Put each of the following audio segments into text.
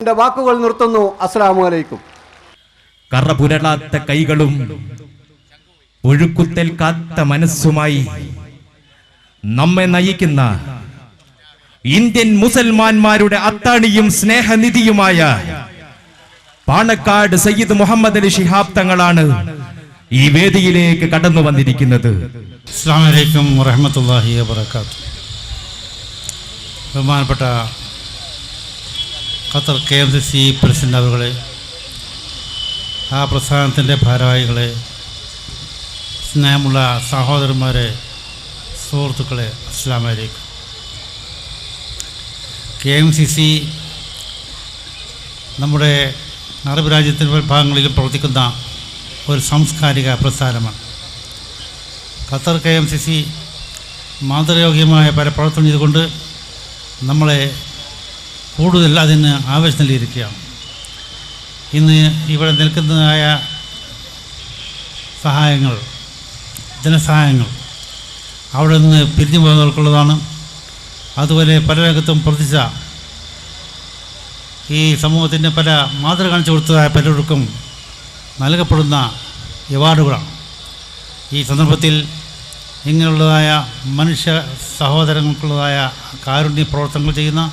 എന്റെ വാക്കുകൾ നിർത്തുന്നു. അസ്സലാമു അലൈക്കും. കറപുരളാത്ത കൈകളും ഒഴുക്കുത്തേൽക്കാത്ത മനസ്സുമായി നമ്മെ നയിക്കുന്ന ഇന്ത്യൻ മുസൽമാന്മാരുടെ അത്താണിയും സ്നേഹനിധിയുമായ പാണക്കാട് സയ്യിദ് മുഹമ്മദ് അലി ശിഹാബ് തങ്ങളാണ് ഈ വേദിയിലേക്ക് കടന്നു വന്നിരിക്കുന്നത്. അസ്സലാമു അലൈക്കും വറഹ്മത്തുള്ളാഹി വബറകാതുഹു. ബഹുമാനപ്പെട്ട ഖത്തർ KMCC പ്രസിഡന്റ് അവരുകളെ, ആ പ്രസ്ഥാനത്തിൻ്റെ ഭാരവാഹികളെ, സ്നേഹമുള്ള സഹോദരന്മാരെ, സുഹൃത്തുക്കളെ, അസ്സലാമു അലൈക്കും. KMCC നമ്മുടെ അറബ് രാജ്യത്തിൻ്റെ പല ഭാഗങ്ങളിൽ പ്രവർത്തിക്കുന്ന ഒരു സാംസ്കാരിക പ്രസ്ഥാനമാണ്. ഖത്തർ KMCC മാതൃയോഗ്യമായ പല പ്രവർത്തനം ചെയ്തുകൊണ്ട് നമ്മളെ കൂടുതൽ അതിന് ആവേശം നൽകിയിരിക്കുകയാണ്. ഇന്ന് ഇവിടെ നിൽക്കുന്നതായ സഹായങ്ങൾ, ധനസഹായങ്ങൾ അവിടെ നിന്ന് പിരിഞ്ഞു പോകുന്നവർക്കുള്ളതാണ്. അതുപോലെ പല രംഗത്തും പ്രവർത്തിച്ച ഈ സമൂഹത്തിൻ്റെ പല മാതൃക കാണിച്ചു കൊടുത്തതായ പലർക്കും നൽകപ്പെടുന്ന അവാർഡുകളാണ്. ഈ സന്ദർഭത്തിൽ ഇങ്ങനെയുള്ളതായ മനുഷ്യ സഹോദരങ്ങൾക്കുള്ളതായ കാരുണ്യ പ്രവർത്തനങ്ങൾ ചെയ്യുന്ന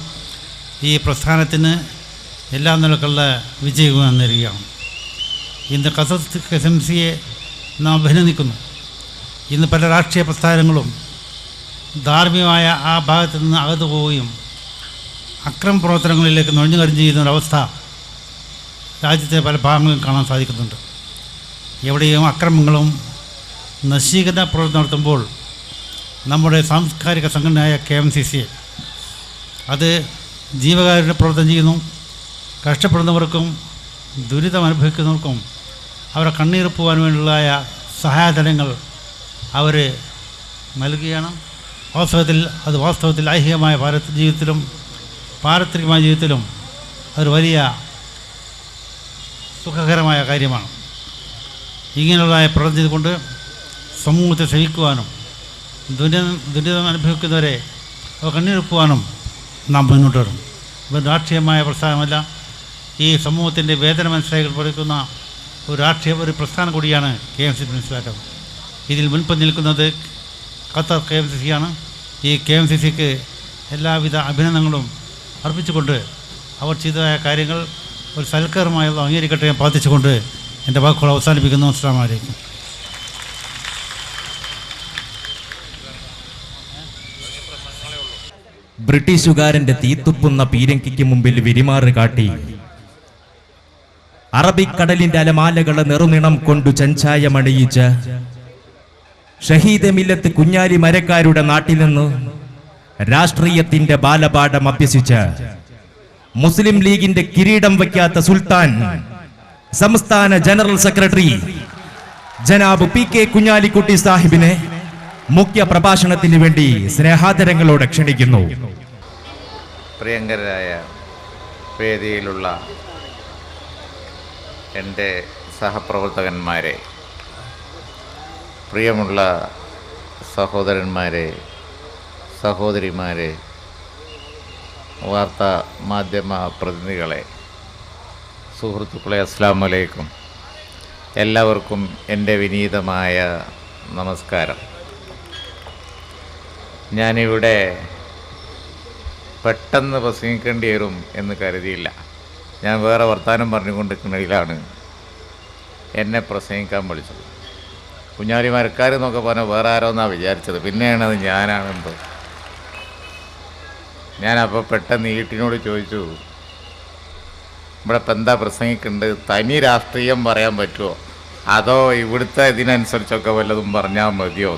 ഈ പ്രസ്ഥാനത്തിന് എല്ലാ നിലക്കുള്ള വിജയവും നേരുകയാണ്. ഇന്ന് ഖത്തർ KMCയെ നാം അഭിനന്ദിക്കുന്നു. ഇന്ന് പല രാഷ്ട്രീയ പ്രസ്ഥാനങ്ങളും ധാർമ്മികമായ ആ ഭാഗത്തു നിന്ന് അകന്നു പോവുകയും അക്രമ പ്രവർത്തനങ്ങളിലേക്ക് നുഴഞ്ഞുകരം ചെയ്യുന്ന ഒരവസ്ഥ രാജ്യത്തെ പല ഭാഗങ്ങളിലും കാണാൻ സാധിക്കുന്നുണ്ട്. എവിടെയും അക്രമങ്ങളും നശീകരണ പ്രവർത്തനം നടത്തുമ്പോൾ നമ്മുടെ സാംസ്കാരിക സംഘടനയായ KMCC അത് ജീവകാരുണ്യ പ്രവർത്തനം ചെയ്യുന്നു. കഷ്ടപ്പെടുന്നവർക്കും ദുരിതം അനുഭവിക്കുന്നവർക്കും അവരെ കണ്ണീർ പോകാൻ വേണ്ടിയുള്ളതായ സഹായധനങ്ങൾ അവർ നൽകുകയാണ്. വാസ്തവത്തിൽ ഐഹികമായ ജീവിതത്തിലും പാരത്രികമായ ജീവിതത്തിലും അതൊരു വലിയ സുഖകരമായ കാര്യമാണ്. ഇങ്ങനെയുള്ളതായ പ്രവർത്തനം ചെയ്തുകൊണ്ട് സമൂഹത്തെ സഹിക്കുവാനും ദുരിതം അനുഭവിക്കുന്നവരെ അവ കണ്ണീർക്കുവാനും നാം മുന്നോട്ട് വരും. ഇത് രാഷ്ട്രീയമായ പ്രസ്ഥാനമല്ല, ഈ സമൂഹത്തിൻ്റെ വേദന മനസ്സിലാക്കി പഠിക്കുന്ന ഒരു പ്രസ്ഥാനം കൂടിയാണ് KMCC മനസ്സിലാക്കുന്നത്. ഇതിൽ മുൻപ് നിൽക്കുന്നത് ഖത്തർ KMCC ആണ്. ഈ KMCCക്ക് എല്ലാവിധ അഭിനന്ദനങ്ങളും അർപ്പിച്ചുകൊണ്ട് അവർ ചെയ്തതായ കാര്യങ്ങൾ ഒരു സൽക്കരമായി അംഗീകരിക്കട്ടെ എന്ന് പ്രാർത്ഥിച്ചുകൊണ്ട് എൻ്റെ വാക്കുകൾ അവസാനിപ്പിക്കുന്നു. അസ്സലാമു അലൈക്കും. ബ്രിട്ടീഷുകാരന്റെ തീത്തുപ്പുന്ന പീരങ്കിക്ക് മുമ്പിൽ വിരിമാറ് കാട്ടി അറബിക്കടലിന്റെ അലമാലകളെ നെറുനിണം കൊണ്ടു ചഞ്ചായമണിയിച്ച ഷഹീദ് മില്ലത്ത് കുഞ്ഞാലി മരക്കാരുടെ നാട്ടിൽ നിന്ന് രാഷ്ട്രീയത്തിന്റെ ബാലപാഠം അഭ്യസിച്ച മുസ്ലിം ലീഗിന്റെ കിരീടം വയ്ക്കാത്ത സുൽത്താൻ സംസ്ഥാന ജനറൽ സെക്രട്ടറി ജനാബ് PK കുഞ്ഞാലിക്കുട്ടി സാഹിബിനെ മുഖ്യ പ്രഭാഷണത്തിന് വേണ്ടി സ്നേഹാദരങ്ങളോടെ ക്ഷണിക്കുന്നു. പ്രിയങ്കരായ വേദിയിലുള്ള എൻ്റെ സഹപ്രവർത്തകന്മാരെ, പ്രിയമുള്ള സഹോദരന്മാരെ, സഹോദരിമാരെ, വാർത്താ മാധ്യമ പ്രതിനിധികളെ, സുഹൃത്തുക്കളെ, അസ്സലാമു അലൈക്കും. എല്ലാവർക്കും എൻ്റെ വിനീതമായ നമസ്കാരം. ഞാനിവിടെ പെട്ടെന്ന് പ്രസംഗിക്കേണ്ടി വരും എന്ന് കരുതിയില്ല. ഞാൻ വേറെ വർത്തമാനം പറഞ്ഞുകൊണ്ടിരിക്കുന്നതിലാണ് എന്നെ പ്രസംഗിക്കാൻ വിളിച്ചത്. കുഞ്ഞാലി മരക്കാരെന്നൊക്കെ പറഞ്ഞാൽ വേറെ ആരോന്നാണ് വിചാരിച്ചത്. പിന്നെയാണ് അത് ഞാനാണെന്തോ. ഞാനപ്പോൾ പെട്ടെന്ന് ഈട്ടിനോട് ചോദിച്ചു, ഇവിടെ ഇപ്പം എന്താ പ്രസംഗിക്കേണ്ടത്? തനി രാഷ്ട്രീയം പറയാൻ പറ്റുമോ, അതോ ഇവിടുത്തെ ഇതിനനുസരിച്ചൊക്കെ വല്ലതും പറഞ്ഞാൽ മതിയോ?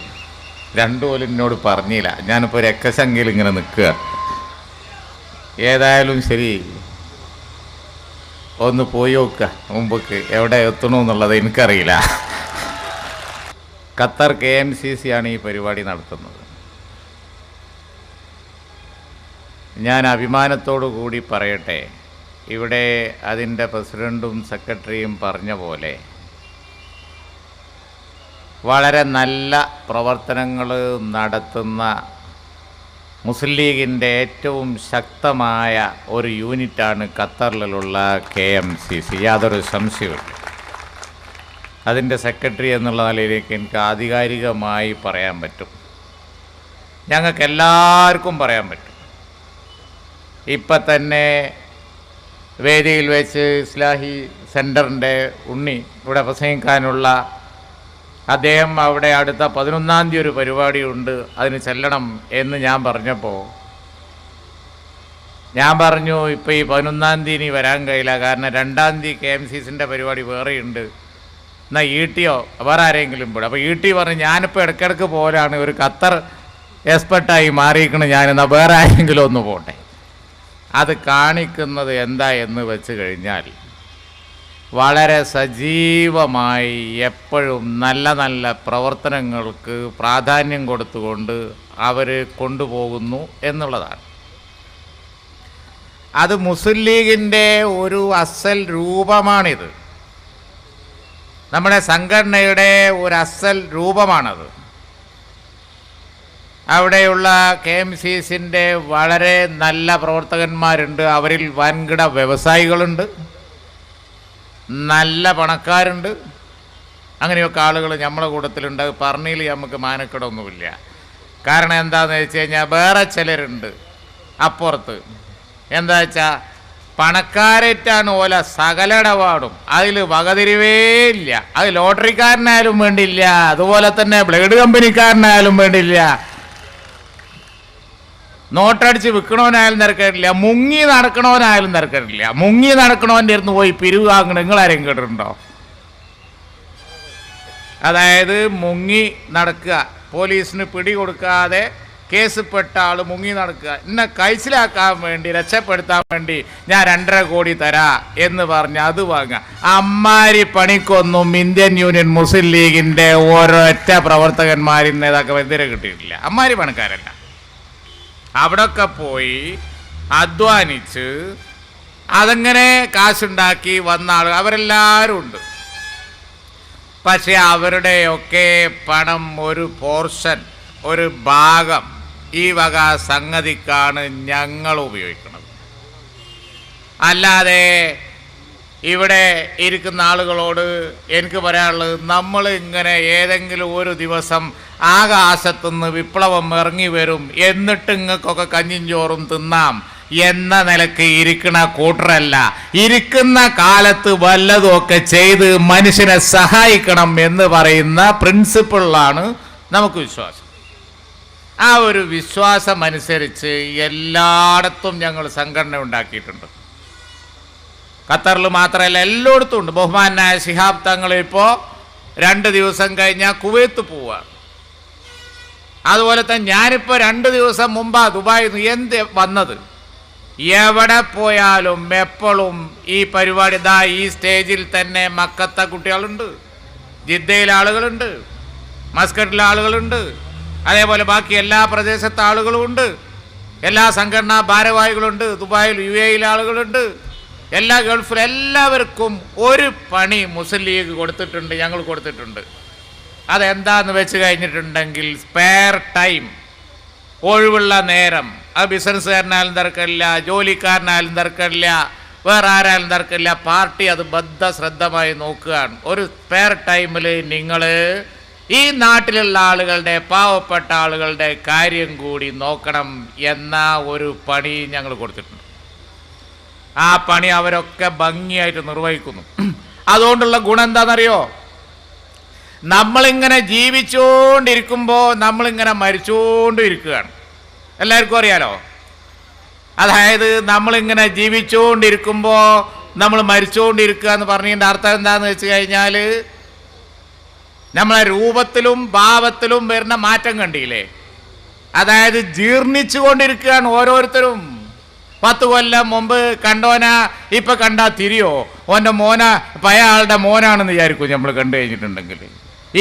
രണ്ടുപോലും എന്നോട് പറഞ്ഞില്ല. ഞാനിപ്പോൾ രക്തശങ്കയിൽ ഇങ്ങനെ നിൽക്കുക. ഏതായാലും ശരി, ഒന്ന് പോയി നോക്കുക മുമ്പക്ക് എവിടെ എത്തണമെന്നുള്ളത് എനിക്കറിയില്ല. ഖത്തർ KMCC ആണ് ഈ പരിപാടി നടത്തുന്നത്. ഞാൻ അഭിമാനത്തോടു കൂടി പറയട്ടെ, ഇവിടെ അതിൻ്റെ പ്രസിഡൻറ്റും സെക്രട്ടറിയും പറഞ്ഞ പോലെ വളരെ നല്ല പ്രവർത്തനങ്ങൾ നടത്തുന്ന മുസ്ലിം ലീഗിൻ്റെ ഏറ്റവും ശക്തമായ ഒരു യൂണിറ്റാണ് ഖത്തറിലുള്ള KMCC. യാതൊരു സംശയമില്ല. അതിൻ്റെ സെക്രട്ടറി എന്നുള്ള നിലയിലേക്ക് എനിക്ക് ആധികാരികമായി പറയാൻ പറ്റും. ഞങ്ങൾക്ക് എല്ലാവർക്കും പറയാൻ പറ്റും. ഇപ്പം തന്നെ വേദിയിൽ വെച്ച് ഇസ്ലാഹി സെൻറ്ററിൻ്റെ ഉണ്ണി ഇവിടെ പ്രസംഗിക്കാനുള്ള അദ്ദേഹം അവിടെ അടുത്ത 11-ാം തീയതി ഒരു പരിപാടിയുണ്ട്, അതിന് ചെല്ലണം എന്ന് ഞാൻ പറഞ്ഞപ്പോൾ ഞാൻ പറഞ്ഞു ഇപ്പോൾ ഈ 11-ാം തീയതി വരാൻ കഴിയില്ല, കാരണം 2-ാം തീയതി KMCCൻ്റെ പരിപാടി വേറെയുണ്ട്, എന്നാൽ ഈട്ടിയോ വേറെ ആരെങ്കിലും പോയി. അപ്പോൾ ഈട്ടി പറഞ്ഞു ഞാനിപ്പോൾ ഇടയ്ക്കിടയ്ക്ക് പോലാണ്, ഒരു ഖത്തർ എക്സ്പെർട്ടായി മാറിയിരിക്കണം ഞാൻ, എന്നാൽ വേറെ ആരെങ്കിലും ഒന്ന് പോട്ടെ. അത് കാണിക്കുന്നത് എന്താ എന്ന് വെച്ച് കഴിഞ്ഞാൽ വളരെ സജീവമായി എപ്പോഴും നല്ല നല്ല പ്രവർത്തനങ്ങൾക്ക് പ്രാധാന്യം കൊടുത്തുകൊണ്ട് അവർ കൊണ്ടുപോകുന്നു എന്നുള്ളതാണ്. അത് മുസ്ലിം ലീഗിൻ്റെ ഒരു അസൽ രൂപമാണിത്. നമ്മുടെ സംഘടനയുടെ ഒരു അസൽ രൂപമാണത്. അവിടെയുള്ള KMCCൻ്റെ വളരെ നല്ല പ്രവർത്തകന്മാരുണ്ട്, അവരിൽ വൻകിട വ്യവസായികളുണ്ട്, നല്ല പണക്കാരുണ്ട്, അങ്ങനെയൊക്കെ ആളുകൾ നമ്മളെ കൂട്ടത്തിലുണ്ട്. പറഞ്ഞതിൽ നമുക്ക് മാനക്കേടൊന്നുമില്ല. കാരണം എന്താണെന്ന് വെച്ച് കഴിഞ്ഞാൽ വേറെ ചിലരുണ്ട് അപ്പുറത്ത്, എന്താ വെച്ചാൽ പണക്കാരേറ്റാണ് ഓല സകലടപാടും, അതിൽ വകതിരിവേ ഇല്ല. അത് ലോട്ടറിക്കാരനായാലും വേണ്ടിയില്ല, അതുപോലെ തന്നെ ബ്ലേഡ് കമ്പനിക്കാരനായാലും വേണ്ടിയില്ല, നോട്ടടിച്ച് വിൽക്കണവനായാലും തിരക്കേടില്ല, മുങ്ങി നടക്കണവനായാലും തിരക്കേടില്ല. മുങ്ങി നടക്കണവൻ്റെ അടുത്ത് പോയി പിരിവ് വാങ്ങണം നിങ്ങളാരെയും കേട്ടിട്ടുണ്ടോ? അതായത് മുങ്ങി നടക്കുക, പോലീസിന് പിടി കൊടുക്കാതെ കേസിൽപ്പെട്ട ആൾ മുങ്ങി നടക്കുക, എന്നെ കൈസിലാക്കാൻ വേണ്ടി രക്ഷപ്പെടുത്താൻ വേണ്ടി ഞാൻ 2.5 കോടി തരാ എന്ന് പറഞ്ഞ് അത് വാങ്ങുക. അമ്മാരി പണിക്കൊന്നും ഇന്ത്യൻ യൂണിയൻ മുസ്ലിം ലീഗിൻ്റെ ഒരൊറ്റ പ്രവർത്തകന്മാരിൽ നേതാക്കൾ എതിരെ കിട്ടിയിട്ടില്ല. അമ്മാരി പണക്കാരല്ല. അവിടെയൊക്കെ പോയി അധ്വാനിച്ച് അതങ്ങനെ കാശുണ്ടാക്കി വന്ന ആൾ അവരെല്ലാവരും ഉണ്ട്. പക്ഷേ അവരുടെയൊക്കെ പണം ഒരു പോർഷൻ, ഒരു ഭാഗം ഈ വക സംഗതിക്കാണ് ഞങ്ങൾ ഉപയോഗിക്കുന്നത്. അല്ലാതെ ഇവിടെ ഇരിക്കുന്ന ആളുകളോട് എനിക്ക് പറയാനുള്ളത്, നമ്മൾ ഇങ്ങനെ ഏതെങ്കിലും ഒരു ദിവസം ആകാശത്തുനിന്ന് വിപ്ലവം ഇറങ്ങി വരും, എന്നിട്ട് ഇങ്ങൾക്കൊക്കെ കഞ്ഞിയും ചോറും തിന്നാം എന്ന നിലക്ക് ഇരിക്കണ കൂട്ടരല്ല. ഇരിക്കുന്ന കാലത്ത് വല്ലതുമൊക്കെ ചെയ്ത് മനുഷ്യനെ സഹായിക്കണം എന്ന് പറയുന്ന പ്രിൻസിപ്പിളിലാണ് നമുക്ക് വിശ്വാസം. ആ ഒരു വിശ്വാസം അനുസരിച്ച് എല്ലായിടത്തും ഞങ്ങൾ സംഘടന ഉണ്ടാക്കിയിട്ടുണ്ട്. ഖത്തറിൽ മാത്രമല്ല എല്ലായിടത്തും ഉണ്ട്. ബഹുമാനായ ശിഹാബ് തങ്ങൾ ഇപ്പോൾ 2 ദിവസം കഴിഞ്ഞാൽ കുവൈത്ത് പോവുകയാണ്. അതുപോലെ തന്നെ ഞാനിപ്പോൾ 2 ദിവസം മുമ്പാണ് ദുബായിൽ നിന്ന് എന്ത് വന്നത്. എവിടെ പോയാലും എപ്പോഴും ഈ പരിപാടി, ഇതാ ഈ സ്റ്റേജിൽ തന്നെ മക്കത്തെ കുട്ടികളുണ്ട്, ജിദ്ദയിൽ ആളുകളുണ്ട്, മസ്കറ്റിലെ ആളുകളുണ്ട്, അതേപോലെ ബാക്കി എല്ലാ പ്രദേശത്തെ ആളുകളുമുണ്ട്, എല്ലാ സംഘടനാ ഭാരവാഹികളുണ്ട്, ദുബായിൽ UAE ആളുകളുണ്ട്, എല്ലാ ഗൾഫിലും എല്ലാവർക്കും ഒരു പണി മുസ്ലിം ലീഗ് കൊടുത്തിട്ടുണ്ട്, ഞങ്ങൾ കൊടുത്തിട്ടുണ്ട്. അതെന്താന്ന് വെച്ച് കഴിഞ്ഞിട്ടുണ്ടെങ്കിൽ സ്പെയർ ടൈം, ഒഴിവുള്ള നേരം. അത് ബിസിനസ്സുകാരനായാലും തിരക്കില്ല, ജോലിക്കാരനായാലും തിരക്കില്ല, വേറെ ആരായാലും തിരക്കില്ല, പാർട്ടി അത് ബദ്ധശ്രദ്ധമായി നോക്കുകയാണ്. ഒരു സ്പെയർ ടൈമിൽ നിങ്ങൾ ഈ നാട്ടിലുള്ള ആളുകളുടെ, പാവപ്പെട്ട ആളുകളുടെ കാര്യം കൂടി നോക്കണം എന്ന ഒരു പണി ഞങ്ങൾ കൊടുത്തിട്ടുണ്ട്. ആ പണി അവരൊക്കെ ഭംഗിയായിട്ട് നിർവഹിക്കുന്നു. അതുകൊണ്ടുള്ള ഗുണം എന്താണെന്നറിയോ? നമ്മളിങ്ങനെ ജീവിച്ചുകൊണ്ടിരിക്കുമ്പോൾ നമ്മളിങ്ങനെ മരിച്ചുകൊണ്ടും ഇരിക്കുകയാണ്. എല്ലാവർക്കും അറിയാലോ. അതായത് നമ്മളിങ്ങനെ ജീവിച്ചുകൊണ്ടിരിക്കുമ്പോൾ നമ്മൾ മരിച്ചുകൊണ്ടിരിക്കുക എന്ന് പറഞ്ഞതിൻ്റെ അർത്ഥം എന്താണെന്ന് വെച്ച് കഴിഞ്ഞാൽ നമ്മളെ രൂപത്തിലും ഭാവത്തിലും വരുന്ന മാറ്റം കണ്ടില്ലേ? അതായത് ജീർണിച്ചു കൊണ്ടിരിക്കുകയാണ് ഓരോരുത്തരും. 10 കൊല്ലം മുമ്പ് കണ്ടോന ഇപ്പം കണ്ടാൽ തിരിയോ? ഓൻ്റെ മോന പഴയ ആളുടെ മോനാണെന്ന് വിചാരിക്കും നമ്മൾ കണ്ടു കഴിഞ്ഞിട്ടുണ്ടെങ്കിൽ.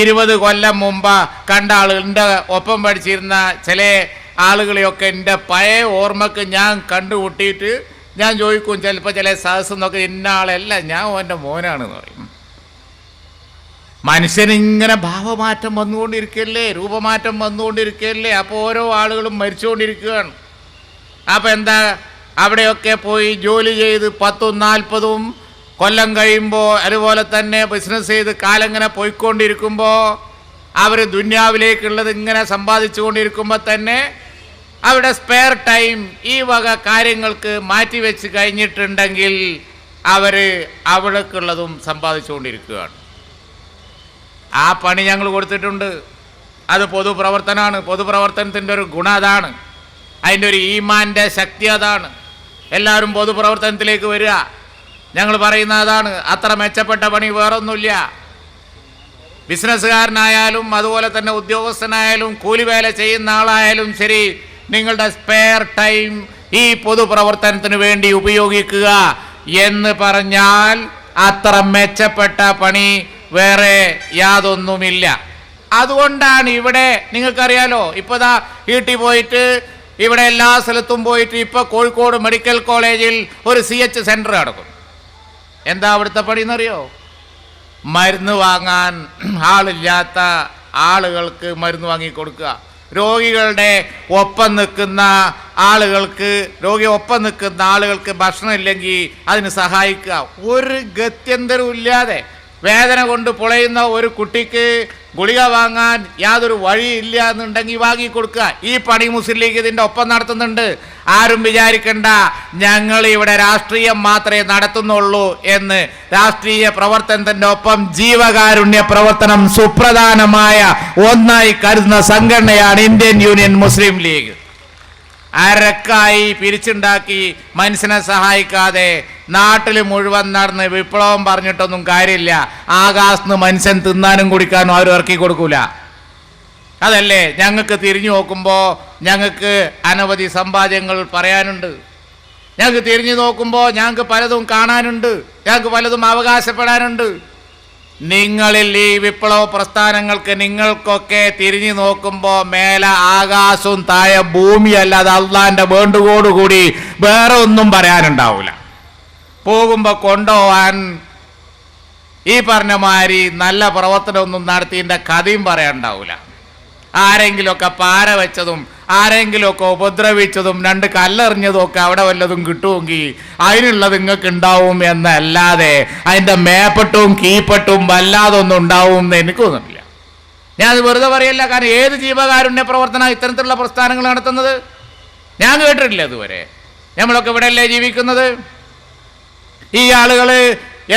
20 കൊല്ലം മുമ്പ് കണ്ട ആളുകൾ, എൻ്റെ ഒപ്പം പഠിച്ചിരുന്ന ചില ആളുകളെയൊക്കെ എൻ്റെ പഴയ ഓർമ്മക്ക് ഞാൻ കണ്ടുകൂട്ടിയിട്ട് ഞാൻ ചോദിക്കും ചിലപ്പോൾ ചില സദസ്സെന്നൊക്കെ ഇന്ന ആളല്ല, ഞാൻ ഓൻ്റെ മോനാണെന്ന് പറയും. മനുഷ്യനിങ്ങനെ ഭാവമാറ്റം വന്നുകൊണ്ടിരിക്കുകയല്ലേ, രൂപമാറ്റം വന്നുകൊണ്ടിരിക്കുകയല്ലേ. അപ്പോൾ ഓരോ ആളുകളും മരിച്ചുകൊണ്ടിരിക്കുകയാണ്. അപ്പം എന്താ, അവിടെയൊക്കെ പോയി ജോലി ചെയ്ത് 10-40 കൊല്ലം കഴിയുമ്പോൾ, അതുപോലെ തന്നെ ബിസിനസ് ചെയ്ത് കാലം ഇങ്ങനെ പോയിക്കൊണ്ടിരിക്കുമ്പോൾ, അവർ ദുന്യാവിലേക്കുള്ളത് ഇങ്ങനെ സമ്പാദിച്ചു കൊണ്ടിരിക്കുമ്പോൾ തന്നെ അവിടെ സ്പെയർ ടൈം ഈ വക കാര്യങ്ങൾക്ക് മാറ്റിവെച്ച് കഴിഞ്ഞിട്ടുണ്ടെങ്കിൽ അവർ അവിടേക്കുള്ളതും സമ്പാദിച്ചുകൊണ്ടിരിക്കുകയാണ്. ആ പണി ഞങ്ങൾ കൊടുത്തിട്ടുണ്ട്. അത് പൊതുപ്രവർത്തനമാണ്. പൊതുപ്രവർത്തനത്തിൻ്റെ ഒരു ഗുണം അതാണ്, അതിൻ്റെ ഒരു ഈമാൻ്റെ ശക്തി അതാണ്. എല്ലാവരും പൊതുപ്രവർത്തനത്തിലേക്ക് വരിക. ഞങ്ങൾ പറയുന്ന അതാണ്. അത്ര മെച്ചപ്പെട്ട പണി വേറൊന്നുമില്ല. ബിസിനസ്സുകാരനായാലും അതുപോലെ തന്നെ ഉദ്യോഗസ്ഥനായാലും കൂലിവേല ചെയ്യുന്ന ആളായാലും ശരി, നിങ്ങളുടെ സ്പെയർ ടൈം ഈ പൊതുപ്രവർത്തനത്തിന് വേണ്ടി ഉപയോഗിക്കുക എന്ന് പറഞ്ഞാൽ അത്ര മെച്ചപ്പെട്ട പണി വേറെ യാതൊന്നുമില്ല. അതുകൊണ്ടാണ് ഇവിടെ നിങ്ങൾക്കറിയാലോ, ഇപ്പോൾ ദാ വീട്ടിൽ പോയിട്ട് ഇവിടെ എല്ലാ സ്ഥലത്തും പോയിട്ട് ഇപ്പോൾ കോഴിക്കോട് മെഡിക്കൽ കോളേജിൽ ഒരു CH സെൻറ്റർ നടക്കും. എന്താ അവിടുത്തെ പണി എന്നറിയോ? മരുന്ന് വാങ്ങാൻ ആളില്ലാത്ത ആളുകൾക്ക് മരുന്ന് വാങ്ങിക്കൊടുക്കുക. രോഗികളുടെ ഒപ്പം നിൽക്കുന്ന ആളുകൾക്ക്, ഒപ്പം നിൽക്കുന്ന ആളുകൾക്ക് ഭക്ഷണം ഇല്ലെങ്കിൽ അതിന് സഹായിക്കുക. ഒരു ഗത്യന്തരവും ഇല്ലാതെ വേദന കൊണ്ട് പൊളയുന്ന ഒരു കുട്ടിക്ക് ഗുളിക വാങ്ങാൻ യാതൊരു വഴിയില്ല എന്നുണ്ടെങ്കിൽ വാങ്ങിക്കൊടുക്കുക. ഈ പണി മുസ്ലിം ലീഗ് ഇതിൻ്റെ ഒപ്പം നടത്തുന്നുണ്ട്. ആരും വിചാരിക്കണ്ട ഞങ്ങൾ ഇവിടെ രാഷ്ട്രീയം മാത്രമേ നടത്തുന്നുള്ളൂ എന്ന്. രാഷ്ട്രീയ പ്രവർത്തനത്തിൻ്റെ ഒപ്പം ജീവകാരുണ്യ പ്രവർത്തനം സുപ്രധാനമായ ഒന്നായി കരുതുന്ന സംഘടനയാണ് ഇന്ത്യൻ യൂണിയൻ മുസ്ലിം ലീഗ്. അരക്കായി പിരിച്ചുണ്ടാക്കി മനുഷ്യനെ സഹായിക്കാതെ നാട്ടിൽ മുഴുവൻ നടന്ന് വിപ്ലവം പറഞ്ഞിട്ടൊന്നും കാര്യമില്ല. ആകാശത്ത് മനുഷ്യൻ തിന്നാനും കുടിക്കാനും ആരും ഇറക്കി കൊടുക്കൂല. അതല്ലേ ഞങ്ങൾക്ക് തിരിഞ്ഞു നോക്കുമ്പോൾ ഞങ്ങൾക്ക് അനവധി സമ്പാദ്യങ്ങൾ പറയാനുണ്ട്. ഞങ്ങൾക്ക് തിരിഞ്ഞു നോക്കുമ്പോൾ ഞങ്ങൾക്ക് പലതും കാണാനുണ്ട്, ഞങ്ങൾക്ക് പലതും അവകാശപ്പെടാനുണ്ട്. നിങ്ങളിൽ ഈ വിപ്ലവ പ്രസ്ഥാനങ്ങൾക്ക് നിങ്ങൾക്കൊക്കെ തിരിഞ്ഞു നോക്കുമ്പോൾ മേലെ ആകാശവും താഴെ ഭൂമിയല്ലാതെ അള്ളാന്റെ വേണ്ടുകോടുകൂടി വേറെ ഒന്നും പറയാനുണ്ടാവില്ല. പോകുമ്പോൾ കൊണ്ടുപോകാൻ ഈ പറഞ്ഞ മാതിരി നല്ല പ്രവർത്തനമൊന്നും നടത്തിയതിൻ്റെ കഥയും പറയാനുണ്ടാവില്ല. ആരെങ്കിലുമൊക്കെ പാര വെച്ചതും ആരെങ്കിലുമൊക്കെ ഉപദ്രവിച്ചതും 2 കല്ലെറിഞ്ഞതും ഒക്കെ അവിടെ വല്ലതും കിട്ടുമെങ്കിൽ അതിനുള്ളത് നിങ്ങൾക്ക് ഉണ്ടാവും എന്നല്ലാതെ അതിൻ്റെ മേപ്പട്ടും കീപ്പട്ടും വല്ലാതൊന്നും ഉണ്ടാവും എന്ന് എനിക്ക് തോന്നുന്നില്ല. ഞാനത് വെറുതെ പറയല്ല. കാരണം ഏത് ജീവകാരുണ്യ പ്രവർത്തനം ഇത്തരത്തിലുള്ള പ്രസ്ഥാനങ്ങൾ നടത്തുന്നത് ഞാൻ കേട്ടിട്ടില്ല ഇതുവരെ. നമ്മളൊക്കെ ഇവിടെയല്ലേ ജീവിക്കുന്നത്. ഈ ആളുകൾ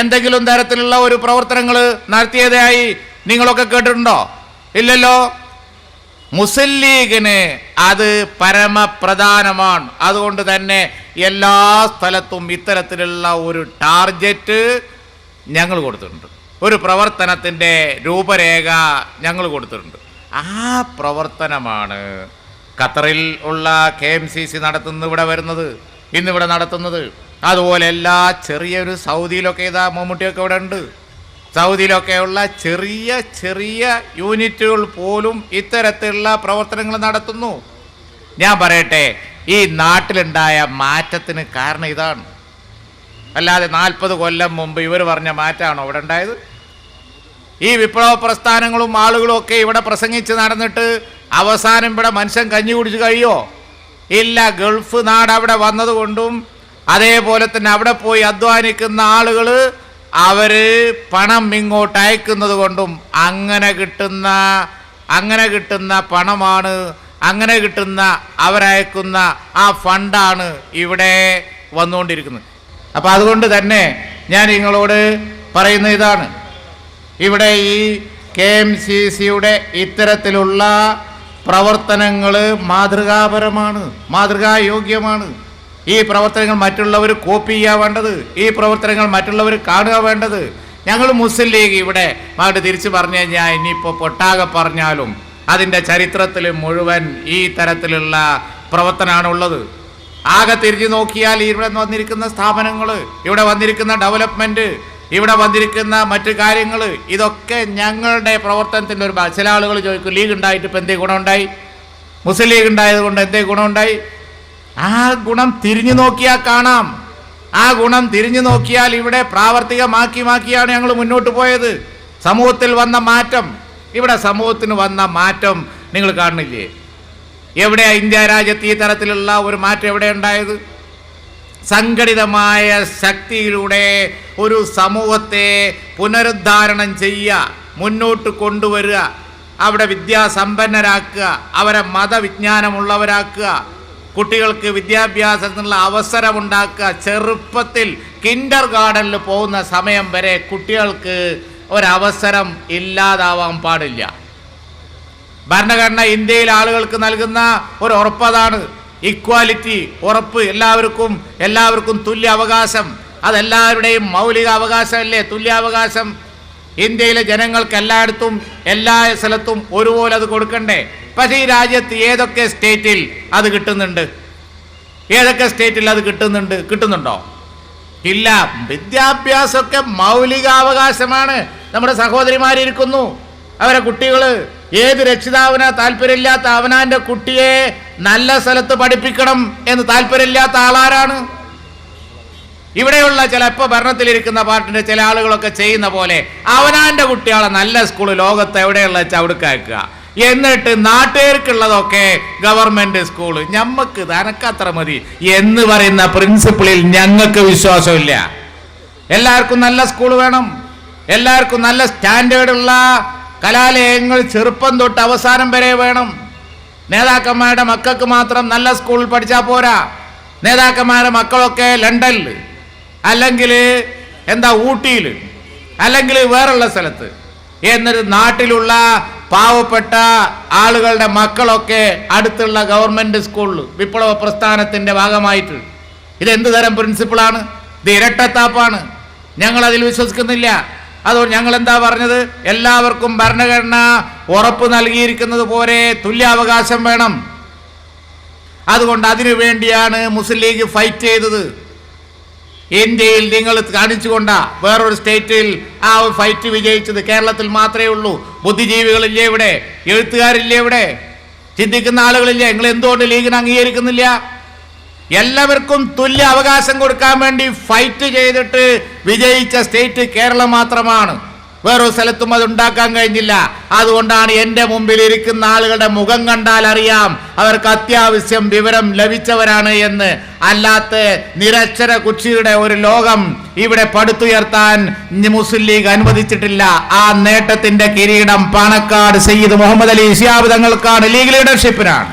എന്തെങ്കിലും തരത്തിലുള്ള ഒരു പ്രവർത്തനങ്ങൾ നടത്തിയതായി നിങ്ങളൊക്കെ കേട്ടിട്ടുണ്ടോ? ഇല്ലല്ലോ. മുസ്ലിം ലീഗിന് അത് പരമപ്രധാനമാണ്. അതുകൊണ്ട് തന്നെ എല്ലാ സ്ഥലത്തും ഇത്തരത്തിലുള്ള ഒരു ടാർഗറ്റ് ഞങ്ങൾ കൊടുത്തിട്ടുണ്ട്. ഒരു പ്രവർത്തനത്തിൻ്റെ രൂപരേഖ ഞങ്ങൾ കൊടുത്തിട്ടുണ്ട്. ആ പ്രവർത്തനമാണ് ഖത്തറിൽ ഉള്ള KMCC ഇവിടെ വരുന്നത്, ഇന്നിവിടെ നടത്തുന്നത്. അതുപോലെ എല്ലാ ചെറിയൊരു സൗദിയിലൊക്കെ ഇതാ മമ്മൂട്ടിയൊക്കെ ഇവിടെ ഉണ്ട്. സൗദിയിലൊക്കെയുള്ള ചെറിയ ചെറിയ യൂണിറ്റുകൾ പോലും ഇത്തരത്തിലുള്ള പ്രവർത്തനങ്ങൾ നടത്തുന്നു. ഞാൻ പറയട്ടെ, ഈ നാട്ടിലുണ്ടായ മാറ്റത്തിന് കാരണം ഇതാണ്. അല്ലാതെ 40 കൊല്ലം മുമ്പ് ഇവർ പറഞ്ഞ മാറ്റമാണോ ഇവിടെ ഉണ്ടായത്? ഈ വിപ്ലവ പ്രസ്ഥാനങ്ങളും ആളുകളും ഒക്കെ ഇവിടെ പ്രസംഗിച്ച് നടന്നിട്ട് അവസാനം ഇവിടെ മനുഷ്യൻ കഞ്ഞി കുടിച്ച് കഴിയോ? ഇല്ല. ഗൾഫ് നാട് അവിടെ വന്നതുകൊണ്ടും അതേപോലെ തന്നെ അവിടെ പോയി അധ്വാനിക്കുന്ന ആളുകൾ അവർ പണം ഇങ്ങോട്ട് അയക്കുന്നത് കൊണ്ടും അങ്ങനെ കിട്ടുന്ന പണമാണ്, അങ്ങനെ കിട്ടുന്ന അവരയക്കുന്ന ആ ഫണ്ടാണ് ഇവിടെ വന്നുകൊണ്ടിരിക്കുന്നത്. അപ്പം അതുകൊണ്ട് തന്നെ ഞാൻ നിങ്ങളോട് പറയുന്ന ഇതാണ്, ഇവിടെ ഈ KMCCയുടെ ഇത്തരത്തിലുള്ള പ്രവർത്തനങ്ങൾ മാതൃകാപരമാണ്, മാതൃകായോഗ്യമാണ്. ഈ പ്രവർത്തനങ്ങൾ മറ്റുള്ളവർ കോപ്പി ചെയ്യാൻ വേണ്ടത്, ഈ പ്രവർത്തനങ്ങൾ മറ്റുള്ളവർ കാണുക വേണ്ടത്. ഞങ്ങൾ മുസ്ലിം ലീഗ് ഇവിടെ അങ്ങോട്ട് തിരിച്ചു പറഞ്ഞു കഴിഞ്ഞാൽ ഇനിയിപ്പോൾ പൊട്ടാകെ പറഞ്ഞാലും അതിൻ്റെ ചരിത്രത്തിൽ മുഴുവൻ ഈ തരത്തിലുള്ള പ്രവർത്തനമാണുള്ളത്. ആകെ തിരിഞ്ഞു നോക്കിയാൽ ഇവിടെ വന്നിരിക്കുന്ന സ്ഥാപനങ്ങൾ, ഇവിടെ വന്നിരിക്കുന്ന ഡെവലപ്മെൻറ്റ്, ഇവിടെ വന്നിരിക്കുന്ന മറ്റു കാര്യങ്ങൾ, ഇതൊക്കെ ഞങ്ങളുടെ പ്രവർത്തനത്തിൻ്റെ ഒരു ചില ആളുകൾ ചോദിക്കും, ലീഗ് ഉണ്ടായിട്ട് ഇപ്പം എന്തേ ഗുണമുണ്ടായി? മുസ്ലിം ലീഗ് ഉണ്ടായത് കൊണ്ട് എന്തേ ഗുണമുണ്ടായി? ആ ഗുണം തിരിഞ്ഞു നോക്കിയാൽ കാണാം. ആ ഗുണം തിരിഞ്ഞു നോക്കിയാൽ ഇവിടെ പ്രാവർത്തികമാക്കിയാണ് ഞങ്ങൾ മുന്നോട്ട് പോയത്. സമൂഹത്തിൽ വന്ന മാറ്റം, ഇവിടെ സമൂഹത്തിന് വന്ന മാറ്റം നിങ്ങൾ കാണുന്നില്ലേ? എവിടെയാ ഇന്ത്യ രാജ്യത്ത് ഈ തരത്തിലുള്ള ഒരു മാറ്റം എവിടെ ഉണ്ടായത്? സംഘടിതമായ ശക്തിയിലൂടെ ഒരു സമൂഹത്തെ പുനരുദ്ധാരണം ചെയ്യുക, മുന്നോട്ട് കൊണ്ടുവരിക, അവിടെ വിദ്യാസമ്പന്നരാക്കുക, അവരെ മതവിജ്ഞാനമുള്ളവരാക്കുക, കുട്ടികൾക്ക് വിദ്യാഭ്യാസത്തിനുള്ള അവസരമുണ്ടാക്കുക. ചെറുപ്പത്തിൽ കിൻഡർ ഗാർഡനിൽ പോകുന്ന സമയം വരെ കുട്ടികൾക്ക് ഒരവസരം ഇല്ലാതാവാൻ പാടില്ല. ഭരണഘടന ഇന്ത്യയിൽ ആളുകൾക്ക് നൽകുന്ന ഒരു ഉറപ്പതാണ്, ഇക്വാലിറ്റി ഉറപ്പ്. എല്ലാവർക്കും തുല്യ അവകാശം. അതെല്ലാവരുടെയും മൗലിക അവകാശമല്ലേ തുല്യാവകാശം? ഇന്ത്യയിലെ ജനങ്ങൾക്ക് എല്ലായിടത്തും എല്ലാ സ്ഥലത്തും ഒരുപോലെ അത് കൊടുക്കണ്ടേ? പക്ഷേ ഈ രാജ്യത്ത് ഏതൊക്കെ സ്റ്റേറ്റിൽ അത് കിട്ടുന്നുണ്ട്? ഏതൊക്കെ സ്റ്റേറ്റിൽ അത് കിട്ടുന്നുണ്ടോ? ഇല്ല. വിദ്യാഭ്യാസമൊക്കെ മൗലികാവകാശമാണ്. നമ്മുടെ സഹോദരിമാരിയ്ക്കുന്നു, അവരെ കുട്ടികൾ, ഏത് രക്ഷിതാവിന് താല്പര്യമില്ലാത്ത അവനാൻ്റെ കുട്ടിയെ നല്ല സ്ഥലത്ത് പഠിപ്പിക്കണം എന്ന് താല്പര്യമില്ലാത്ത ആളാരാണ്? ഇവിടെയുള്ള ചിലപ്പോൾ ഭരണത്തിലിരിക്കുന്ന പാർട്ടിൻ്റെ ചില ആളുകളൊക്കെ ചെയ്യുന്ന പോലെ അവനാൻ്റെ കുട്ടികളെ നല്ല സ്കൂൾ ലോകത്ത് എവിടെയുള്ള ചവിടുക്കാക്കുക, എന്നിട്ട് നാട്ടുകാർക്കുള്ളതൊക്കെ ഗവൺമെന്റ് സ്കൂള്, ഞമ്മക്ക് തനക്കത്ര മതി എന്ന് പറയുന്ന പ്രിൻസിപ്പിളിൽ ഞങ്ങൾക്ക് വിശ്വാസമില്ല. എല്ലാവർക്കും നല്ല സ്കൂൾ വേണം, എല്ലാവർക്കും നല്ല സ്റ്റാൻഡേർഡുള്ള കലാലയങ്ങൾ ചെറുപ്പം തൊട്ട് അവസാനം വരെ വേണം. നേതാക്കന്മാരുടെ മക്കൾക്ക് മാത്രം നല്ല സ്കൂളിൽ പഠിച്ചാൽ പോരാ. നേതാക്കന്മാരുടെ മക്കളൊക്കെ ലണ്ടനിൽ, അല്ലെങ്കിൽ ഊട്ടിയിൽ, അല്ലെങ്കിൽ വേറുള്ള സ്ഥലത്ത്, എന്നൊരു നാട്ടിലുള്ള പാവപ്പെട്ട ആളുകളുടെ മക്കളൊക്കെ അടുത്തുള്ള ഗവൺമെന്റ് സ്കൂളിൽ വിപ്ലവ പ്രസ്ഥാനത്തിന്റെ ഭാഗമായിട്ട്. ഇതെന്ത് തരം പ്രിൻസിപ്പിളാണ്? ഇത് ഇരട്ടത്താപ്പാണ്. ഞങ്ങൾ അതിൽ വിശ്വസിക്കുന്നില്ല. അതുകൊണ്ട് ഞങ്ങൾ എന്താ പറഞ്ഞത്? എല്ലാവർക്കും ഭരണഘടന ഉറപ്പ് നൽകിയിരിക്കുന്നത് പോലെ തുല്യാവകാശം വേണം. അതുകൊണ്ട് അതിനു വേണ്ടിയാണ് മുസ്ലിം ലീഗ് ഫൈറ്റ് ചെയ്തത്. ഇന്ത്യയിൽ നിങ്ങൾ കാണിച്ചുകൊണ്ടാ വേറൊരു സ്റ്റേറ്റിൽ ആ ഫൈറ്റ് വിജയിച്ചത്. കേരളത്തിൽ മാത്രമേ ഉള്ളൂ. ബുദ്ധിജീവികളില്ലേ ഇവിടെ? എഴുത്തുകാരില്ലേ ഇവിടെ? ചിന്തിക്കുന്ന ആളുകളില്ലേ? നിങ്ങൾ എന്തുകൊണ്ട് ലീഗിനെ അംഗീകരിക്കുന്നില്ല? എല്ലാവർക്കും തുല്യ അവകാശം കൊടുക്കാൻ വേണ്ടി ഫൈറ്റ് ചെയ്തിട്ട് വിജയിച്ച സ്റ്റേറ്റ് കേരളം മാത്രമാണ്. വേറൊരു സ്ഥലത്തും അത് ഉണ്ടാക്കാൻ കഴിഞ്ഞില്ല. അതുകൊണ്ടാണ് എൻ്റെ മുമ്പിൽ ഇരിക്കുന്ന ആളുകളുടെ മുഖം കണ്ടാൽ അറിയാം അവർക്ക് അത്യാവശ്യം വിവരം ലഭിച്ചവരാണ് എന്ന്. അല്ലാത്ത നിരക്ഷര കുച്ചിയുടെ ഒരു ലോകം ഇവിടെ പടുത്തുയർത്താൻ മുസ്ലിം ലീഗ് അനുവദിച്ചിട്ടില്ല. ആ നേട്ടത്തിന്റെ കിരീടം പാണക്കാട് സയ്യിദ് മുഹമ്മദ് അലി ശിഹാബ് തങ്ങൾക്കാണ്, ലീഗ് ലീഡർഷിപ്പിനാണ്.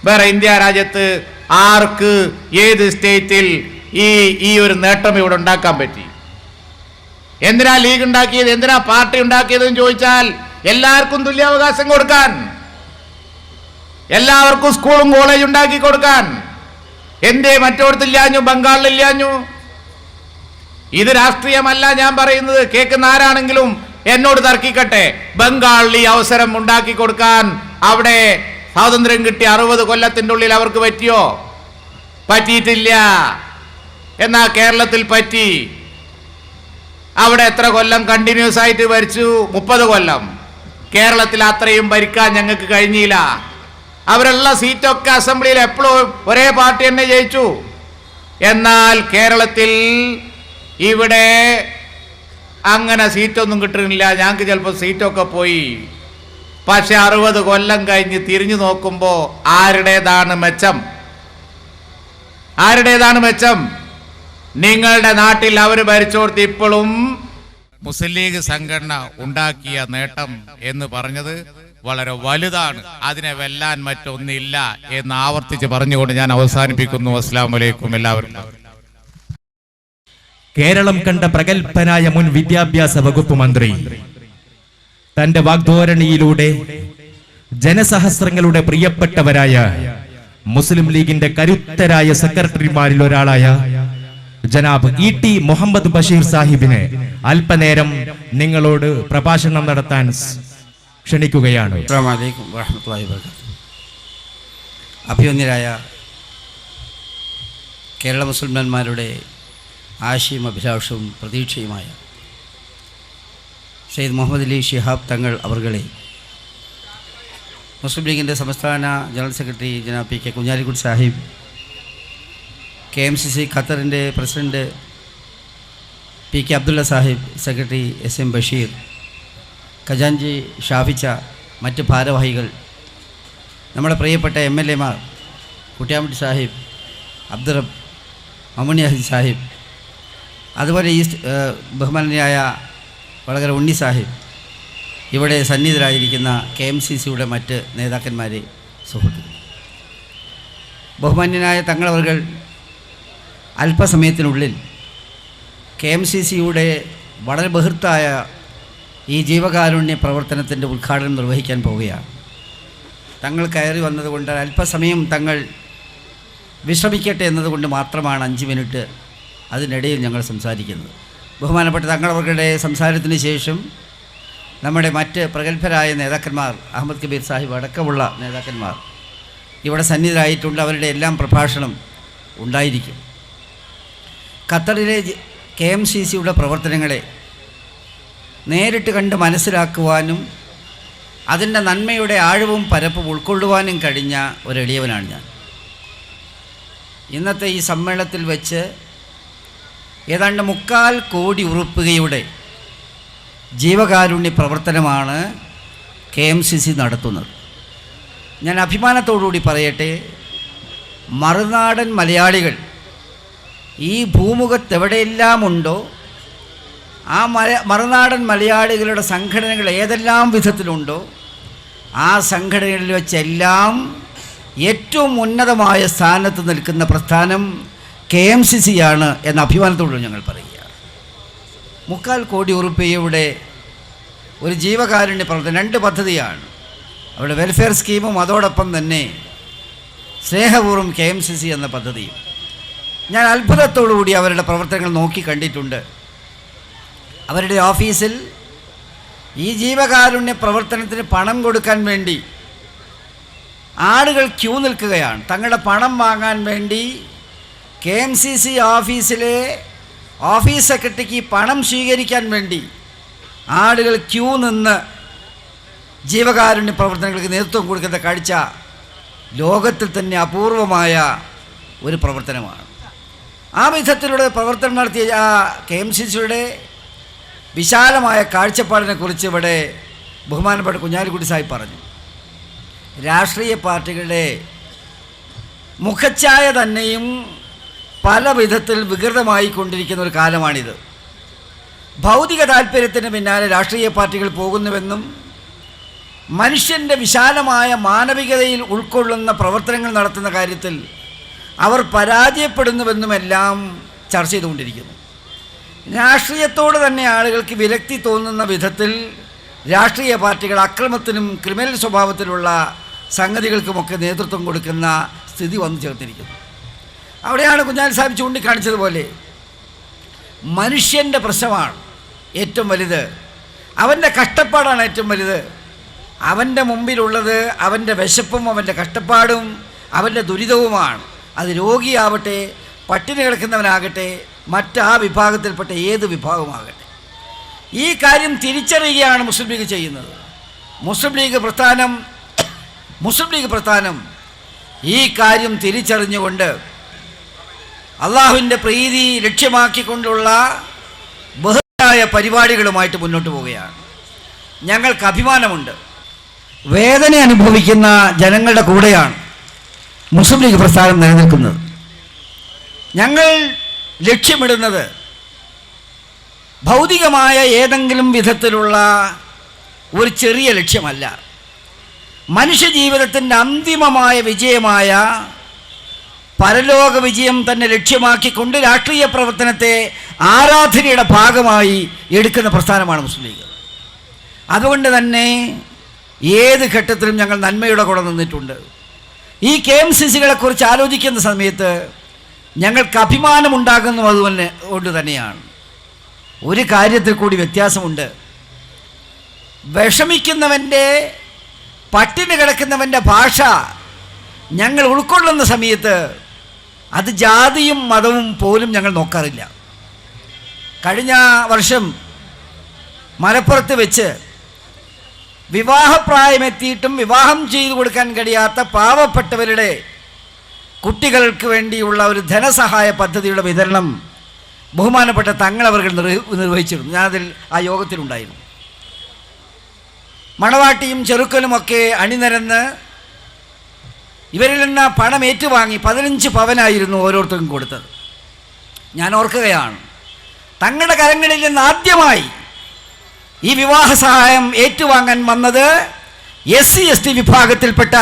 വേറെ ഇന്ത്യ രാജ്യത്ത് ആർക്ക് ഏത് സ്റ്റേറ്റിൽ ഈ ഒരു നേട്ടം ഇവിടെ ഉണ്ടാക്കാൻ പറ്റി? എന്തിനാ ലീഗ് ഉണ്ടാക്കിയത്? എന്തിനാ പാർട്ടി ഉണ്ടാക്കിയതെന്ന് ചോദിച്ചാൽ എല്ലാവർക്കും തുല്യാവകാശം കൊടുക്കാൻ, എല്ലാവർക്കും സ്കൂളും കോളേജും ഉണ്ടാക്കി കൊടുക്കാൻ. എന്തേ മറ്റോടത്തില്ലാഞ്ഞു? ബംഗാളിലില്ലാഞ്ഞു? ഇത് രാഷ്ട്രീയമല്ല ഞാൻ പറയുന്നത്. കേൾക്കുന്ന ആരാണെങ്കിലും എന്നോട് തർക്കിക്കട്ടെ. ബംഗാളിൽ ഈ അവസരം ഉണ്ടാക്കി കൊടുക്കാൻ അവിടെ സ്വാതന്ത്ര്യം കിട്ടി 60 കൊല്ലത്തിൻ്റെ ഉള്ളിൽ അവർക്ക് പറ്റിയോ? പറ്റിയിട്ടില്ല. എന്നാ കേരളത്തിൽ പറ്റി. അവിടെ എത്ര കൊല്ലം കണ്ടിന്യൂസ് ആയിട്ട് ഭരിച്ചു? 30 കൊല്ലം. കേരളത്തിൽ അത്രയും ഭരിക്കാൻ ഞങ്ങൾക്ക് കഴിഞ്ഞില്ല. അവരുള്ള സീറ്റൊക്കെ അസംബ്ലിയിൽ എപ്പോഴും ഒരേ പാർട്ടി തന്നെ ജയിച്ചു. എന്നാൽ കേരളത്തിൽ ഇവിടെ അങ്ങനെ സീറ്റൊന്നും കിട്ടുന്നില്ല. ഞങ്ങൾക്ക് ചിലപ്പോൾ സീറ്റൊക്കെ പോയി. പക്ഷെ 60 കൊല്ലം കഴിഞ്ഞ് തിരിഞ്ഞു നോക്കുമ്പോൾ ആരുടേതാണ് മെച്ചം? ആരുടേതാണ് മെച്ചം? നിങ്ങളുടെ നാട്ടിൽ അവർ ഭരിച്ചോർത്ത് ഇപ്പോഴും മുസ്ലിം ലീഗ് സംഘടന ഉണ്ടാക്കിയ നേട്ടം എന്ന് പറഞ്ഞത് വളരെ വലുതാണ്. അതിനെ വെല്ലാൻ മറ്റൊന്നില്ല എന്ന് ആവർത്തിച്ച് പറഞ്ഞുകൊണ്ട് ഞാൻ അവസാനിപ്പിക്കുന്നു. അസ്സലാമു അലൈക്കും എല്ലാവർക്കും. കേരളം കണ്ട പ്രഗത്ഭനായ മുൻ വിദ്യാഭ്യാസ വകുപ്പ് മന്ത്രി തന്റെ വാഗ്ധോരണിയിലൂടെ ജനസഹസ്രങ്ങളുടെ പ്രിയപ്പെട്ടവരായ മുസ്ലിം ലീഗിന്റെ കരുത്തരായ സെക്രട്ടറിമാരിൽ ഒരാളായ ജനാബ് ഇ ടി മുഹമ്മദ് ബഷീർ സാഹിബിനെ അല്പനേരം നിങ്ങളോട് പ്രഭാഷണം നടത്താൻ ക്ഷണിക്കുകയാണ്. അഭിമന്യരായ കേരള മുസൽമാന്മാരുടെ ആശയും അഭിലാഷവും പ്രതീക്ഷയുമായ സയ്യിദ് മുഹമ്മദ് അലി ശിഹാബ് തങ്ങൾ അവർകളെ, മുസ്ലിം ലീഗിൻ്റെ സംസ്ഥാന general secretary Janab P K Kunhalikutty Sahib, KMCC ഖത്തറിൻ്റെ president P K Abdulla Sahib, secretary SM Basheer, ഖജാൻജി ഷാഫിച്ച, മറ്റ് ഭാരവാഹികൾ, നമ്മുടെ പ്രിയപ്പെട്ട MLA മാർ കുട്ടിയാമ്പട്ടി സാഹിബ്, അബ്ദുറബ്, മമ്മൂണി അഹമ്മദ് സാഹിബ്, അതുപോലെ ഈ ബഹുമാനീയനായ വടകര ഉണ്ണി സാഹിബ്, ഇവിടെ സന്നിഹിതരായിരിക്കുന്ന KMCCയുടെ മറ്റ് നേതാക്കന്മാരെ, സുഹൃത്തുക്കൾ, ബഹുമാന്യനായ തങ്ങളവർകൾ അല്പസമയത്തിനുള്ളിൽ KMCCയുടെ വളരെ ബൃഹത്തായ ഈ ജീവകാരുണ്യ പ്രവർത്തനത്തിൻ്റെ ഉദ്ഘാടനം നിർവഹിക്കാൻ പോവുകയാണ്. തങ്ങൾ കയറി വന്നതുകൊണ്ട് അല്പസമയം തങ്ങൾ വിശ്രമിക്കട്ടെ എന്നതുകൊണ്ട് മാത്രമാണ് 5 മിനിറ്റ് അതിനിടയിൽ ഞങ്ങൾ സംസാരിക്കുന്നത്. ബഹുമാനപ്പെട്ട തങ്ങളവരുടെ സംസാരത്തിന് ശേഷം നമ്മുടെ മറ്റ് പ്രഗത്ഭരായ നേതാക്കന്മാർ, അഹമ്മദ് കബീർ സാഹിബ് അടക്കമുള്ള നേതാക്കന്മാർ ഇവിടെ സന്നിഹിതരായിട്ടുണ്ട്. അവരുടെ എല്ലാം പ്രഭാഷണം ഉണ്ടായിരിക്കും. ഖത്തറിലെ KMCCയുടെ പ്രവർത്തനങ്ങളെ നേരിട്ട് കണ്ട് മനസ്സിലാക്കുവാനും അതിൻ്റെ നന്മയുടെ ആഴവും പരപ്പും ഉൾക്കൊള്ളുവാനും കഴിഞ്ഞ ഒരു എളിയവനാണ് ഞാൻ. ഇന്നത്തെ ഈ സമ്മേളനത്തിൽ വെച്ച് ഏതാണ്ട് 3/4 കോടി ഉറുപ്പികയുടെ ജീവകാരുണ്യ പ്രവർത്തനമാണ് KMCC നടത്തുന്നത്. ഞാൻ അഭിമാനത്തോടുകൂടി പറയട്ടെ, മറുനാടൻ മലയാളികൾ ഈ ഭൂമുഖത്തെവിടെയെല്ലാം ഉണ്ടോ ആ മറുനാടൻ മലയാളികളുടെ സംഘടനകൾ ഏതെല്ലാം വിധത്തിലുണ്ടോ ആ സംഘടനകളിൽ വെച്ചെല്ലാം ഏറ്റവും ഉന്നതമായ സ്ഥാനത്ത് നിൽക്കുന്ന പ്രസ്ഥാനം KMCCയാണ് എന്ന അഭിമാനത്തോടുകൂടി ഞങ്ങൾ പറയുക. 3/4 കോടി ഉറുപ്പികയുടെ ഒരു ജീവകാരുണ്യ പ്രവർത്തനം, 2 പദ്ധതിയാണ്. അവരുടെ വെൽഫെയർ സ്കീമും അതോടൊപ്പം തന്നെ സ്നേഹപൂർവ്വം KMCC എന്ന പദ്ധതിയും. ഞാൻ അത്ഭുതത്തോടുകൂടി അവരുടെ പ്രവർത്തനങ്ങൾ നോക്കി കണ്ടിട്ടുണ്ട്. അവരുടെ ഓഫീസിൽ ഈ ജീവകാരുണ്യ പ്രവർത്തനത്തിന് പണം കൊടുക്കാൻ വേണ്ടി ആളുകൾ ക്യൂ നിൽക്കുകയാണ്. തങ്ങളുടെ പണം വാങ്ങാൻ വേണ്ടി KMCC ഓഫീസിലെ ഓഫീസ് സെക്രട്ടറിക്ക് പണം സ്വീകരിക്കാൻ വേണ്ടി ആളുകൾ ക്യൂ നിന്ന് ജീവകാരുണ്യ പ്രവർത്തനങ്ങൾക്ക് നേതൃത്വം കൊടുക്കുന്ന കാഴ്ച ലോകത്തിൽ തന്നെ അപൂർവമായ ഒരു പ്രവർത്തനമാണ്. ആ വിധത്തിലൂടെ പ്രവർത്തനം നടത്തിയ KMCCയുടെ വിശാലമായ കാഴ്ചപ്പാടിനെക്കുറിച്ച് ഇവിടെ ബഹുമാനപ്പെട്ട കുഞ്ഞാലിക്കുട്ടി സാഹിബ് പറഞ്ഞു. രാഷ്ട്രീയ പാർട്ടികളുടെ മുഖച്ഛായ തന്നെയും പല വിധത്തിൽ വികൃതമായി കൊണ്ടിരിക്കുന്ന ഒരു കാലമാണിത്. ഭൗതിക താല്പര്യത്തിന് പിന്നാലെ രാഷ്ട്രീയ പാർട്ടികൾ പോകുന്നുവെന്നും മനുഷ്യൻ്റെ വിശാലമായ മാനവികതയിൽ ഉൾക്കൊള്ളുന്ന പ്രവർത്തനങ്ങൾ നടത്തുന്ന കാര്യത്തിൽ അവർ പരാജയപ്പെടുന്നുവെന്നുമെല്ലാം ചർച്ച ചെയ്തുകൊണ്ടിരിക്കുന്നു. രാഷ്ട്രീയത്തോട് തന്നെ ആളുകൾക്ക് വിരക്തി തോന്നുന്ന വിധത്തിൽ രാഷ്ട്രീയ പാർട്ടികൾ അക്രമത്തിനും ക്രിമിനൽ സ്വഭാവത്തിലുള്ള സംഗതികൾക്കുമൊക്കെ നേതൃത്വം കൊടുക്കുന്ന സ്ഥിതി വന്നു ചേർത്തിരിക്കുന്നു. അവിടെയാണ് കുഞ്ഞാലി സാഹിബ് ചൂണ്ടിക്കാണിച്ചതുപോലെ മനുഷ്യൻ്റെ പ്രശ്നമാണ് ഏറ്റവും വലുത്, അവൻ്റെ കഷ്ടപ്പാടാണ് ഏറ്റവും വലുത്. അവൻ്റെ മുമ്പിലുള്ളത് അവൻ്റെ വിശപ്പും അവൻ്റെ കഷ്ടപ്പാടും അവൻ്റെ ദുരിതവുമാണ്. അത് രോഗിയാവട്ടെ, പട്ടിണി കിടക്കുന്നവനാകട്ടെ, മറ്റാ വിഭാഗത്തിൽപ്പെട്ട ഏത് വിഭാഗമാകട്ടെ. ഈ കാര്യം തിരിച്ചറിയുകയാണ് മുസ്ലിം ലീഗ് ചെയ്യുന്നത്. മുസ്ലിം ലീഗ് പ്രസ്ഥാനം ഈ കാര്യം തിരിച്ചറിഞ്ഞുകൊണ്ട് അള്ളാഹുവിൻ്റെ പ്രീതി ലക്ഷ്യമാക്കിക്കൊണ്ടുള്ള ബൃഹത്തായ പരിപാടികളുമായിട്ട് മുന്നോട്ട് പോവുകയാണ്. ഞങ്ങൾക്ക് അഭിമാനമുണ്ട്. വേദന അനുഭവിക്കുന്ന ജനങ്ങളുടെ കൂടെയാണ് മുസ്ലിം ലീഗ് പ്രസ്ഥാനം നിലനിൽക്കുന്നത്. ഞങ്ങൾ ലക്ഷ്യമിടുന്നത് ഭൗതികമായ ഏതെങ്കിലും വിധത്തിലുള്ള ഒരു ചെറിയ ലക്ഷ്യമല്ല. മനുഷ്യജീവിതത്തിൻ്റെ അന്തിമമായ വിജയമായ പരലോക വിജയം തന്നെ ലക്ഷ്യമാക്കിക്കൊണ്ട് രാഷ്ട്രീയ പ്രവർത്തനത്തെ ആരാധനയുടെ ഭാഗമായി എടുക്കുന്ന പ്രസ്ഥാനമാണ് മുസ്ലിം ലീഗ്. അതുകൊണ്ട് തന്നെ ഏത് ഘട്ടത്തിലും ഞങ്ങൾ നന്മയുടെ കൂടെ നിന്നിട്ടുണ്ട്. ഈ KMCCകളെക്കുറിച്ച് ആലോചിക്കുന്ന സമയത്ത് ഞങ്ങൾക്ക് അഭിമാനമുണ്ടാകുന്നു. അതുകൊണ്ട് തന്നെയാണ് ഒരു കാര്യത്തിൽ കൂടി വ്യത്യാസമുണ്ട്. വിഷമിക്കുന്നവൻ്റെ, പട്ടിണി കിടക്കുന്നവൻ്റെ ഭാഷ ഞങ്ങൾ ഉൾക്കൊള്ളുന്ന സമയത്ത് അത് ജാതിയും മതവും പോലും ഞങ്ങൾ നോക്കാറില്ല. കഴിഞ്ഞ വർഷം മലപ്പുറത്ത് വെച്ച് വിവാഹപ്രായമെത്തിയിട്ടും വിവാഹം ചെയ്തു കൊടുക്കാൻ കഴിയാത്ത പാവപ്പെട്ടവരുടെ കുട്ടികൾക്ക് വേണ്ടിയുള്ള ഒരു ധനസഹായ പദ്ധതിയുടെ വിതരണം ബഹുമാനപ്പെട്ട തങ്ങളവர்கள் നിർവഹിച്ചിരുന്നു. ഞാനതിൽ ആ യോഗത്തിലുണ്ടായിരുന്നു. മണവാട്ടിയും ചെറുക്കനുമൊക്കെ അണിനിരന്ന് ഇവരിൽ നിന്ന് പണം ഏറ്റുവാങ്ങി 15 പവനായിരുന്നു ഓരോരുത്തർക്കും കൊടുത്തത്. ഞാൻ ഓർക്കുകയാണ്, തങ്ങളുടെ കരങ്ങളിൽ നിന്ന് ആദ്യമായി ഈ വിവാഹ സഹായം ഏറ്റുവാങ്ങാൻ വന്നത് SC/ST വിഭാഗത്തിൽപ്പെട്ട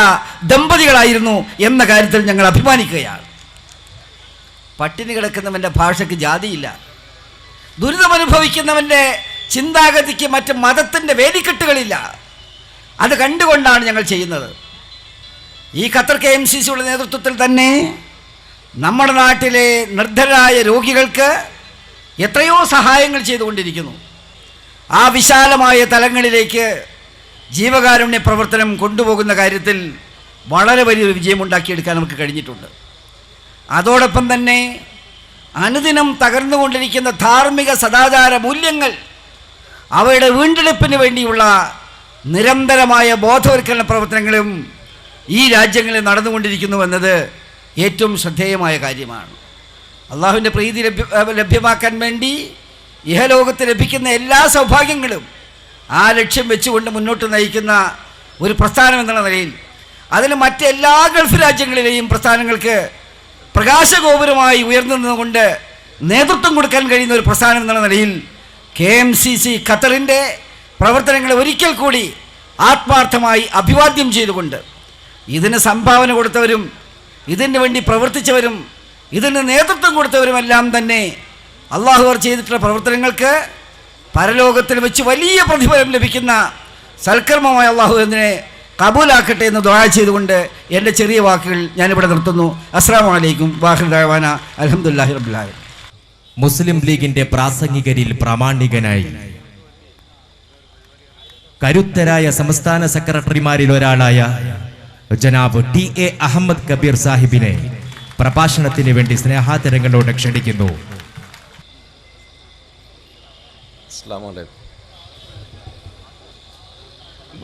ദമ്പതികളായിരുന്നു എന്ന കാര്യത്തിൽ ഞങ്ങൾ അഭിമാനിക്കുകയാണ്. പട്ടിണി കിടക്കുന്നവൻ്റെ ഭാഷയ്ക്ക് ജാതിയില്ല, ദുരിതമനുഭവിക്കുന്നവൻ്റെ ചിന്താഗതിക്ക് മറ്റ് മതത്തിൻ്റെ വേദിക്കെട്ടുകളില്ല. അത് കണ്ടുകൊണ്ടാണ് ഞങ്ങൾ ചെയ്യുന്നത്. ഈ ഖത്തർ KMCCയുടെ നേതൃത്വത്തിൽ തന്നെ നമ്മുടെ നാട്ടിലെ നിർദ്ധരായ രോഗികൾക്ക് എത്രയോ സഹായങ്ങൾ ചെയ്തുകൊണ്ടിരിക്കുന്നു. ആ വിശാലമായ തലങ്ങളിലേക്ക് ജീവകാരുണ്യ പ്രവർത്തനം കൊണ്ടുപോകുന്ന കാര്യത്തിൽ വളരെ വലിയൊരു വിജയമുണ്ടാക്കിയെടുക്കാൻ നമുക്ക് കഴിഞ്ഞിട്ടുണ്ട്. അതോടൊപ്പം തന്നെ അനുദിനം തകർന്നുകൊണ്ടിരിക്കുന്ന ധാർമ്മിക സദാചാര മൂല്യങ്ങൾ അവയുടെ വീണ്ടെടുപ്പിന് വേണ്ടിയുള്ള നിരന്തരമായ ബോധവൽക്കരണ പ്രവർത്തനങ്ങളും ഈ രാജ്യങ്ങളിൽ നടന്നുകൊണ്ടിരിക്കുന്നുവെന്നത് ഏറ്റവും ശ്രദ്ധേയമായ കാര്യമാണ്. അള്ളാഹുവിൻ്റെ പ്രീതി ലഭ്യമാക്കാൻ വേണ്ടി ഇഹലോകത്ത് ലഭിക്കുന്ന എല്ലാ സൗഭാഗ്യങ്ങളും ആ ലക്ഷ്യം വെച്ചുകൊണ്ട് മുന്നോട്ട് നയിക്കുന്ന ഒരു പ്രസ്ഥാനം എന്നുള്ള നിലയിൽ അതിന് മറ്റെല്ലാ ഗൾഫ് രാജ്യങ്ങളിലെയും പ്രസ്ഥാനങ്ങൾക്ക് പ്രകാശഗോപുരമായി ഉയർന്നു നിന്നുകൊണ്ട് നേതൃത്വം കൊടുക്കാൻ കഴിയുന്ന ഒരു പ്രസ്ഥാനം എന്നുള്ള നിലയിൽ KMCC ഖത്തറിൻ്റെ പ്രവർത്തനങ്ങളെ ഒരിക്കൽ കൂടി ആത്മാർത്ഥമായി അഭിവാദ്യം ചെയ്തുകൊണ്ട് ഇതിന് സംഭാവന കൊടുത്തവരും ഇതിനു വേണ്ടി പ്രവർത്തിച്ചവരും ഇതിന് നേതൃത്വം കൊടുത്തവരുമെല്ലാം തന്നെ അള്ളാഹു ചെയ്തിട്ടുള്ള പ്രവർത്തനങ്ങൾക്ക് പരലോകത്തിൽ വെച്ച് വലിയ പ്രതിഫലം ലഭിക്കുന്ന സൽക്കർമ്മമായ അള്ളാഹു അതിനെ കബൂലാക്കട്ടെ എന്ന് ദുആ ചെയ്തുകൊണ്ട് എൻ്റെ ചെറിയ വാക്കുകൾ ഞാനിവിടെ നിർത്തുന്നു. അസ്സലാമു അലൈക്കും വാഹിർ ദഅവാന അൽഹംദുലില്ലാഹി റബ്ബിൽ ആലമീൻ. മുസ്ലിം ലീഗിന്റെ പ്രാസംഗികരിൽ പ്രാമാണികനായി കരുത്തരായ സംസ്ഥാന സെക്രട്ടറിമാരിൽ ഒരാളായ ജനാബ് TA അഹമ്മദ് കബീർ സാഹിബിനെ പ്രഭാഷണത്തിന് വേണ്ടി സ്നേഹാദരങ്ങളോടെ ക്ഷണിക്കുന്നു. അസ്സലാമു അലൈക്കും.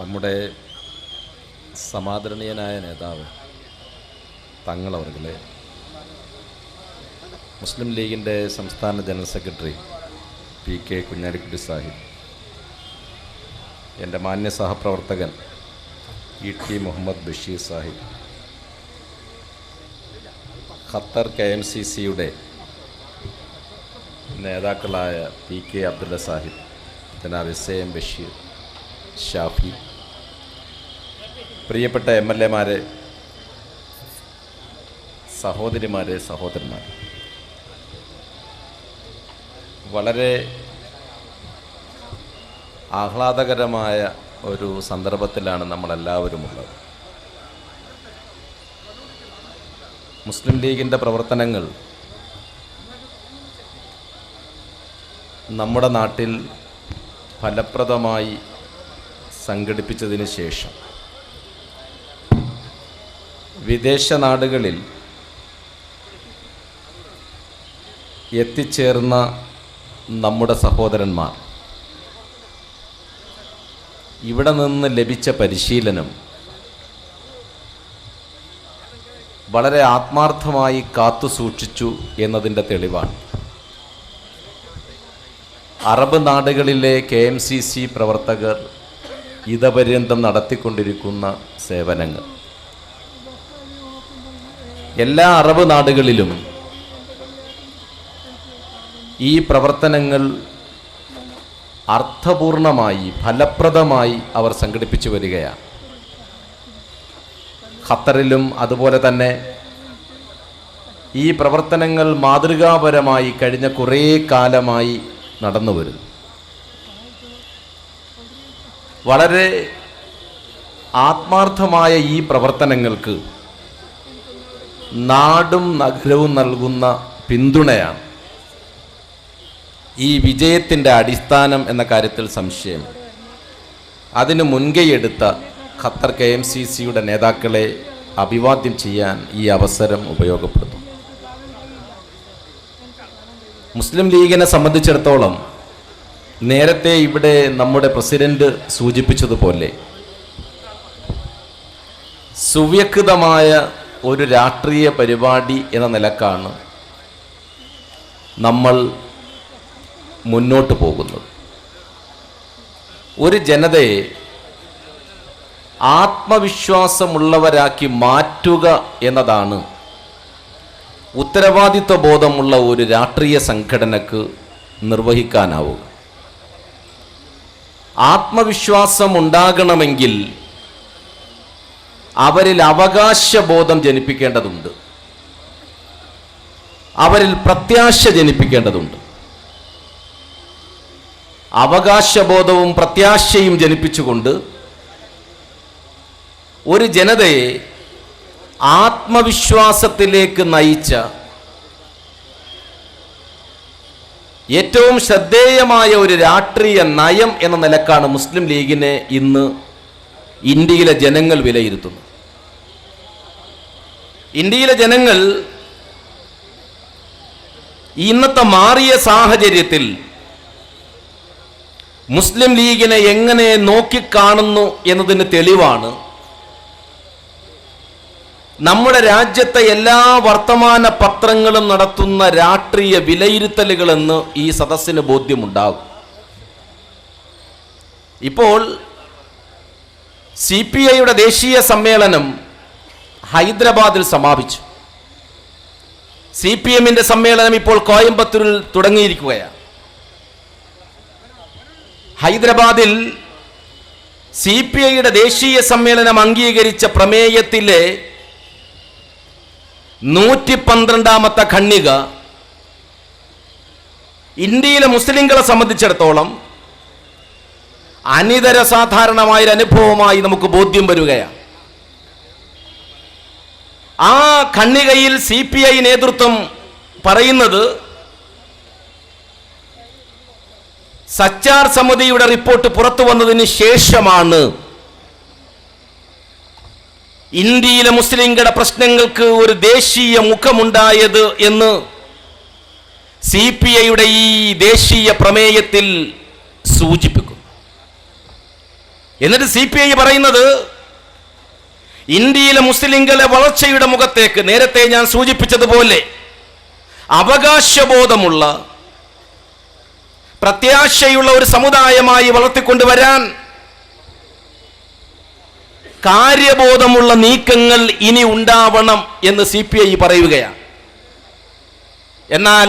നമ്മുടെ സമാദരണീയനായ നേതാവ് തങ്ങളവർകളെ, മുസ്ലിം ലീഗിൻ്റെ സംസ്ഥാന general secretary PK Kunhalikutty Sahib, എൻ്റെ മാന്യ സഹപ്രവർത്തകൻ ET മുഹമ്മദ് ബഷീർ സാഹിബ്, ഖത്തർ KMCCയുടെ നേതാക്കളായ PK അബ്ദുള്ള സാഹിബ്, ജനാബ് SM ബഷീർ, ഷാഫി, പ്രിയപ്പെട്ട MLA മാരെ, സഹോദരിമാരെ, സഹോദരന്മാർ, വളരെ ആഹ്ലാദകരമായ ഒരു സന്ദർഭത്തിലാണ് നമ്മളെല്ലാവരും ഉള്ളത്. മുസ്ലിം ലീഗിൻ്റെ പ്രവർത്തനങ്ങൾ നമ്മുടെ നാട്ടിൽ ഫലപ്രദമായി സംഘടിപ്പിച്ചതിന് ശേഷം വിദേശ നാടുകളിൽ എത്തിച്ചേർന്ന നമ്മുടെ സഹോദരന്മാർ ഇവിടെ നിന്ന് ലഭിച്ച പരിശീലനം വളരെ ആത്മാർത്ഥമായി കാത്തുസൂക്ഷിച്ചു എന്നതിൻ്റെ തെളിവാണ്. അറബ് നാടുകളിലെ KMCC പ്രവർത്തകർ ഇതപര്യന്തം നടത്തിക്കൊണ്ടിരിക്കുന്ന സേവനങ്ങൾ എല്ലാ അറബ് നാടുകളിലും ഈ പ്രവർത്തനങ്ങൾ അർത്ഥപൂർണമായി ഫലപ്രദമായി അവർ സംഘടിപ്പിച്ചു വരികയാണ്. ഖത്തറിലും അതുപോലെ തന്നെ ഈ പ്രവർത്തനങ്ങൾ മാതൃകാപരമായി കഴിഞ്ഞ കുറേ കാലമായി നടന്നു വരുന്നു. വളരെ ആത്മാർത്ഥമായ ഈ പ്രവർത്തനങ്ങൾക്ക് നാടും നഗരവും നൽകുന്ന പിന്തുണയാണ് ഈ വിജയത്തിൻ്റെ അടിസ്ഥാനം എന്ന കാര്യത്തിൽ സംശയം. അതിന് മുൻകൈയെടുത്ത ഖത്തർ KMCCയുടെ നേതാക്കളെ അഭിവാദ്യം ചെയ്യാൻ ഈ അവസരം ഉപയോഗപ്പെടുത്തും. മുസ്ലിം ലീഗിനെ സംബന്ധിച്ചിടത്തോളം നേരത്തെ ഇവിടെ നമ്മുടെ പ്രസിഡന്റ് സൂചിപ്പിച്ചതുപോലെ സുവ്യക്തമായ ഒരു രാഷ്ട്രീയ പരിപാടി എന്ന നിലക്കാണ് നമ്മൾ മുന്നോട്ട് പോകുന്നത്. ഒരു ജനതയെ ആത്മവിശ്വാസമുള്ളവരാക്കി മാറ്റുക എന്നതാണ് ഉത്തരവാദിത്വ ബോധമുള്ള ഒരു രാഷ്ട്രീയ സംഘടനക്ക് നിർവഹിക്കാനാവുക. ആത്മവിശ്വാസം ഉണ്ടാകണമെങ്കിൽ അവരിൽ അവകാശബോധം ജനിപ്പിക്കേണ്ടതുണ്ട്, അവരിൽ പ്രത്യാശ ജനിപ്പിക്കേണ്ടതുണ്ട്. അവകാശബോധവും പ്രത്യാശയും ജനിപ്പിച്ചുകൊണ്ട് ഒരു ജനതയെ ആത്മവിശ്വാസത്തിലേക്ക് നയിച്ച ഏറ്റവും ശ്രദ്ധേയമായ ഒരു രാഷ്ട്രീയ നയം എന്ന നിലക്കാണ് മുസ്ലിം ലീഗിനെ ഇന്ന് ഇന്ത്യയിലെ ജനങ്ങൾ വിലയിരുത്തുന്നത്. ഇന്ത്യയിലെ ജനങ്ങൾ ഇന്നത്തെ മാറിയ സാഹചര്യത്തിൽ മുസ്ലിം ലീഗിനെ എങ്ങനെ നോക്കിക്കാണുന്നു എന്നതിന് തെളിവാണ് നമ്മുടെ രാജ്യത്തെ എല്ലാ വർത്തമാന പത്രങ്ങളും നടത്തുന്ന രാഷ്ട്രീയ വിലയിരുത്തലുകളെന്ന് ഈ സദസ്സിന് ബോധ്യമുണ്ടാകും. ഇപ്പോൾ CPIയുടെ ദേശീയ സമ്മേളനം ഹൈദരാബാദിൽ സമാപിച്ചു. CPMന്റെ സമ്മേളനം ഇപ്പോൾ കോയമ്പത്തൂരിൽ തുടങ്ങിയിരിക്കുകയാണ്. ഹൈദരാബാദിൽ CPIയുടെ ദേശീയ സമ്മേളനം അംഗീകരിച്ച പ്രമേയത്തിലെ 112ാമത്തെ ഖണ്ഡിക ഇന്ത്യയിലെ മുസ്ലിങ്ങളെ സംബന്ധിച്ചിടത്തോളം അനിതര സാധാരണമായൊരു അനുഭവമായി നമുക്ക് ബോധ്യം വരികയാണ്. ആ ഖണ്ഡികയിൽ CPI നേതൃത്വം പറയുന്നത് സച്ചാർ സമിതിയുടെ റിപ്പോർട്ട് പുറത്തു വന്നതിന് ശേഷമാണ് ഇന്ത്യയിലെ മുസ്ലിങ്ങളുടെ പ്രശ്നങ്ങൾക്ക് ഒരു ദേശീയ മുഖമുണ്ടായത് എന്ന് CPIയുടെ ഈ ദേശീയ പ്രമേയത്തിൽ സൂചിപ്പിക്കും. എന്നിട്ട് CPI പറയുന്നത് ഇന്ത്യയിലെ മുസ്ലിങ്ങളെ വളർച്ചയുടെ മുഖത്തേക്ക് നേരത്തെ ഞാൻ സൂചിപ്പിച്ചതുപോലെ അവകാശബോധമുള്ള പ്രത്യാശയുള്ള ഒരു സമുദായമായി വളർത്തിക്കൊണ്ടുവരാൻ കാര്യബോധമുള്ള നീക്കങ്ങൾ ഇനി ഉണ്ടാവണം എന്ന് CPI പറയുകയാണ്. എന്നാൽ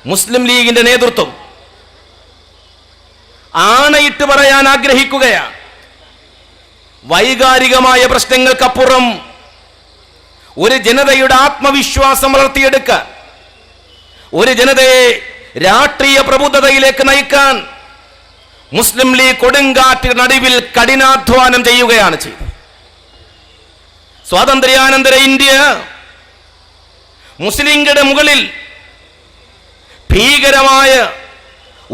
മുസ്ലിം ലീഗിന്റെ നേതൃത്വം ആണയിട്ട് പറയാൻ ആഗ്രഹിക്കുകയാണ്. വൈകാരികമായ പ്രശ്നങ്ങൾക്കപ്പുറം ഒരു ജനതയുടെ ആത്മവിശ്വാസം വളർത്തിയെടുക്കാൻ, ഒരു ജനതയെ രാഷ്ട്രീയ പ്രബുദ്ധതയിലേക്ക് നയിക്കാൻ മുസ്ലിം ലീഗ് കൊടുങ്കാറ്റ് നടുവിൽ കഠിനാധ്വാനം ചെയ്യുകയാണ് ചെയ്തത്. സ്വാതന്ത്ര്യാനന്തര ഇന്ത്യ മുസ്ലിങ്ങളുടെ മുകളിൽ ഭീകരമായ,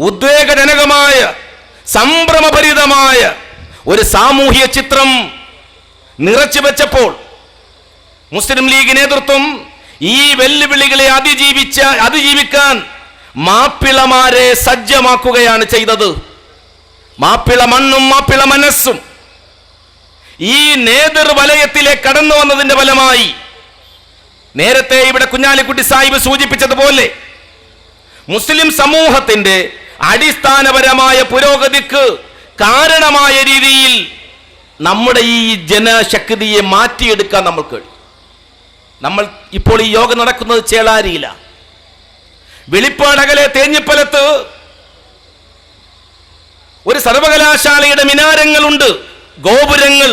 ഉദ്വേഗജനകമായ, സംഭ്രമഭരിതമായ ഒരു സാമൂഹ്യ ചിത്രം നിറച്ചു വെച്ചപ്പോൾ മുസ്ലിം ലീഗ് നേതൃത്വം ഈ വെല്ലുവിളികളെ അതിജീവിക്കാൻ മാപ്പിളമാരെ സജ്ജമാക്കുകയാണ് ചെയ്തത്. മാപ്പിള മണ്ണും മാപ്പിള മനസ്സും ഈ നേതൃവലയത്തിലേക്ക് കടന്നു വന്നതിന്റെ ഫലമായി നേരത്തെ ഇവിടെ കുഞ്ഞാലിക്കുട്ടി സാഹിബ് സൂചിപ്പിച്ചതുപോലെ മുസ്ലിം സമൂഹത്തിന്റെ അടിസ്ഥാനപരമായ പുരോഗതിക്ക് കാരണമായ രീതിയിൽ നമ്മുടെ ഈ ജനശക്തിയെ മാറ്റിയെടുക്കാൻ നമ്മൾക്ക് നമ്മൾ ഇപ്പോൾ ഈ യോഗം നടക്കുന്നത് ചേളാരിയിലാണ്. വെളിപ്പാടകലെ തേഞ്ഞിപ്പലത്ത് ഒരു സർവകലാശാലയുടെ മിനാരങ്ങളുണ്ട്, ഗോപുരങ്ങൾ.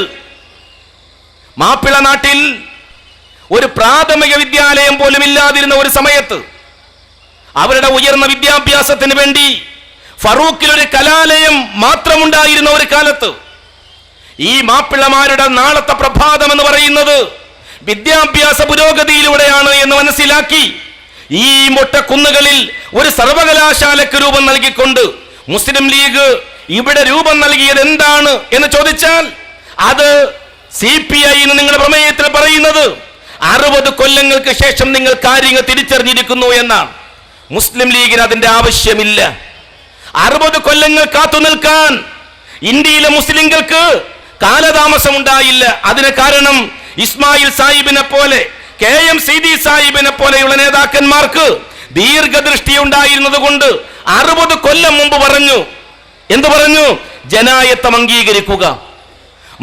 മാപ്പിള നാട്ടിൽ ഒരു പ്രാഥമിക വിദ്യാലയം പോലും ഇല്ലാതിരുന്ന ഒരു സമയത്ത് അവരുടെ ഉയർന്ന വിദ്യാഭ്യാസത്തിന് വേണ്ടി ഫറൂഖിൽ ഒരു കലാലയം മാത്രമുണ്ടായിരുന്ന ഒരു കാലത്ത് ഈ മാപ്പിളമാരുടെ നാളത്തെ പ്രഭാതം എന്ന് പറയുന്നത് വിദ്യാഭ്യാസ പുരോഗതിയിലൂടെയാണ് എന്ന് മനസ്സിലാക്കി ഈ മൊട്ടക്കുന്നുകളിൽ ഒരു സർവകലാശാലയ്ക്ക് രൂപം നൽകിക്കൊണ്ട് മുസ്ലിം ലീഗ് ഇവിടെ രൂപം നൽകിയത് എന്താണ് എന്ന് ചോദിച്ചാൽ അത് CPI എന്ന് നിങ്ങളുടെ പ്രമേയത്തിൽ പറയുന്നത് 60 കൊല്ലങ്ങൾക്ക് ശേഷം നിങ്ങൾ കാര്യങ്ങൾ തിരിച്ചറിഞ്ഞിരിക്കുന്നു എന്നാണ്. മുസ്ലിം ലീഗിന് അതിന്റെ ആവശ്യമില്ല. 60 കൊല്ലങ്ങൾ കാത്തു നിൽക്കാൻ ഇന്ത്യയിലെ മുസ്ലിങ്ങൾക്ക് കാലതാമസം ഉണ്ടായില്ല. അതിന് കാരണം ഇസ്മായിൽ സാഹിബിനെ പോലെ, KM സീതി സാഹിബിനെ പോലെയുള്ള നേതാക്കന്മാർക്ക് ദീർഘദൃഷ്ടി ഉണ്ടായിരുന്നത് കൊണ്ട് 60 കൊല്ലം മുമ്പ് പറഞ്ഞു. എന്തു പറഞ്ഞു? ജനായത്തം അംഗീകരിക്കുക,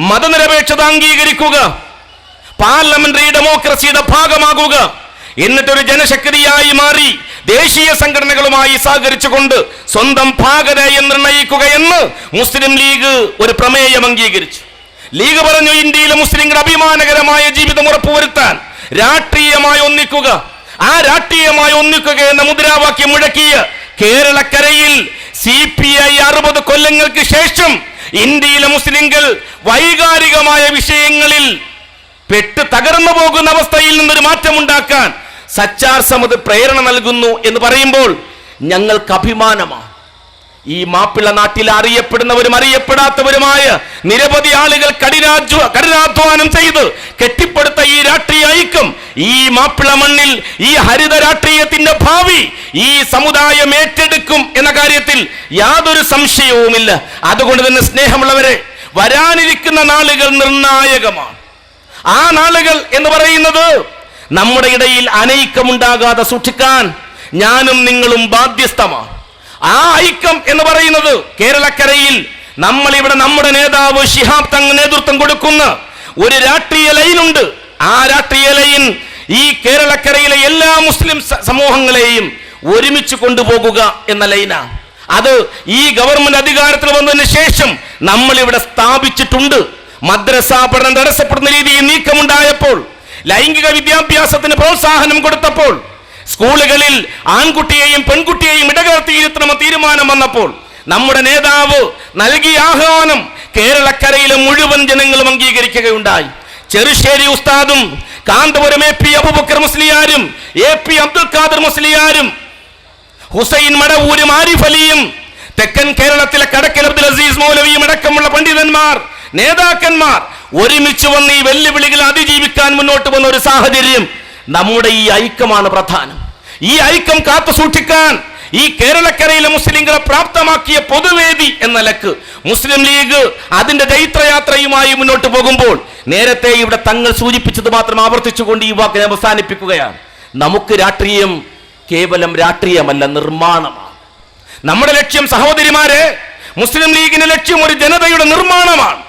മതനിരപേക്ഷത അംഗീകരിക്കുക, പാർലമെന്ററി ഡെമോക്രസിയുടെ ഭാഗമാകുക, എന്നിട്ടൊരു ജനശക്തിയായി മാറി ദേശീയ സംഘടനകളുമായി സഹകരിച്ചുകൊണ്ട് സ്വന്തം ഭാഗതയെ നിർണയിക്കുക എന്ന് മുസ്ലിം ലീഗ് ഒരു പ്രമേയം അംഗീകരിച്ചു. ലീഗ് പറഞ്ഞു, ഇന്ത്യയിലെ മുസ്ലിങ്ങളുടെ അഭിമാനകരമായ ജീവിതം ഉറപ്പുവരുത്താൻ രാഷ്ട്രീയമായി ഒന്നിക്കുക. ആ രാഷ്ട്രീയമായി ഒന്നിക്കുക എന്ന മുദ്രാവാക്യം മുഴക്കിയ കേരളക്കരയിൽ CPI 60 കൊല്ലങ്ങൾക്ക് ശേഷം ഇന്ത്യയിലെ മുസ്ലിങ്ങൾ വൈകാരികമായ വിഷയങ്ങളിൽ പെട്ട് തകർന്നു പോകുന്ന അവസ്ഥയിൽ നിന്നൊരു മാറ്റമുണ്ടാക്കാൻ സച്ചാർ സമത് പ്രേരണ നൽകുന്നു എന്ന് പറയുമ്പോൾ ഞങ്ങൾക്ക് അഭിമാനമാണ്. ഈ മാപ്പിള നാട്ടിൽ അറിയപ്പെടുന്നവരും അറിയപ്പെടാത്തവരുമായ നിരവധി ആളുകൾ കഠിനാധ്വാനം ചെയ്ത് കെട്ടിപ്പടുത്ത ഈ രാഷ്ട്രീയ ഐക്യം, ഈ മാപ്പിള മണ്ണിൽ ഈ ഹരിത രാഷ്ട്രീയത്തിന്റെ ഭാവി ഈ സമുദായം ഏറ്റെടുക്കും എന്ന കാര്യത്തിൽ യാതൊരു സംശയവുമില്ല. അതുകൊണ്ട് തന്നെ സ്നേഹമുള്ളവരെ, വരാനിരിക്കുന്ന നാളുകൾ നിർണായകമാണ്. ആ നാളുകൾ എന്ന് പറയുന്നത് നമ്മുടെ ഇടയിൽ അനൈക്യമുണ്ടാകാതെ സൂക്ഷിക്കാൻ ഞാനും നിങ്ങളും ബാധ്യസ്ഥമാണ്. ആ ഐക്യം എന്ന് പറയുന്നത് കേരളക്കരയിൽ നമ്മളിവിടെ നമ്മുടെ നേതാവ് ശിഹാബ് തങ്ങൾ നേതൃത്വം കൊടുക്കുന്ന ഒരു രാഷ്ട്രീയ ലൈനുണ്ട്. ആ രാഷ്ട്രീയ ലൈൻ ഈ കേരളക്കരയിലെ എല്ലാ മുസ്ലിം സമൂഹങ്ങളെയും ഒരുമിച്ച് കൊണ്ടുപോകുക എന്ന ലൈനാണ്. അത് ഈ ഗവൺമെന്റ് അധികാരത്തിൽ വന്നതിന് ശേഷം നമ്മളിവിടെ സ്ഥാപിച്ചിട്ടുണ്ട്. മദ്രസ പഠനം തടസ്സപ്പെടുന്ന രീതിയിൽ നീക്കമുണ്ടായപ്പോൾ, ലൈംഗിക വിദ്യാഭ്യാസത്തിന് പ്രോത്സാഹനം കൊടുത്തപ്പോൾ, സ്കൂളുകളിൽ ആൺകുട്ടിയെയും പെൺകുട്ടിയെയും ഇടകലർത്തിയിരുത്തണമെന്ന തീരുമാനം വന്നപ്പോൾ നമ്മുടെ നേതാവ് നൽകിയ ആഹ്വാനം കേരളക്കരയിലെ മുഴുവൻ ജനങ്ങളും അംഗീകരിക്കുകയുണ്ടായി. ചെറുശ്ശേരി ഉസ്താദും കാന്തപുരം AP അബൂബക്കർ മുസ്ലിയാരും AP അബ്ദുൽ ഖാദർ മുസ്ലിയാരും ഹുസൈൻ മടവൂരും ആരിഫ് അലിയും തെക്കൻ കേരളത്തിലെ കടക്കൽ അബ്ദുൽ അസീസ് മൗലവിയും അടക്കമുള്ള പണ്ഡിതന്മാർ നേതാക്കന്മാർ ഒരുമിച്ച് വന്ന് ഈ വെല്ലുവിളികൾ അതിജീവിക്കാൻ മുന്നോട്ട് വന്ന ഒരു സാഹചര്യം. നമ്മുടെ ഈ ഐക്യമാണ് പ്രധാനം. ഈ ഐക്യം കാത്തു സൂക്ഷിക്കാൻ ഈ കേരളക്കരയിലെ മുസ്ലിങ്ങളെ പ്രാപ്തമാക്കിയ പൊതുവേദി എന്ന നിലക്ക് മുസ്ലിം ലീഗ് അതിന്റെ ചൈത്രയാത്രയുമായി മുന്നോട്ട് പോകുമ്പോൾ നേരത്തെ ഇവിടെ തങ്ങൾ സൂചിപ്പിച്ചത് മാത്രം ആവർത്തിച്ചുകൊണ്ട് ഈ വാക്കിനെ അവസാനിപ്പിക്കുകയാണ്. നമുക്ക് രാഷ്ട്രീയം കേവലം രാഷ്ട്രീയമല്ല, നിർമ്മാണമാണ്. നമ്മുടെ ലക്ഷ്യം സഹോദരിമാരെ, മുസ്ലിം ലീഗിന്റെ ലക്ഷ്യം ഒരു ജനതയുടെ നിർമ്മാണമാണ്.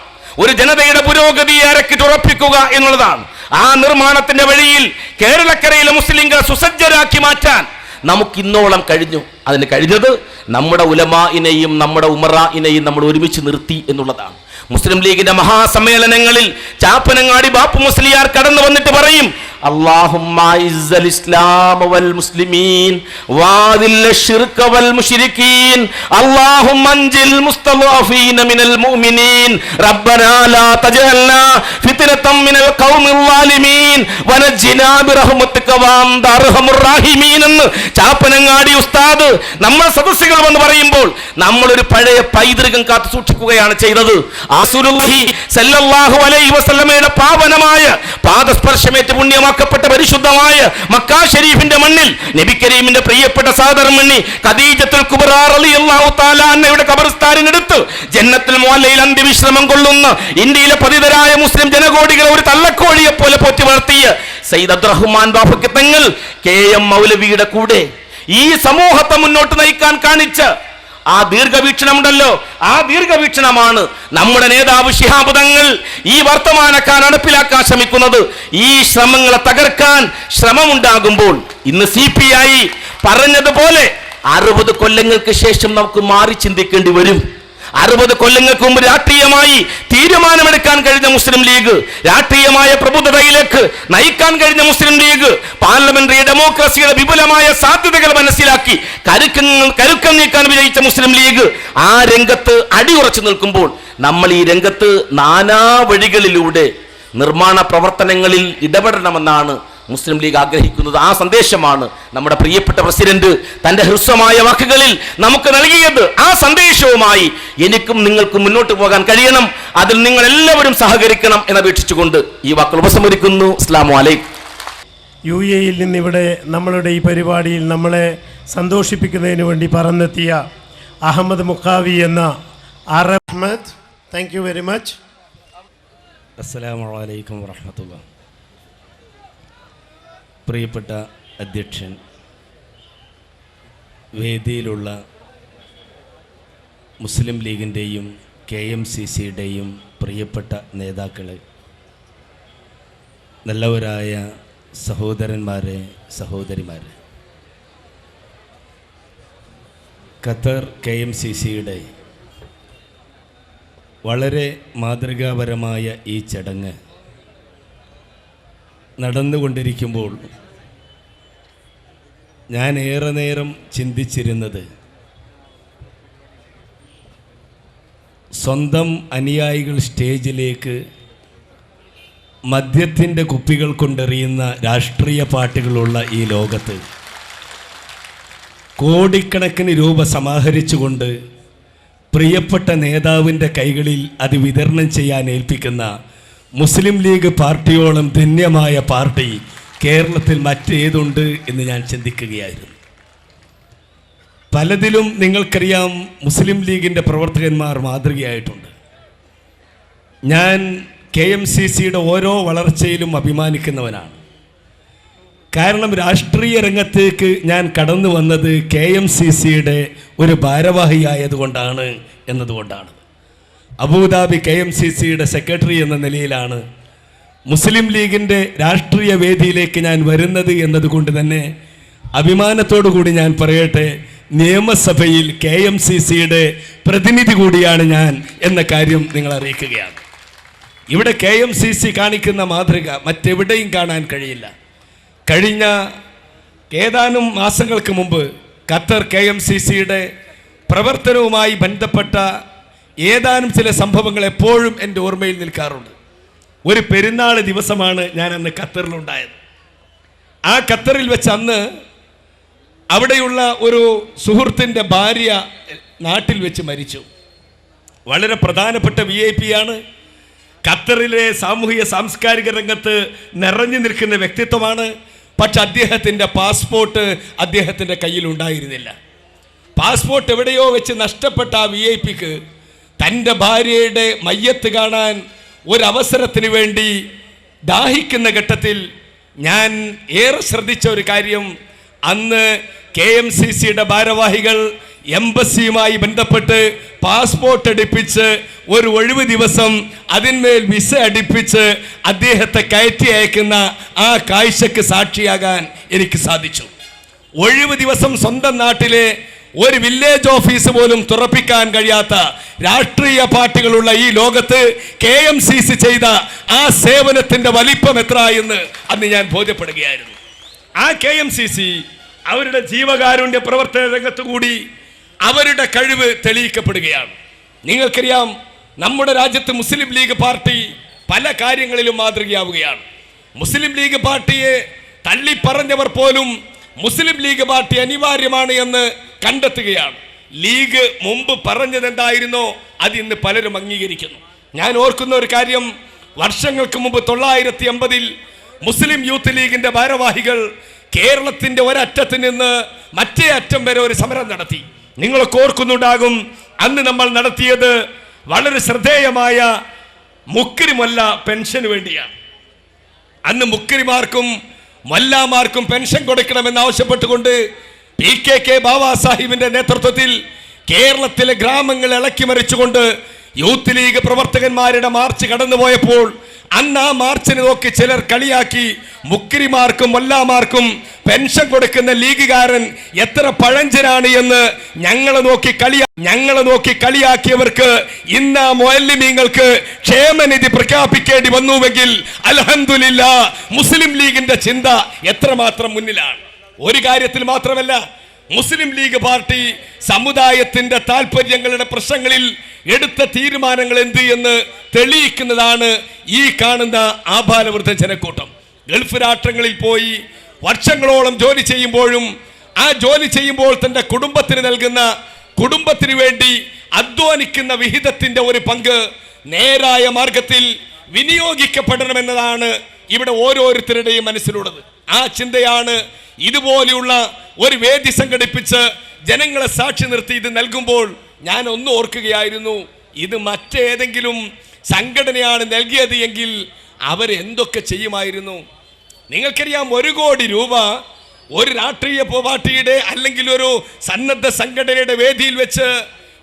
ഒരു ജനതയുടെ പുരോഗതിയെ അരക്കിട്ടുറപ്പിക്കുക എന്നുള്ളതാണ്. ആ നിർമ്മാണത്തിന്റെ വഴിയിൽ കേരളക്കരയിലെ മുസ്ലിങ്ങളെ സുസജ്ജരാക്കി മാറ്റാൻ നമുക്ക് ഇന്നോളം കഴിഞ്ഞു. അതിന് കഴിഞ്ഞത് നമ്മുടെ ഉലമാഇനെയും നമ്മുടെ ഉമറാഇനെയും നമ്മൾ ഒരുമിച്ച് നിർത്തി എന്നുള്ളതാണ്. മുസ്ലിം ലീഗിന്റെ മഹാസമ്മേളനങ്ങളിൽ ചാപ്പനങ്ങാടി ബാപ്പു മുസ്ലിയാർ കടന്നു വന്നിട്ട് പറയും, അല്ലാഹുമ്മ ഇസ്സൽ ഇസ്ലാമ വൽ മുസ്ലിമീൻ വാദിൽ ശിർക വൽ മുശ്രികീൻ അല്ലാഹുമ്മ അൻജിൽ മുസ്തദഅഫീന മിനൽ മുഅ്മിനീൻ റബ്ബനാ ലാ തജഅൽനാ ഫിത്നതൻ മിനൽ ഖൗമിൽ ളാലിമീൻ വനജ്ജിനാ ബിറഹ്മതിക വഅൻത അർഹമുർ റഹീമീൻ എന്ന് ചാപ്പനങ്ങാടി ഉസ്താദ് നമ്മൾ സദസ്സുകൾ വന്ന് പറയുമ്പോൾ നമ്മൾ ഒരു പഴയ പൈതൃകം കാത്തു സൂക്ഷിക്കുകയാണ് ചെയ്തത്. റസൂലുള്ളാഹി സല്ലല്ലാഹു അലൈഹി വസല്ലമയുടെ പാവനമായ പാദസ്പർശമേറ്റ് പുണ്യമാക്കപ്പെട്ട പരിശുദ്ധമായ മക്കാ ഷരീഫിന്റെ മണ്ണിൽ നബി കരീമിന്റെ പ്രിയപ്പെട്ട സഹധർമ്മിണി ഖദീജത്തുൽ കുബ്ര റളിയല്ലാഹു തആല അന്നയുടെ ഖബർസ്ഥാനിനടുത്ത് ജന്നത്തുൽ മുഅല്ലയിൽ അന്ത്യവിശ്രമം കൊള്ളുന്ന ഇന്ത്യയിലെ പതിതരായ മുസ്ലിം ജനകോടികളെ ഒരു തള്ളക്കോഴിയെ പോലെ പോറ്റി വളർത്തിയ സയ്യിദ് അബ്ദുറഹ്മാൻ ബാഫക്കി തങ്ങൾ KM മൗലവിയുടെ കൂടെ ഈ സമൂഹത്തെ മുന്നോട്ട് നയിക്കാൻ കാണിച്ച ആ ദീർഘവീക്ഷണമുണ്ടല്ലോ, ആ ദീർഘവീക്ഷണമാണ് നമ്മുടെ നേതാവ് ശിഹാബ് തങ്ങൾ ഈ വർത്തമാനക്കാലം നടപ്പിലാക്കാൻ ശ്രമിക്കുന്നത്. ഈ ശ്രമങ്ങളെ തകർക്കാൻ ശ്രമമുണ്ടാകുമ്പോൾ ഇന്ന് CPI പറഞ്ഞതുപോലെ 60 കൊല്ലങ്ങൾക്ക് ശേഷം നമുക്ക് മാറി ചിന്തിക്കേണ്ടി വരും. 60 കൊല്ലങ്ങൾക്ക് മുമ്പ് രാഷ്ട്രീയമായി തീരുമാനമെടുക്കാൻ കഴിഞ്ഞ മുസ്ലിം ലീഗ്, രാഷ്ട്രീയമായ പ്രബുദ്ധതയിലേക്ക് നയിക്കാൻ കഴിഞ്ഞ മുസ്ലിം ലീഗ്, പാർലമെന്ററി ഡെമോക്രസിയുടെ വിപുലമായ സാധ്യതകൾ മനസ്സിലാക്കി കരുക്കം നീക്കാൻ വിജയിച്ച മുസ്ലിം ലീഗ് ആ രംഗത്ത് അടിയുറച്ചു നിൽക്കുമ്പോൾ നമ്മൾ ഈ രംഗത്ത് നാനാ വഴികളിലൂടെ നിർമ്മാണ പ്രവർത്തനങ്ങളിൽ ഇടപെടണമെന്നാണ് മുസ്ലിം ലീഗ് ആഗ്രഹിക്കുന്നത്. ആ സന്ദേശമാണ് നമ്മുടെ പ്രിയപ്പെട്ട പ്രസിഡന്റ് തന്റെ ഹ്രസ്വമായ വാക്കുകളിൽ നമുക്ക് നൽകിയത്. ആ സന്ദേശവുമായി എനിക്കും നിങ്ങൾക്കും മുന്നോട്ട് പോകാൻ കഴിയണം. അതിൽ നിങ്ങൾ എല്ലാവരും സഹകരിക്കണം എന്നപേക്ഷിച്ചുകൊണ്ട് ഈ വാക്കുകൾ ഉപസംഹരിക്കുന്നു. അസ്സലാമു അലൈക്കും. UAE-യിൽ നിന്നിവിടെ നമ്മളുടെ ഈ പരിപാടിയിൽ നമ്മളെ സന്തോഷിപ്പിക്കുന്നതിന് വേണ്ടി പറന്നെത്തിയ അഹമ്മദ് മുക്കാവി എന്ന Ahmed, thank you very much. അസ്സലാമു അലൈക്കും വറഹ്മത്തുള്ളാഹി. പ്രിയപ്പെട്ട അധ്യക്ഷൻ, വേദിയിലുള്ള മുസ്ലിം ലീഗിൻ്റെയും KMCCയുടെയും പ്രിയപ്പെട്ട നേതാക്കളെ, നല്ലവരായ സഹോദരന്മാരെ, സഹോദരിമാരെ, ഖത്തർ KMCCയുടെ വളരെ മാതൃകാപരമായ ഈ ചടങ്ങ് നടന്നുകൊണ്ടിരിക്കുമ്പോൾ ഞാൻ ഏറെ നേരം ചിന്തിച്ചിരുന്നത്, സ്വന്തം അനുയായികൾ സ്റ്റേജിലേക്ക് മദ്യത്തിൻ്റെ കുപ്പികൾ കൊണ്ടെറിയുന്ന രാഷ്ട്രീയ പാർട്ടികളുള്ള ഈ ലോകത്ത് കോടിക്കണക്കിന് രൂപ സമാഹരിച്ചുകൊണ്ട് പ്രിയപ്പെട്ട നേതാവിൻ്റെ കൈകളിൽ അത് വിതരണം ചെയ്യാൻ ഏൽപ്പിക്കുന്ന മുസ്ലിം ലീഗ് പാർട്ടിയോളം ധന്യമായ പാർട്ടി കേരളത്തിൽ മറ്റേതുണ്ട് എന്ന് ഞാൻ ചിന്തിക്കുകയായിരുന്നു. പലതിലും നിങ്ങൾക്കറിയാം, മുസ്ലിം ലീഗിൻ്റെ പ്രവർത്തകന്മാർ മാതൃകയായിട്ടുണ്ട്. ഞാൻ KMCCയുടെ ഓരോ വളർച്ചയിലും അഭിമാനിക്കുന്നവനാണ്. കാരണം രാഷ്ട്രീയ രംഗത്തേക്ക് ഞാൻ കടന്നു വന്നത് KMCCയുടെ ഒരു ഭാരവാഹിയായതുകൊണ്ടാണ് എന്നതുകൊണ്ടാണ്. അബുദാബി KMCCയുടെ സെക്രട്ടറി എന്ന നിലയിലാണ് മുസ്ലിം ലീഗിൻ്റെ രാഷ്ട്രീയ വേദിയിലേക്ക് ഞാൻ വരുന്നത് എന്നതുകൊണ്ട് തന്നെ അഭിമാനത്തോടു കൂടി ഞാൻ പറയട്ടെ, നിയമസഭയിൽ KMCCയുടെ പ്രതിനിധി കൂടിയാണ് ഞാൻ എന്ന കാര്യം നിങ്ങൾ അറിയിക്കുകയാണ്. ഇവിടെ KMCC കാണിക്കുന്ന മാതൃക മറ്റെവിടെയും കാണാൻ കഴിയില്ല. കഴിഞ്ഞ ഏതാനും മാസങ്ങൾക്ക് മുമ്പ് ഖത്തർ KMCCയുടെ പ്രവർത്തനവുമായി ബന്ധപ്പെട്ട ഏതാനും ചില സംഭവങ്ങൾ എപ്പോഴും എൻ്റെ ഓർമ്മയിൽ നിൽക്കാറുണ്ട്. ഒരു പെരുന്നാൾ ദിവസമാണ് ഞാൻ അന്ന് ഖത്തറിലുണ്ടായത്. ആ ഖത്തറിൽ വെച്ച് അന്ന് അവിടെയുള്ള ഒരു സുഹൃത്തിൻ്റെ ഭാര്യ നാട്ടിൽ വെച്ച് മരിച്ചു. വളരെ പ്രധാനപ്പെട്ട VIP ആണ്. ഖത്തറിലെ സാമൂഹിക സാംസ്കാരിക രംഗത്ത് നിറഞ്ഞു നിൽക്കുന്ന വ്യക്തിത്വമാണ്. പക്ഷെ അദ്ദേഹത്തിൻ്റെ പാസ്പോർട്ട് അദ്ദേഹത്തിൻ്റെ കയ്യിൽ ഉണ്ടായിരുന്നില്ല. പാസ്പോർട്ട് എവിടെയോ വെച്ച് നഷ്ടപ്പെട്ട ആ VIP-ക്ക് തൻ്റെ ഭാര്യയുടെ മയ്യത്ത് കാണാൻ ഒരവസരത്തിന് വേണ്ടി ദാഹിക്കുന്ന ഘട്ടത്തിൽ ഞാൻ ഏറെ ശ്രദ്ധിച്ച ഒരു കാര്യം, അന്ന് KMCCയുടെ ഭാരവാഹികൾ എംബസിയുമായി ബന്ധപ്പെട്ട് പാസ്പോർട്ട് എടുപ്പിച്ച് ഒരു ഒഴിവ് ദിവസം അതിന്മേൽ വിസ അടിപ്പിച്ച് അദ്ദേഹത്തെ കയറ്റി അയക്കുന്ന ആ കാഴ്ചക്ക് സാക്ഷിയാകാൻ എനിക്ക് സാധിച്ചു. ഒഴിവ് ദിവസം സ്വന്തം നാട്ടിലെ ഒരു വില്ലേജ് ഓഫീസ് പോലും തുറപ്പിക്കാൻ കഴിയാത്ത രാഷ്ട്രീയ പാർട്ടികളുള്ള ഈ ലോകത്ത് KMCC ചെയ്ത ആ സേവനത്തിന്റെ വലിപ്പം എത്ര എന്ന് അന്ന് ഞാൻ ബോധ്യപ്പെടുകയായിരുന്നു. ആ KMCC അവരുടെ ജീവകാരുണ്യ പ്രവർത്തന രംഗത്ത് കൂടി അവരുടെ കഴിവ് തെളിയിക്കപ്പെടുകയാണ്. നിങ്ങൾക്കറിയാം, നമ്മുടെ രാജ്യത്ത് മുസ്ലിം ലീഗ് പാർട്ടി പല കാര്യങ്ങളിലും മാതൃകയാവുകയാണ്. മുസ്ലിം ലീഗ് പാർട്ടിയെ തള്ളിപ്പറഞ്ഞവർ പോലും മുസ്ലിം ലീഗ് പാർട്ടി അനിവാര്യമാണ് എന്ന് കണ്ടെത്തുകയാണ്. ലീഗ് മുമ്പ് പറഞ്ഞത് എന്തായിരുന്നോ അത് ഇന്ന് പലരും അംഗീകരിക്കുന്നു. ഞാൻ ഓർക്കുന്ന ഒരു കാര്യം, വർഷങ്ങൾക്ക് മുമ്പ് 1980-ൽ മുസ്ലിം യൂത്ത് ലീഗിന്റെ ഭാരവാഹികൾ കേരളത്തിന്റെ ഒരറ്റത്ത് നിന്ന് മറ്റേ അറ്റം വരെ ഒരു സമരം നടത്തി. നിങ്ങളൊക്കെ ഓർക്കുന്നുണ്ടാകും, അന്ന് നമ്മൾ നടത്തിയത് വളരെ ശ്രദ്ധേയമായ മുക്രി മൊല്ല പെൻഷന് വേണ്ടിയാണ്. അന്ന് മുക്രിമാർക്കും മൊല്ലാമാർക്കും പെൻഷൻ കൊടുക്കണമെന്ന് ആവശ്യപ്പെട്ടുകൊണ്ട് PKK ബാബാ സാഹിബിന്റെ നേതൃത്വത്തിൽ കേരളത്തിലെ ഗ്രാമങ്ങൾ ഇളക്കി മറിച്ചുകൊണ്ട് യൂത്ത് ലീഗ് പ്രവർത്തകന്മാരുടെ മാർച്ച് കടന്നുപോയപ്പോൾ അന്ന് ആ മാർച്ചിനെ നോക്കി ചിലർ കളിയാക്കി, മുക്രിമാർക്കും മൊല്ലാമാർക്കും പെൻഷൻ കൊടുക്കുന്ന ലീഗുകാരൻ എത്ര പഴഞ്ചനാണ് എന്ന് ഞങ്ങളെ നോക്കി കളിയാക്കിയവർക്ക് ഇന്ന് ആ മുഅല്ലിമീങ്ങൾക്ക് ക്ഷേമനിധി പ്രഖ്യാപിക്കേണ്ടി വന്നുവെങ്കിൽ അൽഹംദുലില്ലാഹ്, മുസ്ലിം ലീഗിന്റെ ചിന്ത എത്രമാത്രം മുന്നിലാണ്. ഒരു കാര്യത്തിൽ മാത്രമല്ല, മുസ്ലിം ലീഗ് പാർട്ടി സമുദായത്തിന്റെ താല്പര്യങ്ങളുടെ പ്രശ്നങ്ങളിൽ എടുത്ത തീരുമാനങ്ങൾ എന്ത് എന്ന് തെളിയിക്കുന്നതാണ് ഈ കാണുന്ന ആഭാരവൃദ്ധ ജനക്കൂട്ടം. ഗൾഫ് രാഷ്ട്രങ്ങളിൽ പോയി വർഷങ്ങളോളം ജോലി ചെയ്യുമ്പോഴും ആ ജോലി ചെയ്യുമ്പോൾ തന്റെ കുടുംബത്തിന് നൽകുന്ന, കുടുംബത്തിന് വേണ്ടി അധ്വാനിക്കുന്ന വിഹിതത്തിന്റെ ഒരു പങ്ക് നേരായ മാർഗത്തിൽ വിനിയോഗിക്കപ്പെടണമെന്നതാണ് ഇവിടെ ഓരോരുത്തരുടെയും മനസ്സിലുള്ളത്. ആ ചിന്തയാണ് ഇതുപോലെയുള്ള ഒരു വേദി സംഘടിപ്പിച്ച് ജനങ്ങളെ സാക്ഷി നിർത്തി ഇത് നൽകുമ്പോൾ ഞാൻ ഒന്ന് ഓർക്കുകയായിരുന്നു, ഇത് മറ്റേതെങ്കിലും സംഘടനയാണ് നൽകിയത് എങ്കിൽ അവരെന്തൊക്കെ ചെയ്യുമായിരുന്നു. നിങ്ങൾക്കറിയാം, 1 കോടി രൂപ ഒരു രാഷ്ട്രീയ പാർട്ടിയുടെ അല്ലെങ്കിൽ ഒരു സന്നദ്ധ സംഘടനയുടെ വേദിയിൽ വെച്ച്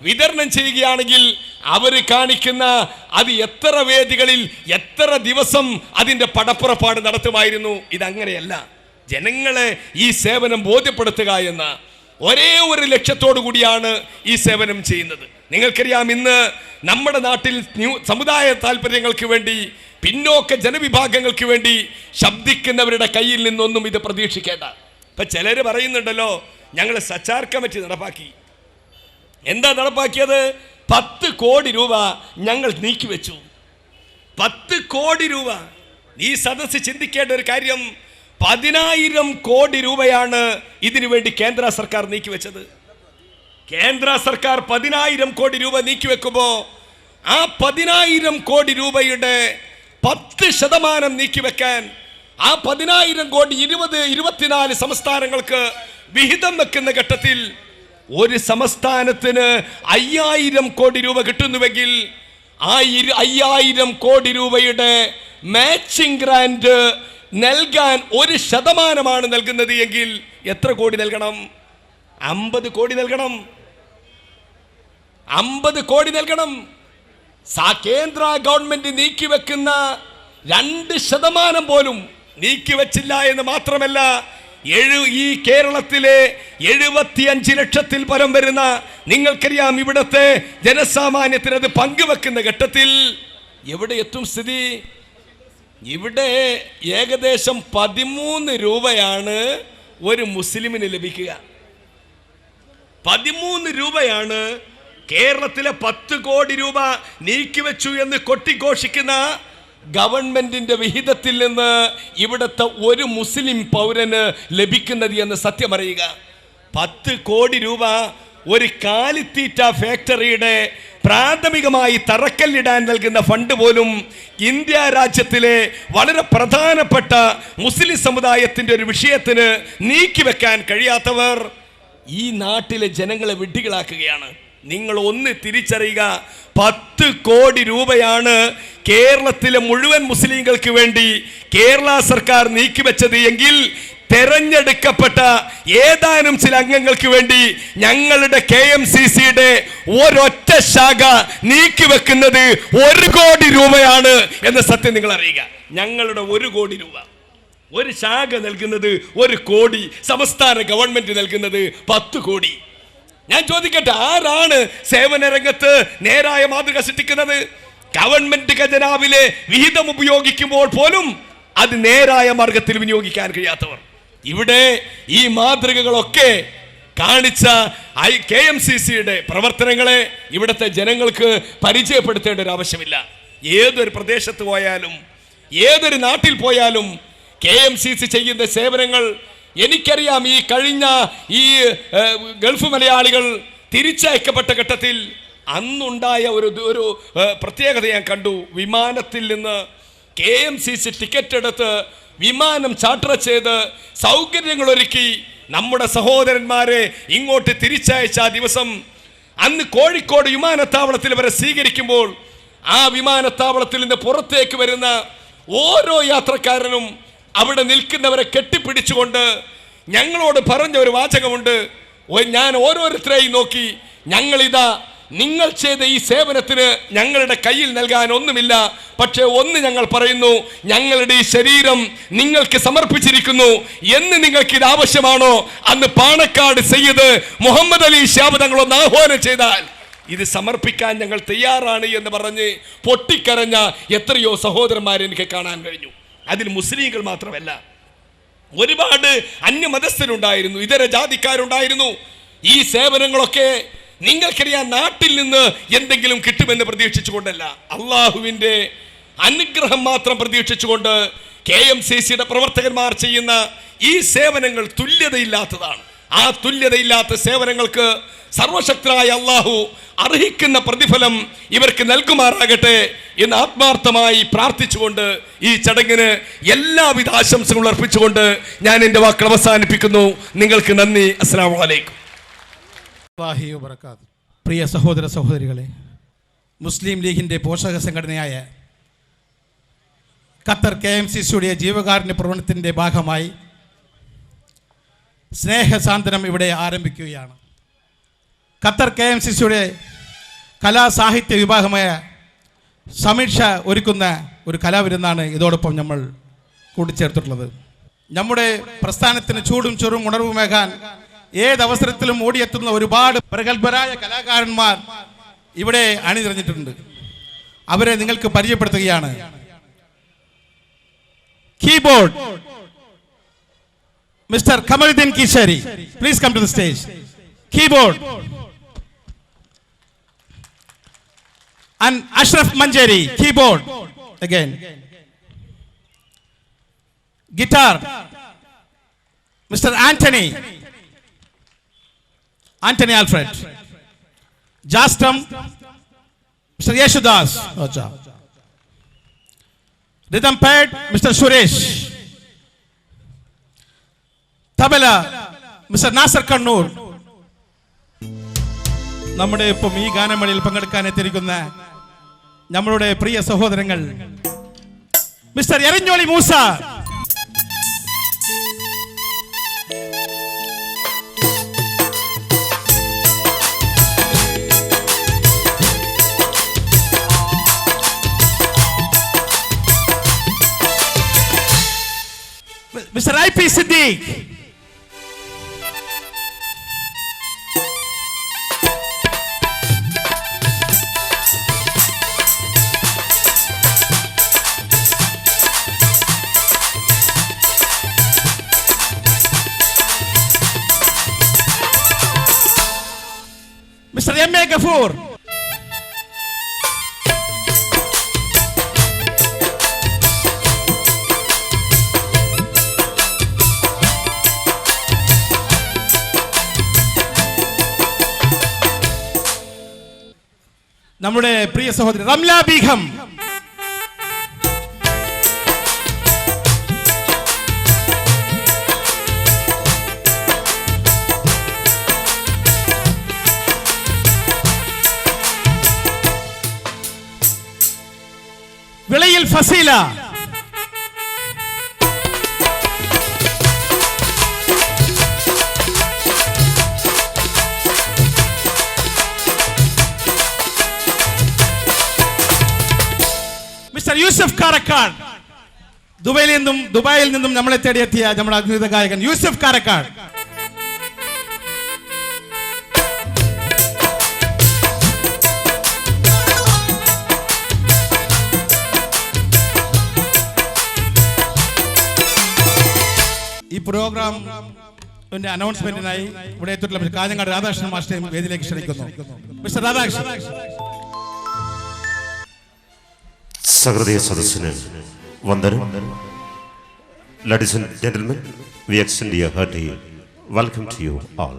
വിതരണം ചെയ്യുകയാണെങ്കിൽ അവർ കാണിക്കുന്ന അത് എത്ര വേദികളിൽ എത്ര ദിവസം അതിൻ്റെ പടപ്പുറപ്പാട് നടത്തുമായിരുന്നു. ഇതങ്ങനെയല്ല. ജനങ്ങളെ ഈ സേവനം ബോധ്യപ്പെടുത്തുക എന്ന ഒരേ ഒരു ലക്ഷ്യത്തോടു കൂടിയാണ് ഈ സേവനം ചെയ്യുന്നത്. നിങ്ങൾക്കറിയാം, ഇന്ന് നമ്മുടെ നാട്ടിൽ സമുദായ താല്പര്യങ്ങൾക്ക് വേണ്ടി, പിന്നോക്ക ജനവിഭാഗങ്ങൾക്ക് വേണ്ടി ശബ്ദിക്കുന്നവരുടെ കയ്യിൽ നിന്നൊന്നും ഇത് പ്രതീക്ഷിക്കേണ്ട. ഇപ്പം ചിലർ പറയുന്നുണ്ടല്ലോ, ഞങ്ങൾ സച്ചാർ കമ്മിറ്റി നടപ്പാക്കി. എന്താ നടപ്പാക്കിയത്? 10 കോടി രൂപ ഞങ്ങൾ നീക്കിവെച്ചു. 10 കോടി രൂപ. ഈ സദസ്സ് ചിന്തിക്കേണ്ട ഒരു കാര്യം, 10,000 കോടി രൂപയാണ് ഇതിനു വേണ്ടി കേന്ദ്ര സർക്കാർ നീക്കിവെച്ചത്. കേന്ദ്ര സർക്കാർ 10,000 കോടി രൂപ നീക്കിവെക്കുമ്പോൾ ആ 10,000 കോടി രൂപയുടെ 10% നീക്കിവെക്കാൻ ആ 10,000 കോടി 24 സംസ്ഥാനങ്ങൾക്ക് വിഹിതം വെക്കുന്ന ഘട്ടത്തിൽ ഒരു സംസ്ഥാനത്തിന് 5,000 കോടി രൂപ കിട്ടുന്നുവെങ്കിൽ ആ 5,000 കോടി രൂപയുടെ മാച്ചിങ് ഗ്രാന്റ് നൽകാൻ 1% നൽകുന്നത് എങ്കിൽ എത്ര കോടി നൽകണം? 50 കോടി നൽകണം. 50 കോടി നൽകണം. കേന്ദ്ര ഗവൺമെന്റ് നീക്കിവെക്കുന്ന 2% പോലും നീക്കിവെച്ചില്ല എന്ന് മാത്രമല്ല, ഈ കേരളത്തിലെ 75 ലക്ഷത്തിൽ പരം വരുന്ന, നിങ്ങൾക്കറിയാം, ഇവിടത്തെ ജനസാമാന്യത്തിന് അത് പങ്കുവെക്കുന്ന ഘട്ടത്തിൽ എവിടെ എത്തും സ്ഥിതി? ഇവിടെ ഏകദേശം 13 രൂപയാണ് ഒരു മുസ്ലിമിന് ലഭിക്കുക. 13 രൂപയാണ് കേരളത്തിലെ 10 കോടി രൂപ നീക്കിവെച്ചു എന്ന് കൊട്ടിഘോഷിക്കുന്ന ഗവൺമെന്റിന്റെ വിഹിതത്തിൽ നിന്ന് ഇവിടുത്തെ ഒരു മുസ്ലിം പൗരന് ലഭിക്കുന്നത് എന്ന് സത്യം അറിയുക. 10 കോടി രൂപ ഒരു കാലിത്തീറ്റ ഫാക്ടറിയുടെ പ്രാഥമികമായി തറക്കല്ലിടാൻ നൽകുന്ന ഫണ്ട് പോലും ഇന്ത്യ രാജ്യത്തിലെ വളരെ പ്രധാനപ്പെട്ട മുസ്ലിം സമുദായത്തിൻ്റെ ഒരു വിഷയത്തിന് നീക്കിവെക്കാൻ കഴിയാത്തവർ ഈ നാട്ടിലെ ജനങ്ങളെ വിഡ്ഢികളാക്കുകയാണ്. നിങ്ങൾ ഒന്ന് തിരിച്ചറിയുക, 10 കോടി രൂപയാണ് കേരളത്തിലെ മുഴുവൻ മുസ്ലിങ്ങൾക്ക് വേണ്ടി കേരള സർക്കാർ നീക്കിവെച്ചത് എങ്കിൽ തെരഞ്ഞെടുക്കപ്പെട്ട ഏതാനും ചില അംഗങ്ങൾക്ക് വേണ്ടി ഞങ്ങളുടെ KMCCയുടെ ഒരൊറ്റ ശാഖ നീക്കിവെക്കുന്നത് 1 കോടി രൂപയാണ് എന്ന സത്യം നിങ്ങൾ അറിയുക. ഞങ്ങളുടെ 1 കോടി രൂപ, ഒരു ശാഖ നൽകുന്നത് 1 കോടി, സംസ്ഥാന ഗവൺമെന്റ് നൽകുന്നത് 10 കോടി. ഞാൻ ചോദിക്കട്ടെ, ആരാണ് സേവന രംഗത്ത് നേരായ മാതൃക സൃഷ്ടിക്കുന്നത്? ഗവൺമെന്റ് ഖജനാവിലെ വിഹിതം ഉപയോഗിക്കുമ്പോൾ പോലും അത് നേരായ മാർഗത്തിൽ വിനിയോഗിക്കാൻ കഴിയാത്തവർ. ഇവിടെ ഈ മാതൃകകളൊക്കെ കാണിച്ച KMCCയുടെ പ്രവർത്തനങ്ങളെ ഇവിടുത്തെ ജനങ്ങൾക്ക് പരിചയപ്പെടുത്തേണ്ട ഒരു ആവശ്യമില്ല. ഏതൊരു പ്രദേശത്ത് പോയാലും, ഏതൊരു നാട്ടിൽ പോയാലും KMCC ചെയ്യുന്ന സേവനങ്ങൾ എനിക്കറിയാം. ഈ കഴിഞ്ഞ ഗൾഫ് മലയാളികൾ തിരിച്ചയക്കപ്പെട്ട ഘട്ടത്തിൽ അന്നുണ്ടായ ഒരു പ്രത്യേകത ഞാൻ കണ്ടു. വിമാനത്തിൽ നിന്ന് KMCC ടിക്കറ്റ് എടുത്ത് വിമാനം ചാർട്ടർ ചെയ്ത് സൗകര്യങ്ങൾ ഒരുക്കി നമ്മുടെ സഹോദരന്മാരെ ഇങ്ങോട്ട് തിരിച്ചയച്ച ആ ദിവസം, അന്ന് കോഴിക്കോട് വിമാനത്താവളത്തിൽ വരെ സ്വീകരിക്കുമ്പോൾ ആ വിമാനത്താവളത്തിൽ നിന്ന് പുറത്തേക്ക് വരുന്ന ഓരോ യാത്രക്കാരനും അവിടെ നിൽക്കുന്നവരെ കെട്ടിപ്പിടിച്ചുകൊണ്ട് ഞങ്ങളോട് പറഞ്ഞ ഒരു വാചകമുണ്ട്. ഞാൻ ഓരോരുത്തരെയും നോക്കി, ഞങ്ങളിതാ നിങ്ങൾ ചെയ്ത ഈ സേവനത്തിന് ഞങ്ങളുടെ കയ്യിൽ നൽകാൻ ഒന്നുമില്ല, പക്ഷേ ഒന്ന് ഞങ്ങൾ പറയുന്നു, ഞങ്ങളുടെ ഈ ശരീരം നിങ്ങൾക്ക് സമർപ്പിച്ചിരിക്കുന്നു എന്ന് നിങ്ങൾക്ക് ഇത് ആവശ്യമാണോ? അന്ന് പാണക്കാട് സയ്യിദ് മുഹമ്മദ് അലി ശിഹാബ് തങ്ങളൊന്ന് ആഹ്വാനം ചെയ്താൽ ഇത് സമർപ്പിക്കാൻ ഞങ്ങൾ തയ്യാറാണ് എന്ന് പറഞ്ഞ് പൊട്ടിക്കരഞ്ഞ എത്രയോ സഹോദരന്മാരെ എനിക്ക് കാണാൻ കഴിഞ്ഞു. അതിൽ മുസ്ലിങ്ങൾ മാത്രമല്ല, ഒരുപാട് അന്യമതസ്ഥരുണ്ടായിരുന്നു, ഇതര ജാതിക്കാരുണ്ടായിരുന്നു. ഈ സേവനങ്ങളൊക്കെ നിങ്ങൾക്കറിയാം, നാട്ടിൽ നിന്ന് എന്തെങ്കിലും കിട്ടുമെന്ന് പ്രതീക്ഷിച്ചുകൊണ്ടല്ല, അള്ളാഹുവിൻ്റെ അനുഗ്രഹം മാത്രം പ്രതീക്ഷിച്ചുകൊണ്ട് KMCCയുടെ പ്രവർത്തകന്മാർ ചെയ്യുന്ന ഈ സേവനങ്ങൾ തുല്യതയില്ലാത്തതാണ്. ആ തുല്യതയില്ലാത്ത സേവനങ്ങൾക്ക് സർവശക്തനായ അള്ളാഹു അർഹിക്കുന്ന പ്രതിഫലം ഇവർക്ക് നൽകുമാറാകട്ടെ എന്ന് ആത്മാർത്ഥമായി പ്രാർത്ഥിച്ചുകൊണ്ട് ഈ ചടങ്ങിന് എല്ലാവിധ ആശംസകളും അർപ്പിച്ചുകൊണ്ട് ഞാൻ എൻ്റെ വാക്കുകൾ അവസാനിപ്പിക്കുന്നു. നിങ്ങൾക്ക് നന്ദി. അസ്സലാമു അലൈക്കും. പ്രിയ സഹോദര സഹോദരികളെ, മുസ്ലിം ലീഗിൻ്റെ പോഷക സംഘടനയായ ഖത്തർ KMCCയുടെ ജീവകാരുണ്യ പ്രവർത്തനത്തിൻ്റെ ഭാഗമായി സ്നേഹസാന്ത്വനം ഇവിടെ ആരംഭിക്കുകയാണ്. ഖത്തർ KMCCയുടെ കലാസാഹിത്യ വിഭാഗമായ സമീക്ഷ ഒരുക്കുന്ന ഒരു കലാവിരുന്നാണ് ഇതോടൊപ്പം നമ്മൾ കൂട്ടിച്ചേർത്തിട്ടുള്ളത്. നമ്മുടെ പ്രസ്ഥാനത്തിന് ചൂടും ചൊറും ഉണർവുമേകാൻ ഏതവസരത്തിലും ഓടിയെത്തുന്ന ഒരുപാട് പ്രഗത്ഭരായ കലാകാരന്മാർ ഇവിടെ അണിനിരഞ്ഞിട്ടുണ്ട്. അവരെ നിങ്ങൾക്ക് പരിചയപ്പെടുത്തുകയാണ്. Keyboard mister Kamaluddin Keesheri, please come to the stage. Keyboard and Ashraf Manjeri, keyboard again. Guitar Mr. Anthony Alfred. Jastam Mr. Yeshudas. Rhythm pad Mr. Suresh. Tabla Mr. Nasser Kannur. നമ്മുടെ ഇപ്പം ഈ ഗാനമേളയിൽ പങ്കെടുക്കാൻ എത്തിയിരിക്കുന്ന നമ്മളുടെ പ്രിയ സഹോദരങ്ങൾ mister Eranholi Moosa, mister IP Siddique, Mr. M.A. Ghafoor, നമ്മുടെ പ്രിയ സഹോദരി റംല ബീഗം, വിളയിൽ ഫസീല, മിസ്റ്റർ യൂസഫ് കാരക്കാട്, ദുബായിൽ നിന്നും നമ്മളെ തേടിയെത്തിയ നമ്മുടെ അഗ്നിത ഗായകൻ യൂസഫ് കാരക്കാട്, ഈ പ്രോഗ്രാം അനൗൺസ്മെന്റിനായി ഇവിടെ എത്തിയിട്ടുള്ള കാഞ്ഞങ്ങാട് രാധാകൃഷ്ണൻ മാസ്റ്ററെയും വേദിയിലേക്ക് ക്ഷണിക്കുന്നു. മിസ്റ്റർ രാധാകൃഷ്ണൻ. സഹൃദയ സദസ്സിന് വന്ദനം. Ladies and gentlemen, we extend a hearty welcome to you all.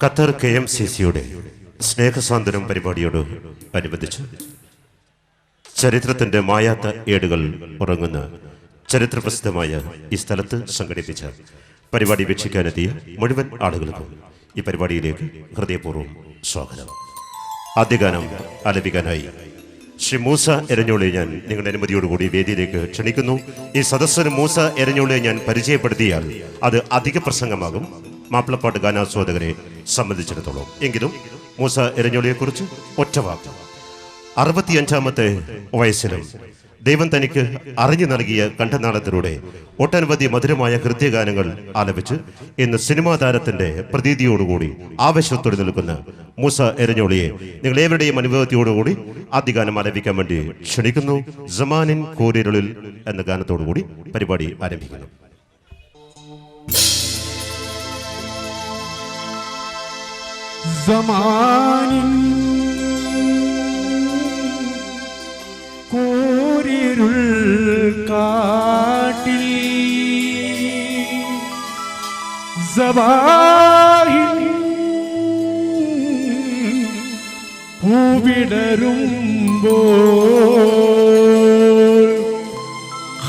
Qatar KMCCയുടെ സ്നേഹസാന്ത്വനം പരിപാടിയോട് അനുബന്ധിച്ച് ചരിത്രത്തിന്റെ മായാത്ത ഏടുകൾ ഉറങ്ങുന്ന ചരിത്രപ്രസിദ്ധമായ ഈ സ്ഥലത്ത് സംഘടിപ്പിച്ച പരിപാടി വീക്ഷിക്കാനെത്തിയ മുഴുവൻ ആളുകൾക്കും ഈ പരിപാടിയിലേക്ക് ഹൃദയപൂർവ്വം സ്വാഗതം. ആദ്യഗാനം ആലപിക്കാനായി ശ്രീ മൂസ എരഞ്ഞോളിയെ ഞാൻ നിങ്ങളുടെ അനുമതിയോടുകൂടി വേദിയിലേക്ക് ക്ഷണിക്കുന്നു. ഈ സദസ്സിന് മൂസ എരഞ്ഞോളിയെ ഞാൻ പരിചയപ്പെടുത്തിയാൽ അത് അധിക പ്രസംഗമാകും മാപ്പിളപ്പാട്ട് ഗാനാസ്വാദകരെ സംബന്ധിച്ചിടത്തോളം. എങ്കിലും മൂസ എരഞ്ഞോളിയെക്കുറിച്ച് ഒറ്റവാക്ക്. 65-ാമത്തെ വയസ്സിലും ദൈവം തനിക്ക് അറിഞ്ഞു നൽകിയ കണ്ഠനാളത്തിലൂടെ ഒട്ടനവധി മധുരമായ ഹൃദയഗാനങ്ങൾ ആലപിച്ച് ഇന്ന് സിനിമാ താരത്തിന്റെ പ്രതീതിയോടുകൂടി ആവേശത്തോടെ നിൽക്കുന്ന മൂസ എരഞ്ഞോളിയെ നിങ്ങളേവരുടെയും അനുഭവത്തോടുകൂടി ആദ്യ ഗാനം ആലപിക്കാൻ വേണ്ടി ക്ഷണിക്കുന്നു. സമാനിൻ കോരിരുളിൽ എന്ന ഗാനത്തോടുകൂടി പരിപാടി ആരംഭിക്കുന്നു. കോരിരുൾ കാട്ടിൽ സബാഹിൻ പൂവിടരുമ്പോൾ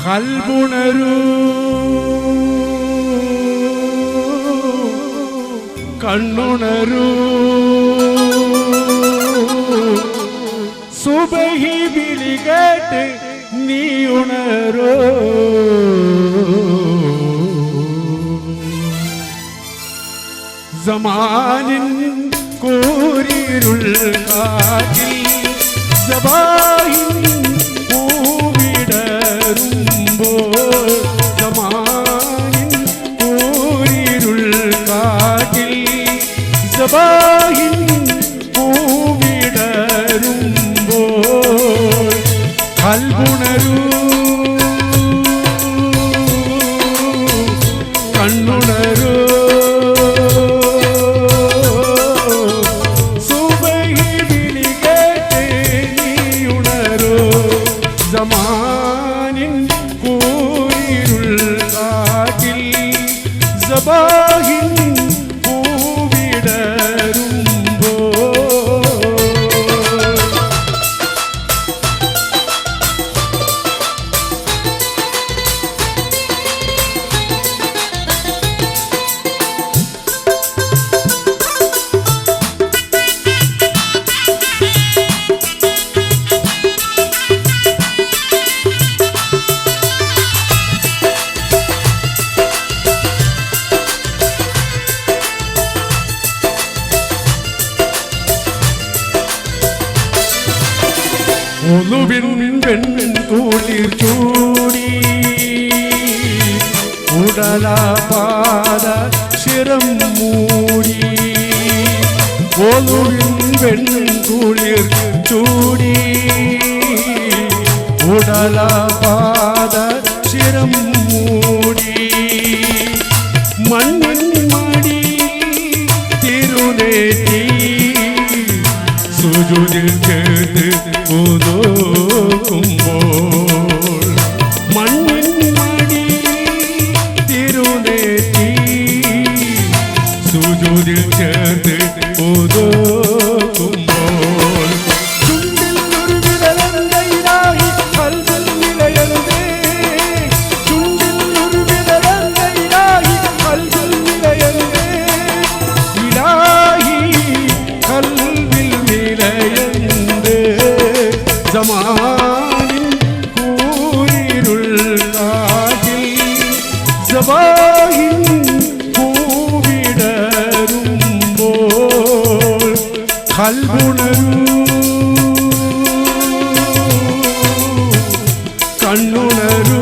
കൽബുണരൂ കണ്ണുണരൂ സുബഹി വിളി കേട്ട് നീ ഉണരോ സമാനിൻ കൂരിരുൾ കാറ്റിൽ സബാഹിൻ പൂവിടരുമ്പോൾ സമാനിൻ കൂരിരുൾ കാറ്റിൽ സബാഹിൻ പൂവിടരുമ്പോൾ കൽബുണരൂ കണ്ണുണരൂ സുബഹി വിളി കേട്ട് നീയുണരൂ സമാനിൻ കൂരിരുൾ കാറ്റിൽ സബാഹിൻ ഒലുവിൻ വെൺകൂളിർ ചൂടി ഉടലാപാദ ശിരം മൂടി ഒലുവിൻ വെൺകൂളിർ ചൂടി ഉടലാപാദ ശിരം മൂടി മണ്ണിൻ മടി തിരുനേറ്റി സുജൂദിൽ ചേർത്ത് ഉദോകുമ്പോൾ മണ്ണിൻ മടി തിരുനേറ്റി സുജൂദിൽ ചേർത്ത് ഉദോകുമ്പോൾ ചുണ്ടിൽ ഒരു വിരലന്തയിലായി കൽബിൽ നിലയരുതേ ചുണ്ടിൽ ഒരു വിരലന്തയിലായി കൽബിൽ നിലയരുതേ ഇലാഹി കൽബിൽ നിലയരുതേ സമാനിൻ കൂരിരുൾ കാറ്റിൽ സബാഹിൻ പൂവിടരുമ്പോൾ കൽബുണരൂ കണ്ണുണരൂ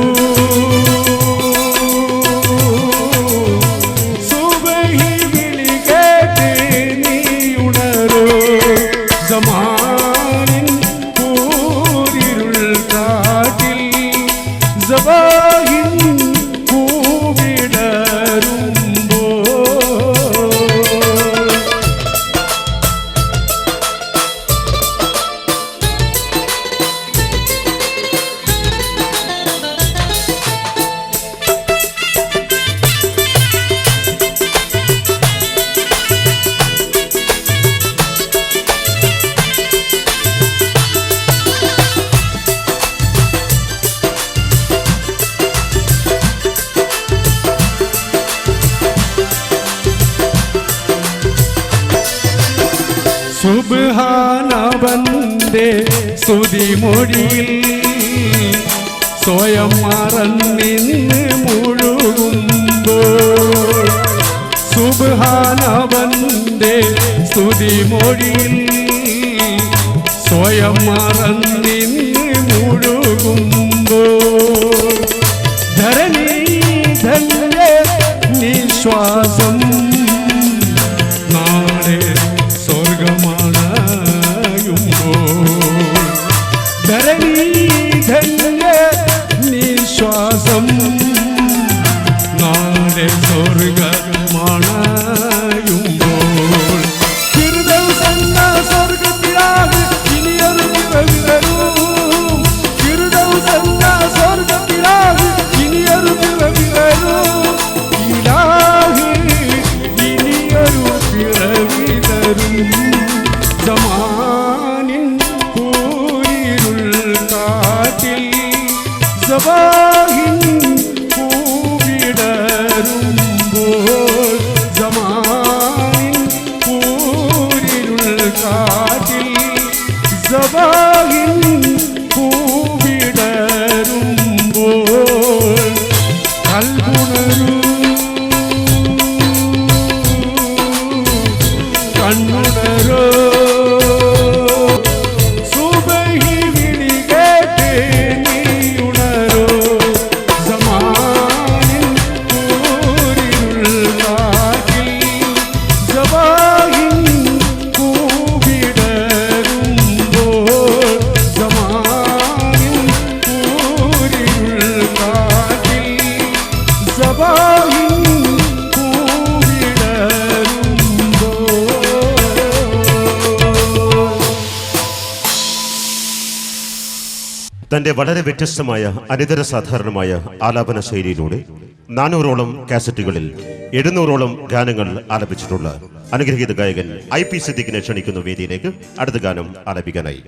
സുബഹി വിളി കേട്ട് നീയുണരൂ സമാനിൻ കൂരിരുൾ കാറ്റിൽ സബാഹിൻ പൂവിടരുമ്പോൾ സുബ്ഹാനവന്റെ സ്തുതിമൊഴിയിൽ സ്വയം മറന്നിന്ന് മുഴുകുമ്പോൾ സുബ്ഹാനവന്റെ സ്തുതിമൊഴിയിൽ സ്വയം മറന്നിന്ന് മുഴുകുമ്പോൾ ധരണി ധന്യ നിശ്വാസം നാളെ സ്വർഗമണയുമ്പോൾ ധരണി ധന്യ നിശ്വാസം നാളെ സ്വർഗമണയുമ്പോൾ ഫിർദൗസെന്ന സ്വർഗത്തിലാകെ ഇനിയൊരു പിറവി വരൂ ഫിർദൗസെന്ന സ്വർഗത്തിലാകെ ഇനിയൊരു പിറവി വരൂ ഇലാഹി ഇനിയൊരു പിറവി തരും സമാനിൻ കൂരിരുൾ കാറ്റിൽ സബാഹിൻ പൂവിടരുമ്പോൾ സമാനിൻ കൂരിരുൾ കാറ്റിൽ സബാഹിൻ പൂവിടരുമ്പോൾ കൽബുണരൂ കണ്ണുണരൂ തൻ്റെ വളരെ വ്യത്യസ്തമായ അനിതര സാധാരണമായ ആലാപന ശൈലിയിലൂടെ 400ഓളം കാസറ്റുകളിൽ 700ഓളം ഗാനങ്ങൾ ആലപിച്ചിട്ടുള്ള അനുഗ്രഹീത ഗായകൻ IP സിദ്ദിഖിനെ ക്ഷണിക്കുന്ന വേദിയിലേക്ക് അടുത്ത ഗാനം ആലപിക്കാനായി.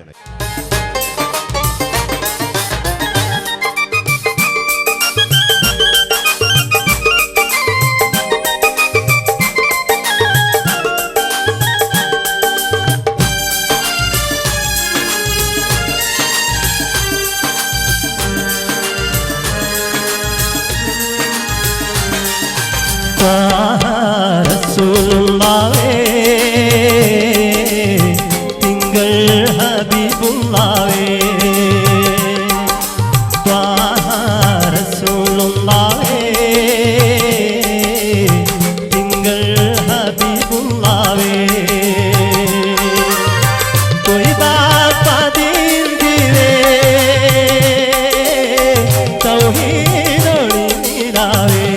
തിങ്കൾ ഹബീബുള്ളാവേ റസൂലുള്ളാവേ തിങ്കൾ ഹബീബുള്ളാവേ തൊയ്ബാ പദീൻ ദിവേ തൗഹീദൊളി നിലാവേ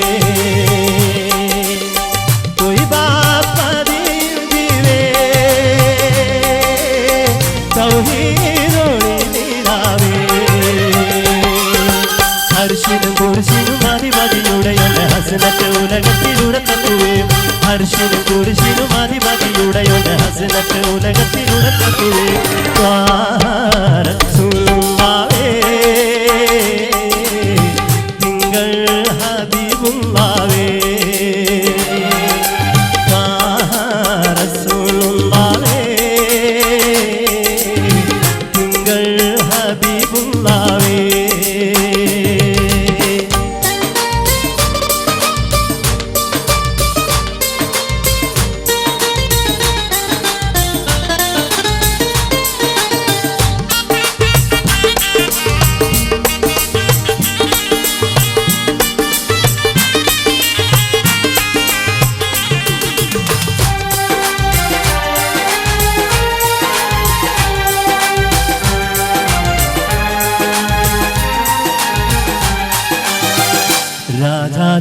ഉലകത്തിലൂടെ തട്ടുവേ ഹർഷിനും കുരിശിനും അധിപതിയുടെയുടെ ഹസനത്ത് ഉലകത്തിലൂടെ തട്ടുവേ റസൂലുള്ളാഹേ തിങ്കൾ ഹബീബുള്ളാഹേ റസൂലുള്ളാഹേ തിങ്കൾ ഹബീബുള്ളാഹേ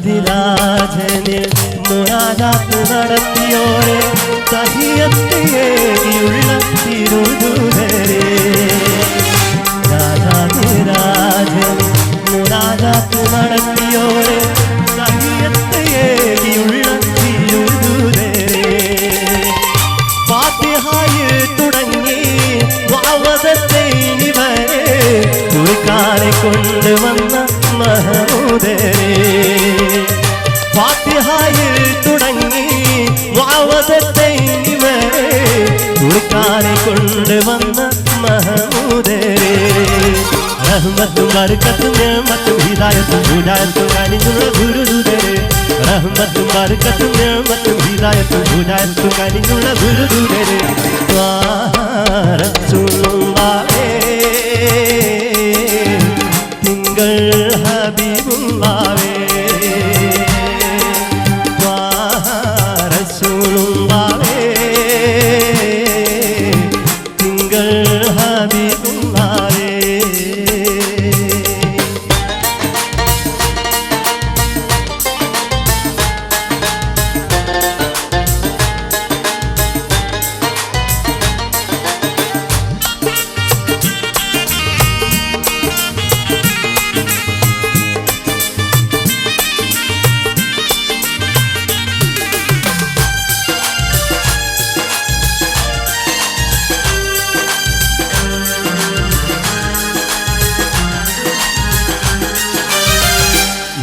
രാജാതിരാജനിൽ മുനാജാത്ത് നടത്തിയോരെ തഹിയത്തിയേകിയുള്ള തിരുദൂതരെ രാജാതിരാജനിൽ മുനാജാത്ത് നടത്തിയോരെ തഹിയത്തിയേകിയുള്ള തിരുദൂതരെ ഫാത്തിഹയിൽ തുടങ്ങി വാവദത്തൈനിവരെ കുറിക്കാനെ കൊണ്ടുവന്ന മഹമൂദരെ ഫാത്തിഹയിൽ തുടങ്ങി വാവദത്തൈനിവരെ കുറിക്കാനെ കൊണ്ടുവന്ന മഹമൂദരെ റഹ്മത്തും ബർക്കത്തും നിഅമത്തും ഹിദായത്തും ഹുദായത്തും കനിഞ്ഞുള്ള ഗുരുദൂതരെ റഹ്മത്തും ബർക്കത്തും നിഅമത്തും ഹിദായത്തും ഹുദായത്തും കനിഞ്ഞുള്ള ഗുരുദൂതരെ റസൂലുള്ളാഹേ തിങ്കൾ ഹബീബുള്ളാഹേ റസൂലുള്ളാഹേ തിങ്കൾ ഹബീബുള്ളാഹേ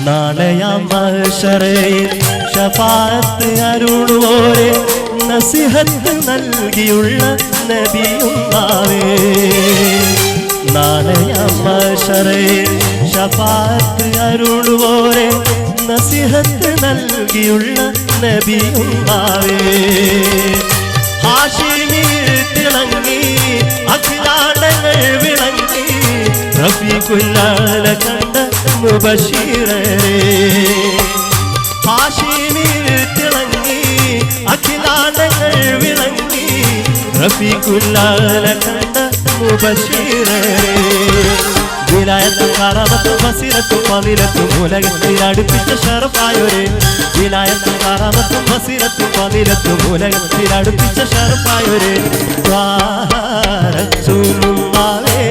നാളെയാം മഹ്ശറയിൽ ശഫാഅത്ത് അരുളുവോരെ നസിഹത്ത് നൽകിയുള്ള നബിയുള്ളാവേ നാളെയാം മഹ്ശറയിൽ ശഫാഅത്ത് അരുളുവോരെ നസിഹത്ത് നൽകിയുള്ള നബിയുള്ളാവേ ഹാഷിമിൽ തിളങ്ങി അഖിലാണ്ടങ്ങൾ വിളങ്ങി റഫീഖുൽ കണ്ട മുബശിറരേ ഹാഷിമിൽ തിളങ്ങി അഖിലാണ്ടങ്ങൾ വിളങ്ങി റഫീഖുൽ കണ്ട മുബശിറരേ വിലായത്തും കറാമത്തും ബസീറത്തും ഫളീലത്തും ഉലകത്തിൽ അടുപ്പിച്ച ശറഫായൊരേ വിലായത്തും കറാമത്തും ബസീറത്തും ഫളീലത്തും ഉലകത്തിൽ അടുപ്പിച്ച ശറഫായൊരേ റസൂലുള്ളാഹേ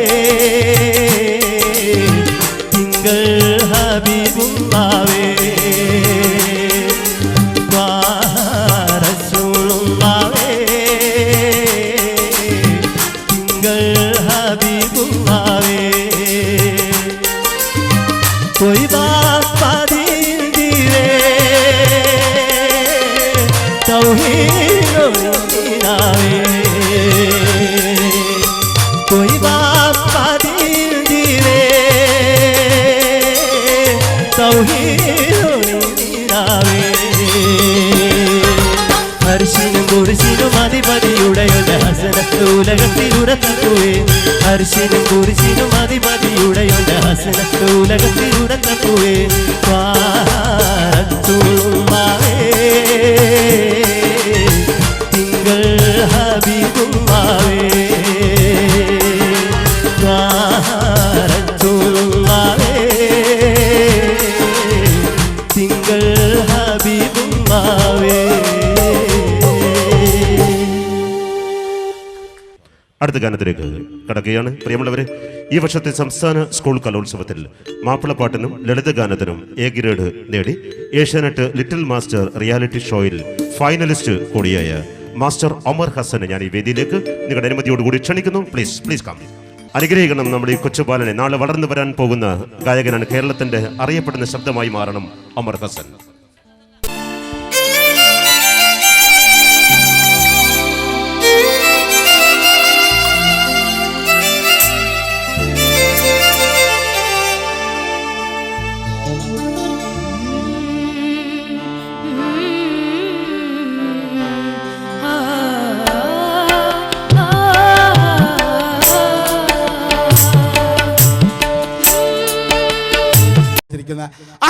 തൗഹീദൊളിനിലാവേ അർശിനും കുരിശിനും അധിപതിയുടയുടെ ഹസനത്ത് ഉലകത്തിലുരത്തപ്പുവേ അർശിനും കുരിശിനും അധിപതിയുടയുടെ ഹസനത്ത് ഉലകത്തിലുരത്തപ്പുവേ വാത്തുമാവേ തിങ്കൾ ഹബീബുമാവേ വാത്തുമാവേ തിങ്കൾ ഹബീബുമാവേ. അടുത്ത ഗാനത്തിലേക്ക് കടക്കുകയാണ്. പ്രിയമുള്ളവരെ, ഈ വർഷത്തെ സംസ്ഥാന സ്കൂൾ കലോത്സവത്തിൽ മാപ്പിളപ്പാട്ടിനും ലളിതഗാനത്തിനും എ ഗ്രേഡ് നേടി ഏഷ്യാനെറ്റ് ലിറ്റിൽ മാസ്റ്റർ റിയാലിറ്റി ഷോയിൽ ഫൈനലിസ്റ്റ് കൂടിയായ മാസ്റ്റർ ഒമർ ഹസനെ ഞാൻ ഈ വേദിയിലേക്ക് നിങ്ങളുടെ അനുമതിയോടുകൂടി ക്ഷണിക്കുന്നു. Please come. അനുഗ്രഹിക്കണം നമ്മുടെ ഈ കൊച്ചുബാലനെ. നാളെ വളർന്നു വരാൻ പോകുന്ന ഗായകനാണ്. കേരളത്തിന്റെ അറിയപ്പെടുന്ന ശബ്ദമായി മാറണം Omar Hasan.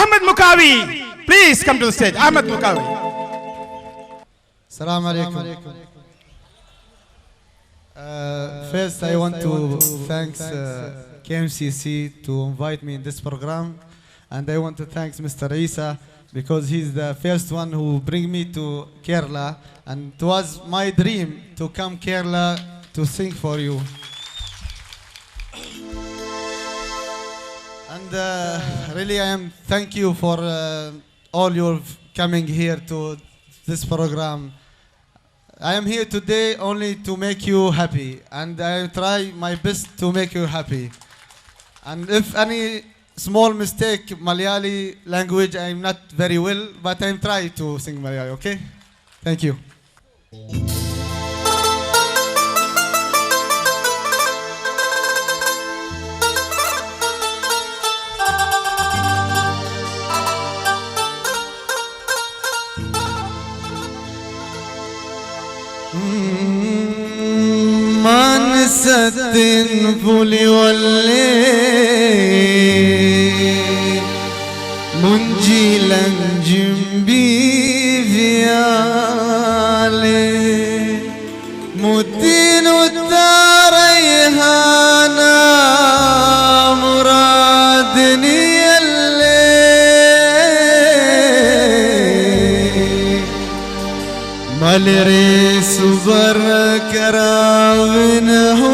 Ahmed Mukawi, please come to the stage. Ahmed Mukawi. Assalamu alaikum. First, I want to thank KMCC to invite me in this program, and I want to thank Mr. Isa because he's the first one who bring me to Kerala, and it was my dream to come Kerala to sing for you. And really, I am thank you for all your coming here to this program. I am here today only to make you happy, and I try my best to make you happy. And if any small mistake, Malayali language, I am not very well, but I am trying to sing Malayali. Okay, thank you. മാനസത്തിൻ പുലിവല്ലേ മുഞ്ചിലഞ്ചുംബീവിയാലേ മുത്തിനുത്തറയഹാന മുറാദിനിയല്ലേ മലരെ സുബർ കരാവിനഹു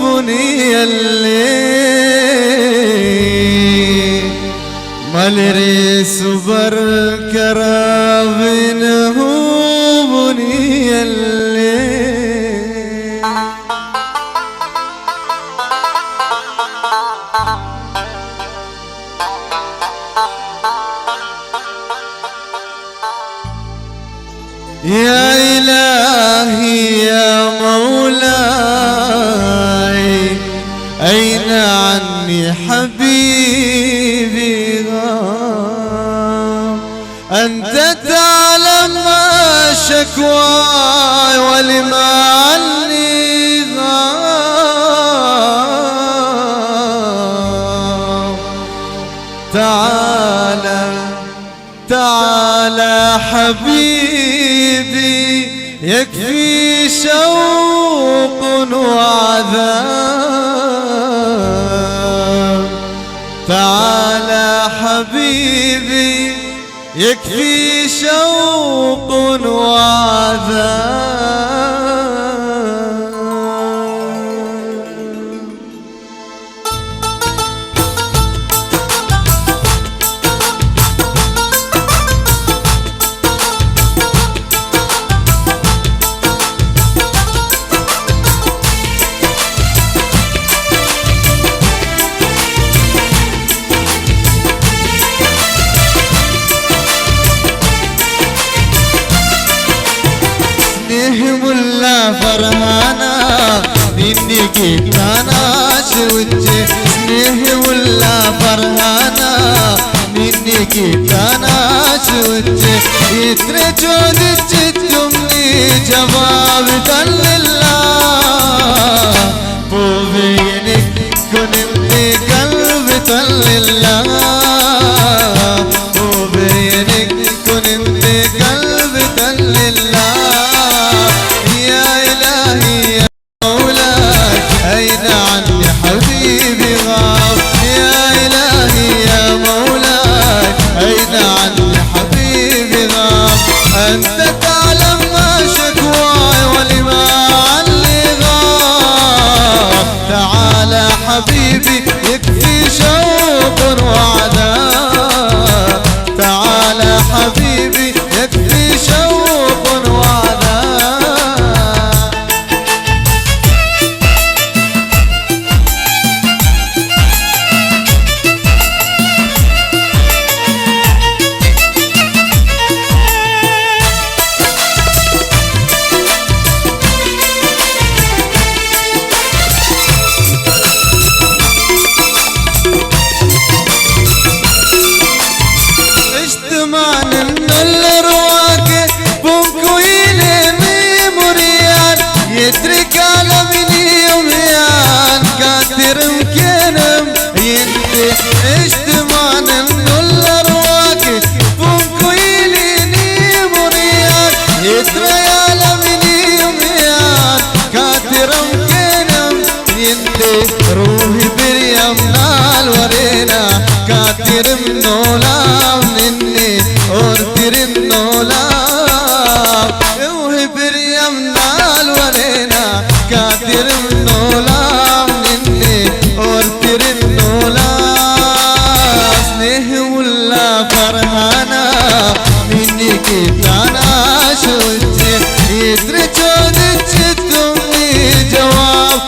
ബുനിയല്ലേ മലരെ സുബർ കരാവിനഹു ബുനിയല്ലേ يا إلهي يا مولاي أين عني حبيبي غاب أنت تعلم ما شكواي ولما عني غاب تعالى تعالى حبيبي يكفي شوق وعذاب تعالى حبيبي يكفي شوق وعذاب ഫർഹാന നിന്നെ കേട്ടാനാശുച്ച് സ്നേഹമുള്ള ഫർഹാന നിന്നെ കിട്ടാനാശുച്ച് ഇത്ര ചോദിച്ചിട്ടും നീ ജവാബ് തന്നില്ല പൂവേ എനിക്കു നിന്റെ കൽവ് തന്നില്ല പൂവേ എനിക്കു നിന്റെ കൽവ് തന്നില്ല യാ ഇലാഹി യാ മൗലായ അയ്ന അന്നി ഹബീബി ഗാബ് യാ ഇലാഹി യാ മൗലായ അയ്ന അന്നി ഹബീബി ഗാബ് അൻത തഅലം മാ ശക്വായ വലിമാ അന്നി ഗാബ് തആല ഹബീബി യക്ഫി ശൗഖൻ വഅദാബ് തആല ഹബീബി യക്ഫി ശൗഖൻ വഅദാബ് روحي بريم نال ورينا كاترم نولام نني أورترم نولام روحي بريم نال ورينا كاترم نولام نني أورترم نولام سنه ولا فرحانا مني كتانا شوجي يترجو دجتم جواب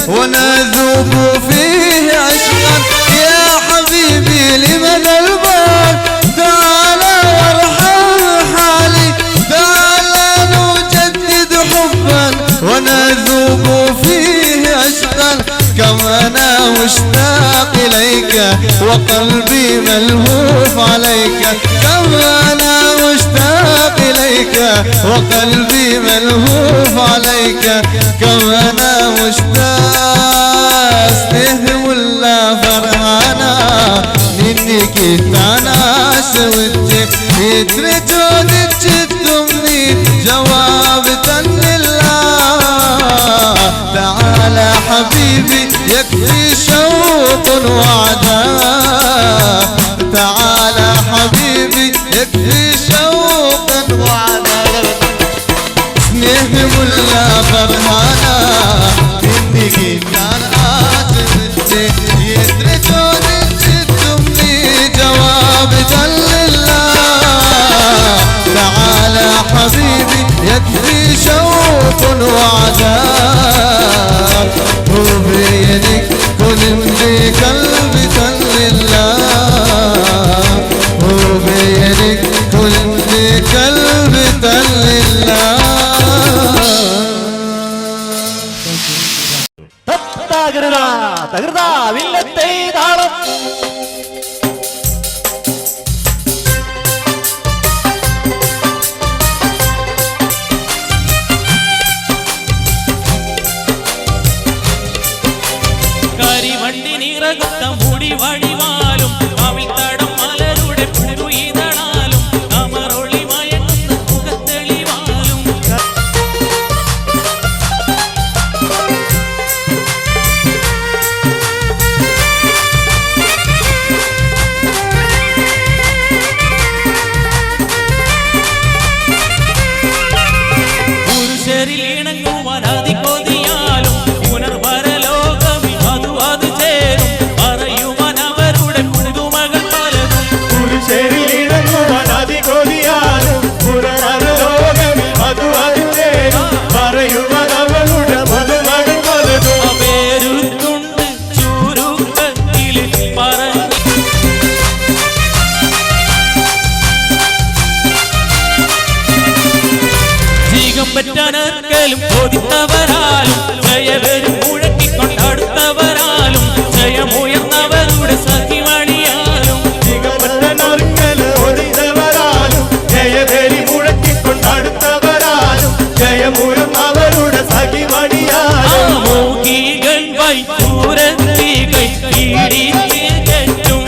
ونذوب فيه عشقا يا حبيبي لمن البعد تعال وارحم حالي تعال نجدد حبا ونذوب فيه عشقا كما انا مشتاق اليك وقلبي ملهوف عليك كما انا مشتاق اليك وقلبي ملهوف عليك كما انا مشتاق سنه ولا فرحانا مني كتانا سويتك يترجو دجتمني جواب الله تعالى حبيبي يكفي شوق وعذاب تعالى حبيبي يكفي شوق وعذاب سنه ولا فرحانا مني كتانا يترجو دجتمني جواب الله تعالى حبيبي يكفي شوق وعذاب هو بيدك كن لي قلبي لله هو بيدك كن لي قلبي لله തകൃതാ വില്ലത്തെ താളം കരിവണ്ടി നിറകും സിംഹം പറ്റാനർക്കലും ചോദിത്തവരാലും ജയവരും മുഴക്കിക്കൊണ്ടടുത്തവരാലും ജയമുയർന്നവരുടെ സഖിമണിയാലും ജയവേലി മുഴക്കിക്കൊണ്ടടുത്തവരാലും ജയമുയർന്നവരുടെ സഖിമണിയാലും മൂകികൾ വൈപൂരത്തികൾ കീഴിച്ചും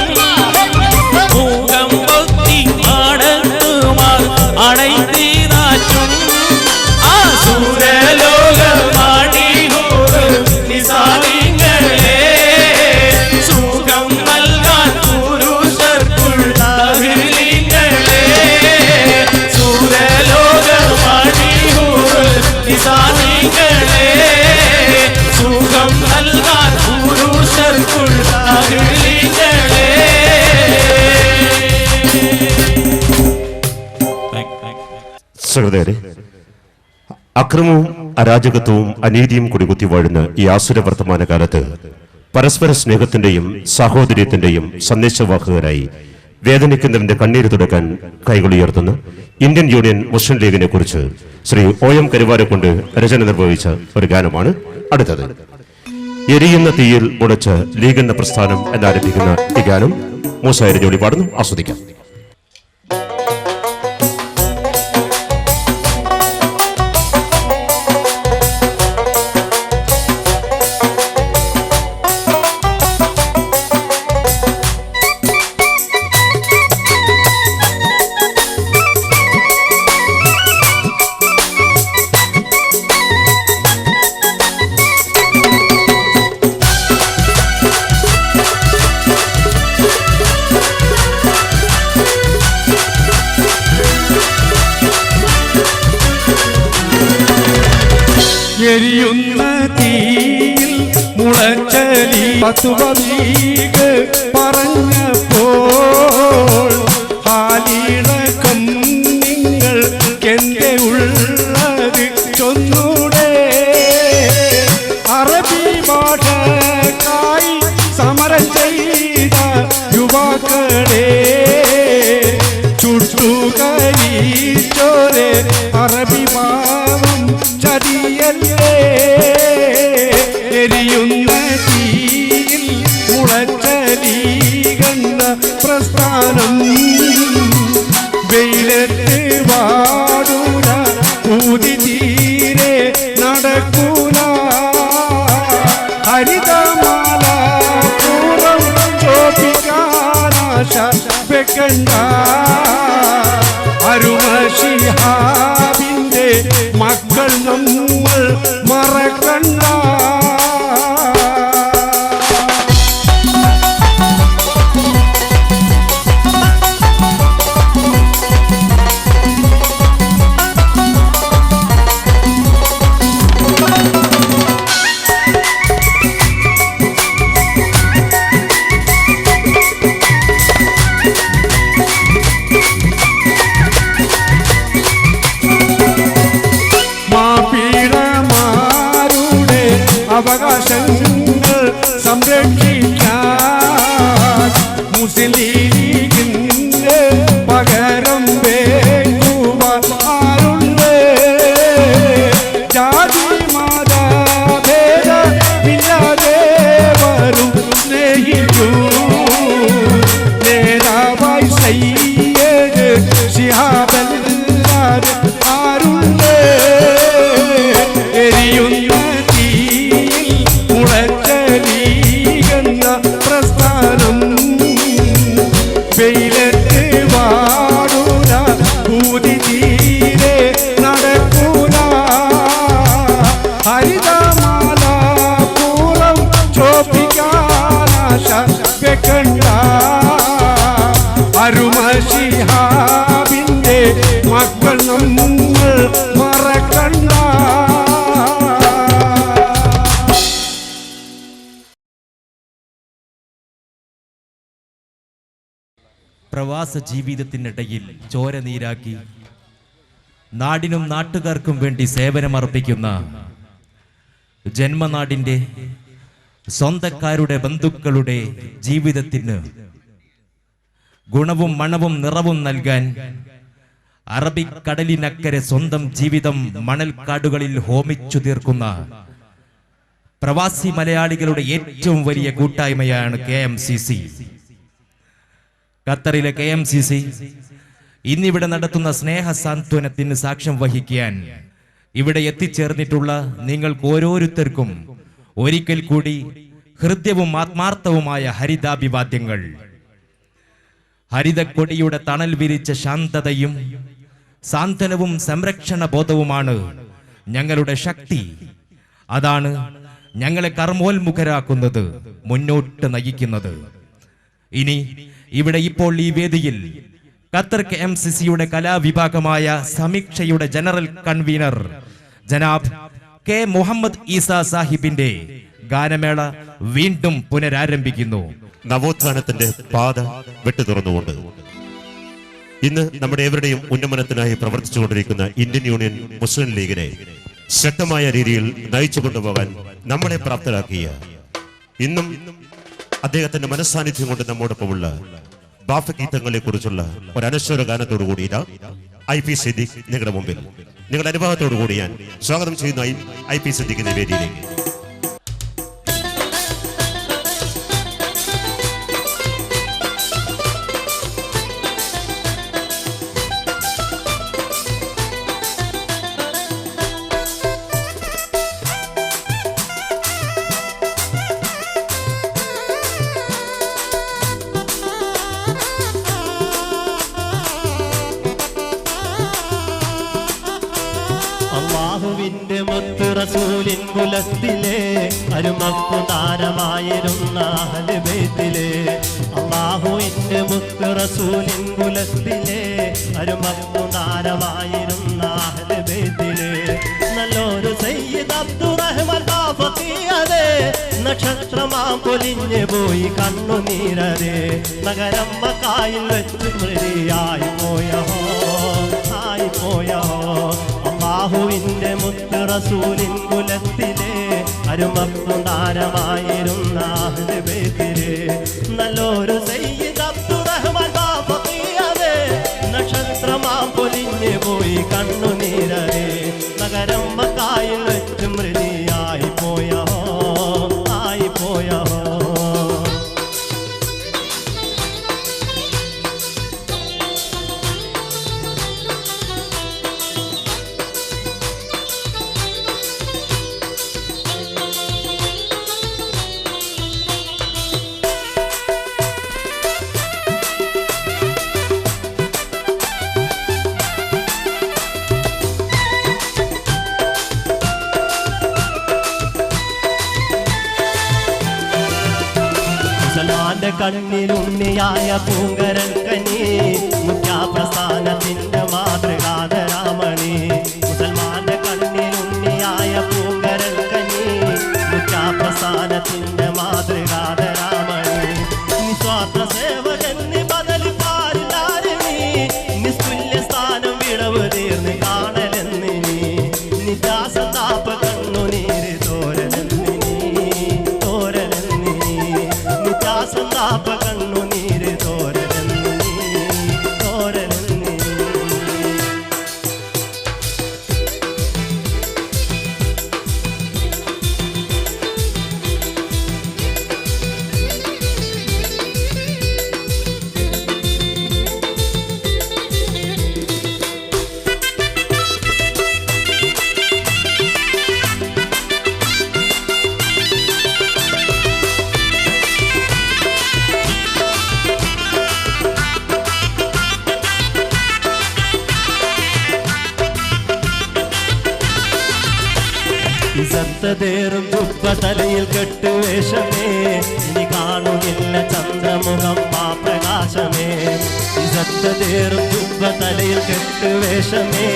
മൂകം പൊത്തി ആടത്തുമാർ അണൈതീനാച്ചും ആ സൂരലോകമാണി നിസാദിങ്ങളെ സുഖം നൽകാൻ പുരുഷർക്കുള്ള അഹിലിങ്ങളെ സൂരലോകമാണി നിസാദിങ്ങളെ സുഖം നൽകാൻ പുരുഷർക്കുള്ള അഹിലിങ്ങളെ. സഹോദരരെ, അക്രമവും അരാജകത്വവും അനീതിയും കുടികുത്തി വാഴുന്ന ഈ ആസുര വർത്തമാന കാലത്ത് പരസ്പര സ്നേഹത്തിന്റെയും സാഹോദര്യത്തിന്റെയും സന്ദേശവാഹകരായി വേദനിക്കുന്നവന്റെ കണ്ണീര് തുടക്കാൻ കൈകളുയർത്തുന്ന ഇന്ത്യൻ യൂണിയൻ മുസ്ലിം ലീഗിനെ കുറിച്ച് ശ്രീ OM കരുവാരക്കുണ്ട് രചന നിർവഹിച്ച ഒരു ഗാനമാണ് അടുത്തത്. എരിയുന്ന തീയിൽ മുടച്ച ലീഗ് എന്ന പ്രസ്ഥാനം എന്നാരംഭിക്കുന്ന ഈ ഗാനം മൂസായ ജോലി പാടുന്നു. ആസ്വദിക്കാം. എരിയുന്ന തീയിൽ മുളച്ചലി പത്തുവീക് പറഞ്ഞപ്പോൾ ഹാലിളക്കം നിങ്ങൾക്കെന്റെ ഉള്ളത് ചൊന്നൂടെ അറബി ഭാഷക്കായി സമരം ചെയ്ത യുവാക്കളെ ചുട്ടുകരിച്ചോരെ അറബി പാവം ചതിയല്ലേ എരിയുന്ന തീയിൽ മുളച്ചലീകന്ന പ്രസ്ഥാനം വെയിലത്ത് വാടൂല ഊതി തീരെ നടക്കൂല ഹരിതമാല പൂർവം ചോപ്പിക്കാനാശ വെക്കണ്ട അരുമശിഹാബിന്റെ മക്കൾ നമ്മൾ മറക്കണ്ട. അവകാശങ്ങൾ സംരക്ഷിക്കാൻ മുസ്ലിം ലീഗിന് പകരം വേണ്ടുവാൻ ആരുണ്ട്? ജാതി മത ഭേദമില്ലാതെ വരും സ്നേഹിക്കൂ നേതാവായി സയ്യിദ് ശിഹാബല്ലാതെ ആരുണ്ട്? എരിയുന്ന പ്രസ്ഥാനം വെയിലത്ത് വാടൂല ഊതി തീരെ നടക്കൂല ഹരിതമാല പൂർവം ചോപ്പിക്കാനാശ വെക്കണ്ട അരുമശിഹാബിന്റെ മക്കൾ നമ്മൾ മറക്കണ്ട. പ്രവാസ ജീവിതത്തിനിടയിൽ ചോര നീരാക്കി നാടിനും നാട്ടുകാർക്കും വേണ്ടി സേവനമർപ്പിക്കുന്ന ജന്മനാടിൻ്റെ സ്വന്തക്കാരുടെ ബന്ധുക്കളുടെ ജീവിതത്തിന് ഗുണവും മണവും നിറവും നൽകാൻ അറബിക്കടലിനക്കരെ സ്വന്തം ജീവിതം മണൽക്കാടുകളിൽ ഹോമിച്ചു തീർക്കുന്ന പ്രവാസി മലയാളികളുടെ ഏറ്റവും വലിയ കൂട്ടായ്മയാണ് KMCC. ഖത്തറിലെ KMCC ഇന്നിവിടെ നടത്തുന്ന സ്നേഹ സാന്ത്വനത്തിന് സാക്ഷ്യം വഹിക്കാൻ ഇവിടെ എത്തിച്ചേർന്നിട്ടുള്ള നിങ്ങൾക്ക് ഓരോരുത്തർക്കും ഒരിക്കൽ കൂടി ഹൃദ്യവും ആത്മാർത്ഥവുമായ ഹരിതാഭിവാദ്യങ്ങൾ. ഹരിതക്കൊടിയുടെ തണൽ വിരിച്ച ശാന്തതയും സാന്ത്വനവും സംരക്ഷണ ബോധവുമാണ് ഞങ്ങളുടെ ശക്തി. അതാണ് ഞങ്ങളെ കർമ്മോന്മുഖരാക്കുന്നത്, മുന്നോട്ട് നയിക്കുന്നത്. ഇനി ഇവിടെ ഇപ്പോൾ ഈ വേദിയിൽ ഖത്തർ KMCCയുടെ കലാവിഭാഗമായ സമീക്ഷയുടെ general convener Janab K. Muhammad Isa സാഹിബിന്റെ ഗാനമേള വീണ്ടും പുനരാരംഭിക്കുന്നു. നവോത്ഥാനത്തിന്റെ പാത വെട്ടു തുറന്നുകൊണ്ട് ഇന്ന് നമ്മുടെ ഏവരുടെയും ഉന്നമനത്തിനായി പ്രവർത്തിച്ചുകൊണ്ടിരിക്കുന്ന ഇന്ത്യൻ യൂണിയൻ മുസ്ലിം ലീഗിനെ ശക്തമായ രീതിയിൽ നയിച്ചു കൊണ്ടുപോകാൻ നമ്മളെ പ്രാപ്തരാക്കിയ, ഇന്നും അദ്ദേഹത്തിന്റെ മനസ്സാന്നിധ്യം കൊണ്ട് നമ്മോടൊപ്പമുള്ള ബാഫ ഗീതങ്ങളെ കുറിച്ചുള്ള ഒരു അനശ്വര ഗാനത്തോടു കൂടി IP സിദ്ദീഖ് നിങ്ങളുടെ മുമ്പിൽ നിങ്ങളുടെ അനുഭവത്തോടു കൂടി ഞാൻ സ്വാഗതം ചെയ്യുന്ന IP സിദ്ദീഖിന്റെ വേദിയിലേക്ക്. അല്ലാഹുവിന്റെ മുത്ത് റസൂലിൻ കുലത്തിലെ അരുമക്കു താരമായിരുന്ന അഹ്ലു ബൈത്തിലെ, അല്ലാഹുവിന്റെ മുത്ത് റസൂലിൻ കുലത്തിലെ അരുമക്കു താരമായിരുന്ന അഹ്ലു ബൈത്തിലെ, നല്ലൊരു സയ്യിദ് അബ്ദുറഹ്മാൻ ബാഫഖിയതെ, നക്ഷത്രമാം പൊലിഞ്ഞു പോയി കണ്ണുനീരതെ, നഗരം മക്കായിൽ വെച്ച് മൃതിയായി പോയോ ആയി പോയോ. അല്ലാഹുവിന്റെ മുത്ത് റസൂലിൻ കുലത്തിലെ അരുമക്കു താരമായിരുന്ന അഹ്ലു ബൈത്തിലെ, നല്ലൊരു സയ്യിദ് അബ്ദുറഹ്മാൻ ബാഫഖിയതെ, നക്ഷത്രമാം പൊലിഞ്ഞു പോയി കണ്ണുനീരതെ, നഗരം മക്കായിൽ വെച്ച് മൃതിയായി പോയോ ആയി പോയോ. മുസൽമാന്റെ കണ്ണിലുണ്ണിയായ പൂങ്കരൻ കനി, മുഖ്യാപ്രസ്ഥാനത്തിന്റെ മാതൃകാതരാമണി, മുസൽമാന്റെ കണ്ണിലുണ്ണിയായ പൂങ്കരൻ കനി, മുഖ്യാപ്രസ്ഥാനത്തിന്റെ മാതൃകാതരാമണി, നിസ്വാർത്ഥ സേവകൻ ബദലി പാരിലാരിണി, നിസ്തുല്യ സ്ഥാനം വിളവ് തീർന്ന് കാണലെന്നിനി, നിജാസതാപ കണ്ണുനീര് തോരലെന്നിനി തോരലെന്നിനി, നിജാസതാപ കണ്ണുനീര് തോരലെന്നിനി തോരലെന്നിനി. ഇസത്തതേറും ജുബ്ബ തലയിൽ കെട്ടുവേഷമേ, ഇനി കാണുന്നില്ല ചന്ദ്രമുഖം ആ പ്രകാശമേ, ഇസത്തതേറും ജുബ്ബ തലയിൽ കെട്ടുവേഷമേ,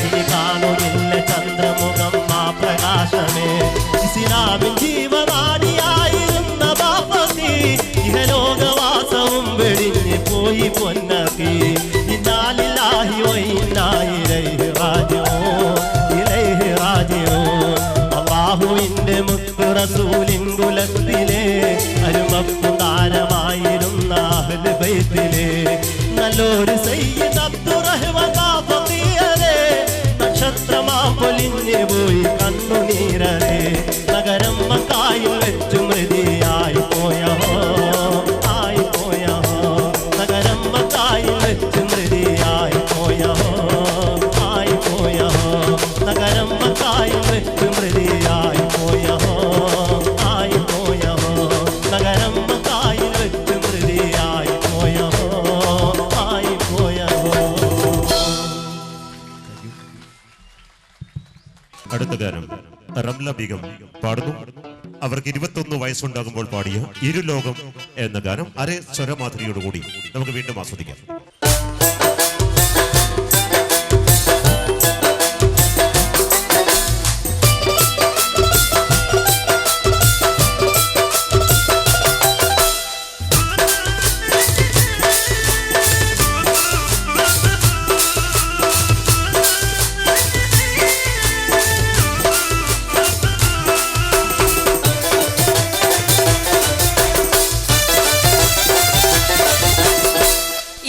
ഇനി കാണുന്നില്ല ചന്ദ്രമുഖം ആ പ്രകാശമേ, ഇസ്ലാമിൻ ജീവനാടിയായിരുന്ന ബാപ്പത്തി, ഇഹലോകവാസവും വെടിഞ്ഞ് പോയി പൊന്നക്കി, ഇന്നാലില്ലാഹി വ ഇന്നാ ഇലൈഹി റാജിഊൻ ഇലൈഹി റാജിഊൻ. അല്ലാഹുവിന്റെ മുത്ത് റസൂലിൻ കുലത്തിലെ അരുമക്കു താരമായിരുന്ന അഹ്ലു ബൈത്തിലെ, നല്ലൊരു സയ്യിദ് അബ്ദുറഹ്മാൻ ബാഫ പൊലിഞ്ഞു പോയി കണ്ണുനീരേ നഗരം മക്കായിൽ വെച്ചു മൃതിയായി പോയോ ആയി പോയോ നഗരം മക്കായിൽ വെച്ചു മൃതിയായി പോയോ ആയി പോയോ നഗരം മക്കായിൽ വെച്ചു മൃതിയായി പോയോ ആയി പോയോ നഗരം മക്കായിൽ വെച്ചു മൃതിയായി പോയോ ആയി പോയോ. അടുത്ത ഗാനം റംല ബീഗം പാടുന്നു. അവർക്ക് 21 വയസ്സുണ്ടാകുമ്പോൾ പാടിയ ഇരുലോകം എന്ന ഗാനം അരെ സ്വരമാധുരിയോടുകൂടി നമുക്ക് വീണ്ടും ആസ്വദിക്കാം.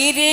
ഇരു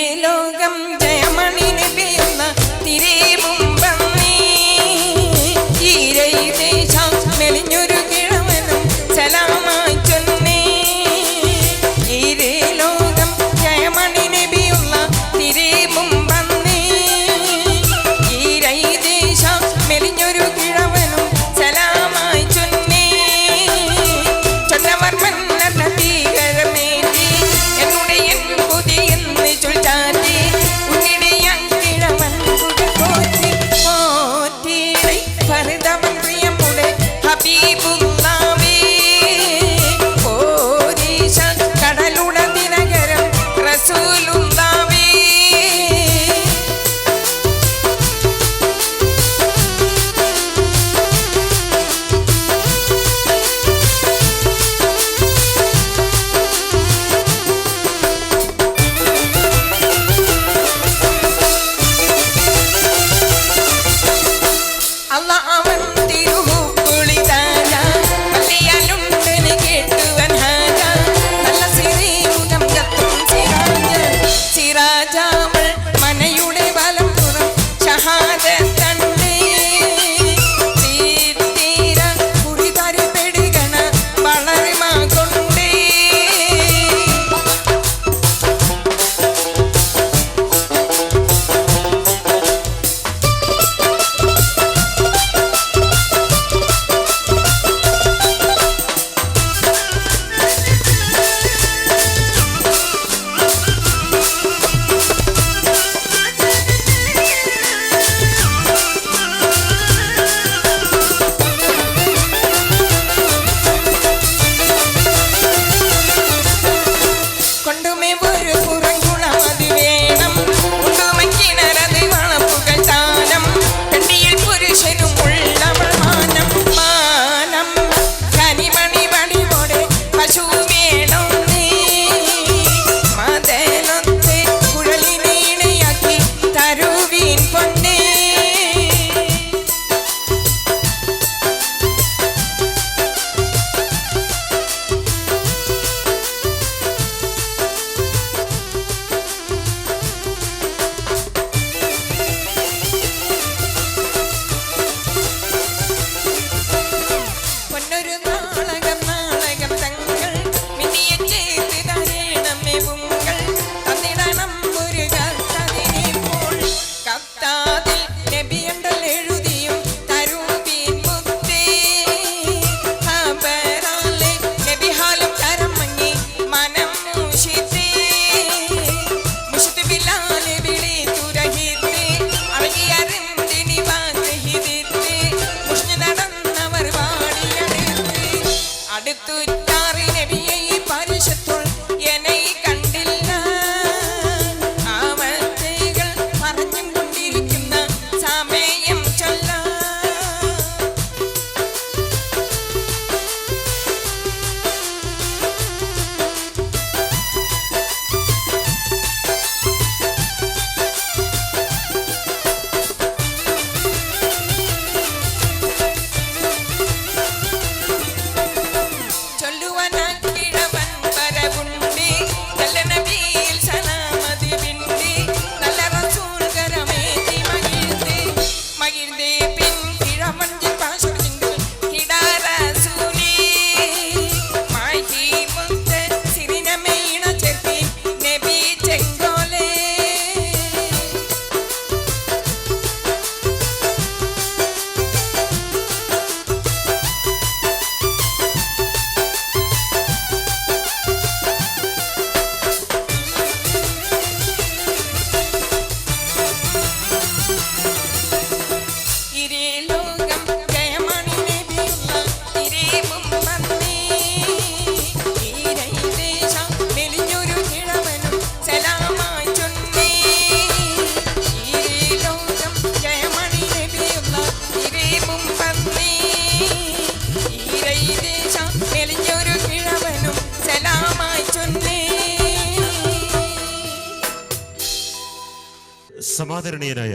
സമാദരണീയനായ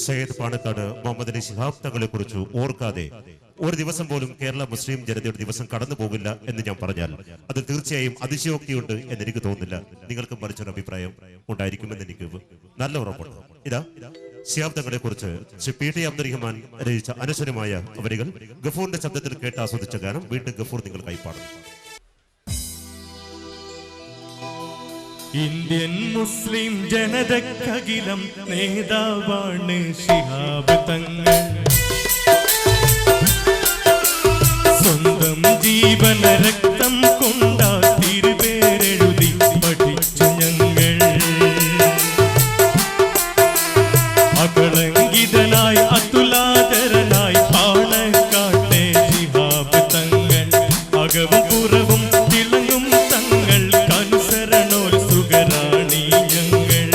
സയ്യിദ് പാണക്കാട് മുഹമ്മദ് അലി ശിഹാബ് തങ്ങളെ കുറിച്ച് ഓർക്കാതെ ഒരു ദിവസം പോലും കേരള മുസ്ലിം ജനതയുടെ ദിവസം കടന്നു പോകില്ല എന്ന് ഞാൻ പറഞ്ഞാൽ അത് തീർച്ചയായും അതിശയോക്തിയുണ്ട് എന്ന് എനിക്ക് തോന്നുന്നില്ല. നിങ്ങൾക്കും മറിച്ചൊരു അഭിപ്രായം ഉണ്ടായിരിക്കുമെന്ന് എനിക്ക് നല്ല ഉറപ്പുണ്ട്. ഇതാ ശിഹാബ് തങ്ങളെ കുറിച്ച് ശ്രീ പി ടി അബ്ദുറഹ്മാൻ രചിച്ച അനശ്വരമായ വരികൾ ഗഫൂറിന്റെ ശബ്ദത്തിൽ കേട്ട് ആസ്വദിച്ച ഗാനം വീണ്ടും ഗഫൂർ നിങ്ങൾ കൈപ്പാടും. ഇന്ത്യൻ മുസ്ലിം ജനതക്കകിലം നേതാവാണ് ശിഹാബ് തങ്ങൾ. സ്വന്തം ജീവന രക്തം കൊണ്ടാ തിരുപേരെഴുതി പഠിച്ചു ഞങ്ങൾ. അകളങ്കിതനായി അതുലാചരനായി പാണക്കാട്ടെ ശിഹാബ് തങ്ങൾ. അകവും പുറവും തിളങ്ങും തങ്ങൾ കനുസരണോത്സുകരാണി ഞങ്ങൾ.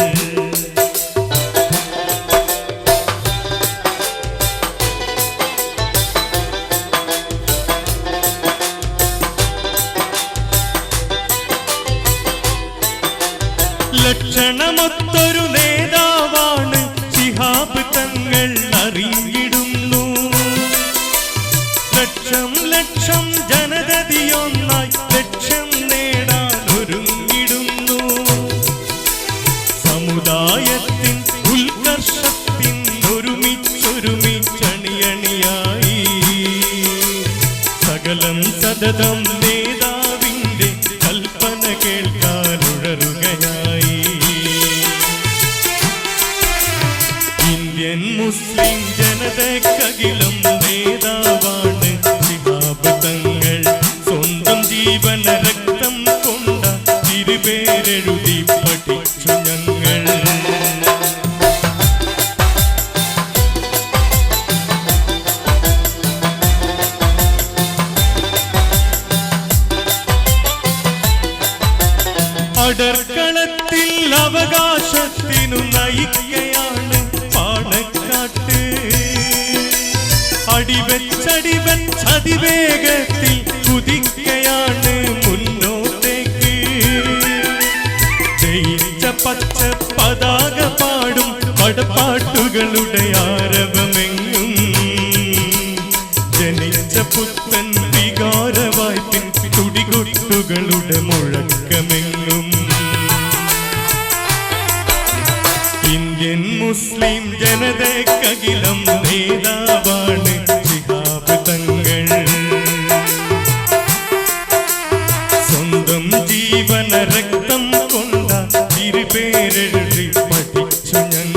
ലക്ഷണമൊത്തൊരു നേതാവാണ് ശിഹാബ് തങ്ങൾ അറിയിടുന്നു. ലക്ഷം ലക്ഷം ജനതയൊന്നായി ലക്ഷ്യം നേടാൻ ഒരുങ്ങിടുന്നു. സമുദായത്തിൻ ഉത്കർഷത്തിൻ ഒരുമിച്ചൊരുമിച്ചണിയണിയായി സകലം സതതം നേതാവിന്റെ കൽപ്പന കേൾക്കാനുഴറുകയായി. ഇന്ത്യൻ മുസ്ലിം ജനതക്കകിലം നേതാവാണ് ശിഹാബ് തങ്ങൾ. സ്വന്തം ജീവന രക്തം കൊണ്ട തിരുപേരെഴുതി പഠിച്ചു ഞങ്ങൾ. അടർക്കളത്തിൽ അവകാശത്തിനു നയിക്കയാണ് പാണക്കാട്ട്. അടിവെച്ചതിവേഗത്തിൽ കുതിക്കയാണ് മുന്നോട്ടേക്ക്. ജയിച്ച പച്ച പതാക പാടും പടപ്പാട്ടുകളുടെ ആരവമെങ്ങും. ജനിച്ച പുത്തൻ വികാരവായ്പിൻ തുടികൊട്ടുകളുടെ മുഴക്കമെങ്ങും. ഇന്ത്യൻ മുസ്ലിം ജനതക്കകിലം നേതാവാണ് ശിഹാബ് തങ്ങൾ. സ്വന്തം ജീവന രക്തം കൊണ്ട തിരുപേരെഴുതി പഠിച്ചു ഞങ്ങൾ.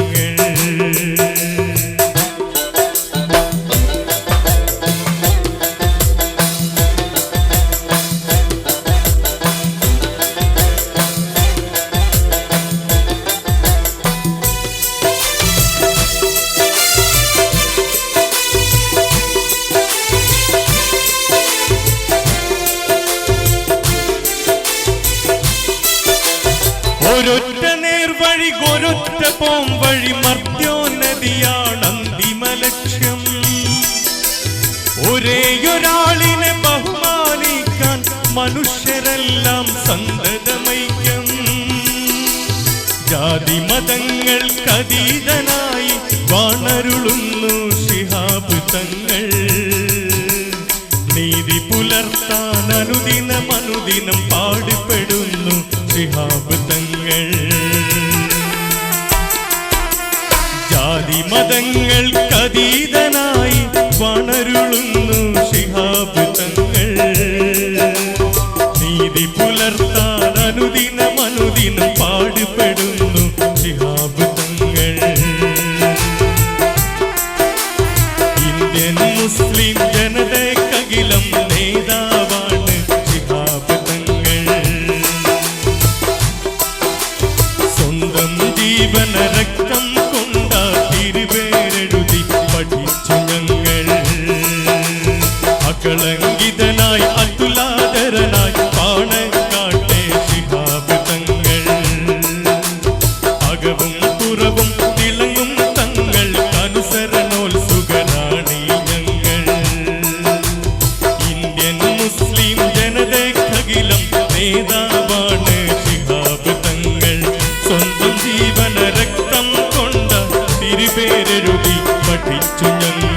ഒരൊറ്റ നേർവഴി ഒരൊറ്റ പോംവഴി മർത്യോന്നതിയാണ് അന്തിമ ലക്ഷ്യം. ഒരേയൊരാളിനെ ബഹുമാനിക്കാൻ മനുഷ്യരെല്ലാം സന്തതമൈക്യം. ജാതി മതങ്ങൾക്കതീതനായി വാണരുളുന്നു ശിഹാബ് തങ്ങൾ. നീതി പുലർത്താൻ അനുദിനം പാടുപെടുന്നു ശിഹാബ് തങ്ങൾ. ജാതി മതങ്ങൾക്കതീതനായി വാണരുളുന്നു ശിഹാബ് തങ്ങൾ. നീതി പുലർത്താൻ അനുദിനം പാടുപെടുന്നു ശിഹാബ് തങ്ങൾ. ഇന്ത്യൻ മുസ്ലിം ജനതക്കകിലം നേതാവാണ് ശിഹാബ് തങ്ങൾ. സ്വന്തം ജീവന രക്തം കൊണ്ട തിരുപേരെഴുതി പഠിച്ചു എഴുതി പഠിച്ചു ഞങ്ങൾ.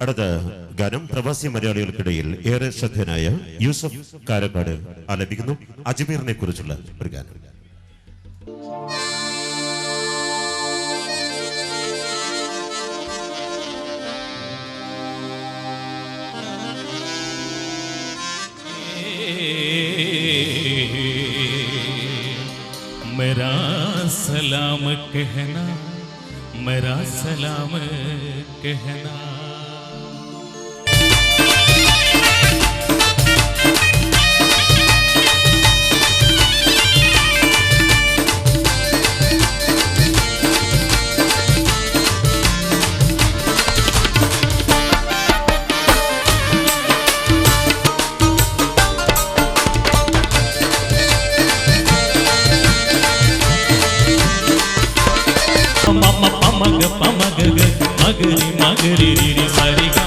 അടുത്ത ഗാനം പ്രവാസി മലയാളികൾക്കിടയിൽ ഏറെ ശ്രദ്ധേയനായ യൂസഫ് കാരക്കാട് ആലപിക്കുന്നു. അജ്മീറിനെ കുറിച്ചുള്ള ഒരു ഗാനം. मेरा सलाम कहना, मेरा सलाम कहना. Pamag pamag pamag magri magri ri sari ga